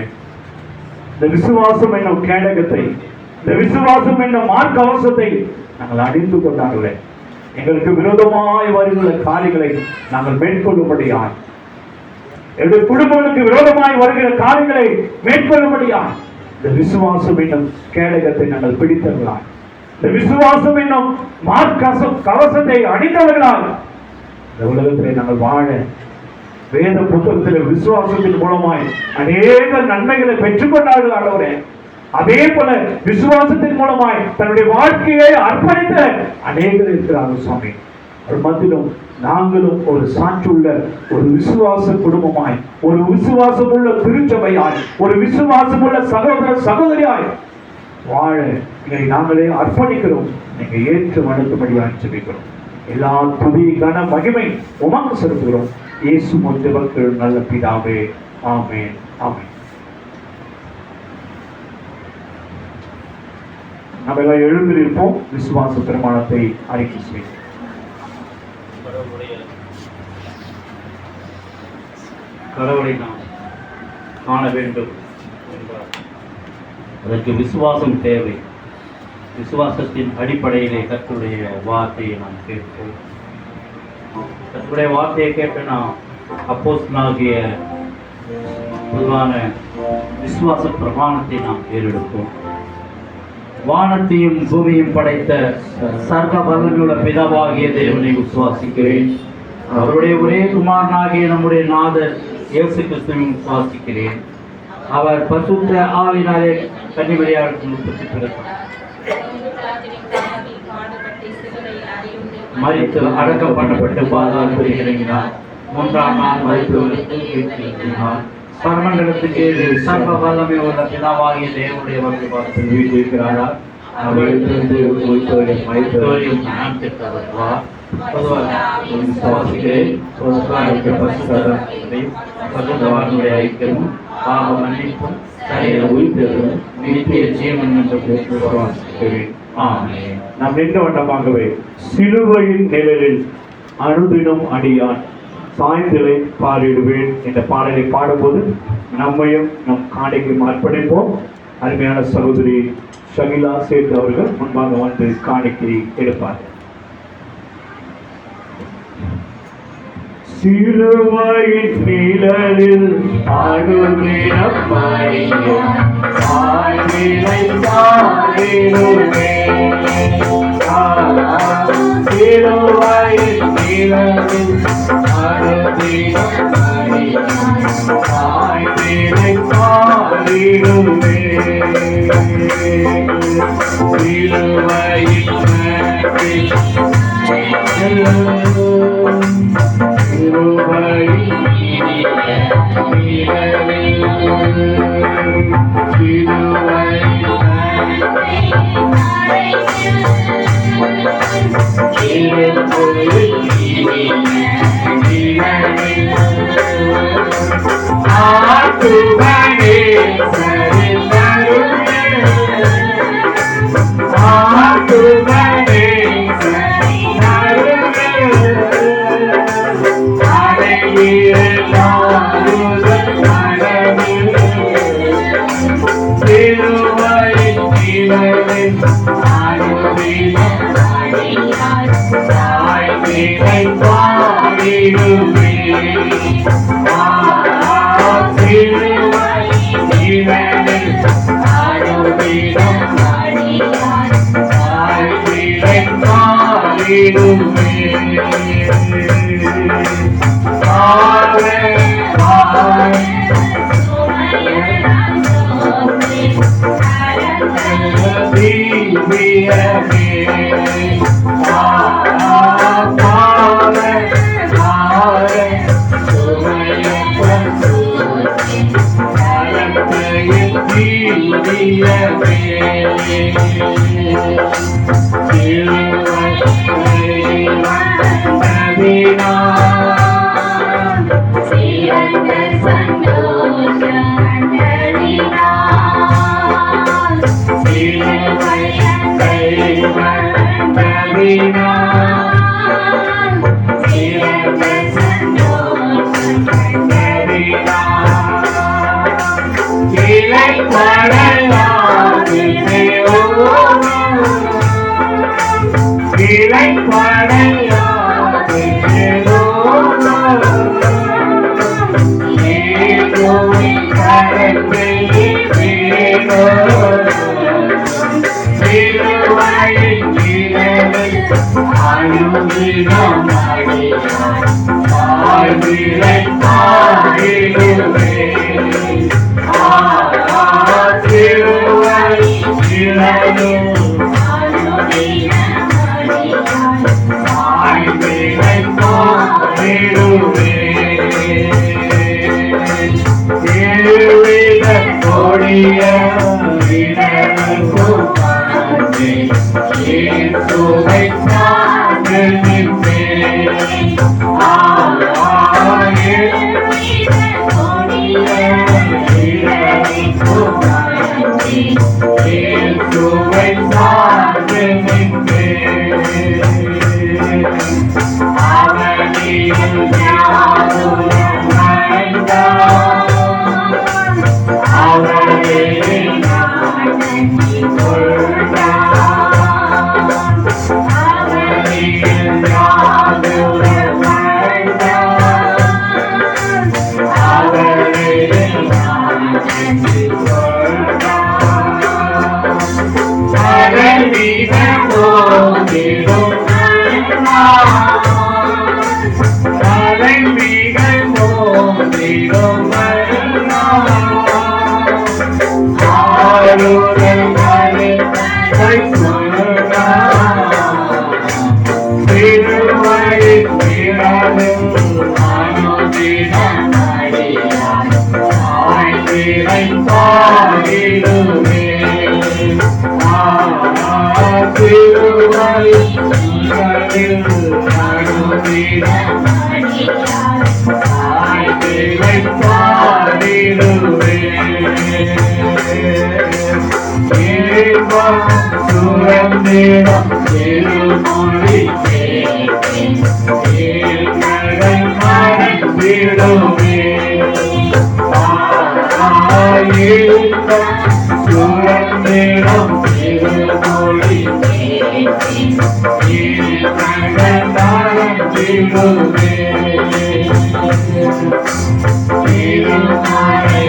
இந்த விசுவாசம் என்னும் கேடகத்தை, இந்த விசுவாசம் என்னும் மார்க்க அவசத்தை நாங்கள் அணிந்து கொண்டார்களே, எங்களுக்கு விரோதமாய் வருகிற காரியங்களை நாங்கள் மேற்கொள்ளும்படியாய், எங்களுடைய குடும்பங்களுக்கு விரோதமாய் வருகிற காரியங்களை மேற்கொள்ளும்படியாய் இந்த விசுவாசம் என்னும் கேடகத்தை நாங்கள் பிடித்தவர்களாய், இந்த விசுவாசம் என்னும் மார்க்க கவசத்தை அணிந்தவர்களாய் இந்த உலகத்திலே நாங்கள் வாழ வேத புத்தகத்தில் விசுவாசத்தின் மூலமாய் அநேக நன்மைகளை பெற்றுக்கொண்டார்கள் ஆண்டவரே. அதே போல விசுவாசத்தின் மூலமாய் தன்னுடைய வாழ்க்கையை அர்ப்பணித்த அநேகர் இருக்கிறார்கள் சுவாமி. அது மத்தியிலும் நாங்களும் ஒரு சாட்சியுள்ள ஒரு விசுவாச குடும்பமாய், ஒரு விசுவாசம் உள்ள திருச்சபையாய், ஒரு விசுவாசம் உள்ள சகோதர சகோதரியாய் வாழ இதை நாங்களே அர்ப்பணிக்கிறோம். நீங்க ஏற்று வணங்கும்படியாக ஜெபிக்கிறோம். எல்லா துதி கன மகிமை உமக்கு செலுத்துகிறோம். இயேசு முத்தவர்கள் நல்ல பிதாவே, ஆமென், ஆமென். நம்ம எல்லாம் எழுந்திருப்போம். விசுவாச பிரமாணத்தை அறிக்கை செய்வோம். கடவுளை நாம் காண வேண்டும் என்றார். அதற்கு விசுவாசம் தேவை. விசுவாசத்தின் அடிப்படையிலே கர்த்தருடைய வார்த்தையை நாம் கேட்போம். கர்த்தருடைய வார்த்தையை கேட்டு நாம் அப்போஸ்தலனாகிய பொதுவான விசுவாச பிரமாணத்தை நாம் ஏறெடுப்போம். வானத்தையும் பூமியும் படைத்த சர்வ வல்லமையுள்ள பிதாவாகிய தேவனை விசுவாசிக்கிறேன். அவருடைய ஒரே குமாரனாகிய நம்முடைய நாதர் இயேசு கிறிஸ்துவையும் விசுவாசிக்கிறேன். அவர் பரிசுத்த ஆவியினாலே கன்னிமரியாளுக்கு பிறந்தார். மரித்து அடக்கம் பண்ணப்பட்டு பாதாளத்தில் இறங்கினார். மூன்றாம் நாள் மருத்துவருக்கு வீட்டிருக்கிறார். பரமண்டலத்துக்கு சர்வ வல்லமை உள்ள பிதாவாகிய தேவனுடைய வந்து பார்த்து வீட்டிருக்கிறாரா? அவரிடத்திலிருந்து உயிர்த்தோரின் மருத்துவரையும் ஞானத்திற்காக பொதுவாக விசுவாசிக்கிறேன். பரிசுத்தவான்களுடைய ஐக்கியமும் பாவ மன்னிப்பும் சரீர உயிர்த்தெழுதலும் நித்திய ஜீவன் என்று விசுவாசிக்கிறேன். ஆமென். நாம் நின்ற வண்ணமாகவே சிலுவையின் நிழலில் அனுதினம் அடியான் சாய்ந்தலை பாடிடுவேன் என்ற பாடலை பாடும்போது நம்மையும் நம் காணிக்கு அர்ப்பணிப்போம். அருமையான சகோதரி ஷகிலா சேத் அவர்கள் முன்பாக வந்து காணிக்கை எடுப்பார். சிலுவையின் நிழலில் அனுதினம் அடியான் சாய்ந்தலை பாடிடுவேன். சிலுவையின் நிழலில் அனுதினம் அடியான் சாய்ந்தலை பாடிடுவேன். சிலுவையின் மேட்டில் Hallelujah. ஆதிரை பாடிடுவே திருவரை உங்களில் நடுவிடம் ஆதிரை பாடிடுவே சுரந்திடம் திருமொழி மறந்திடுவே சுரந்திடம் திருமொழி மறந்திடுவே திருமலை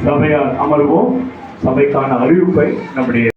சபையார் அமர்வோம். சபைக்கான அறிவிப்பை நம்முடைய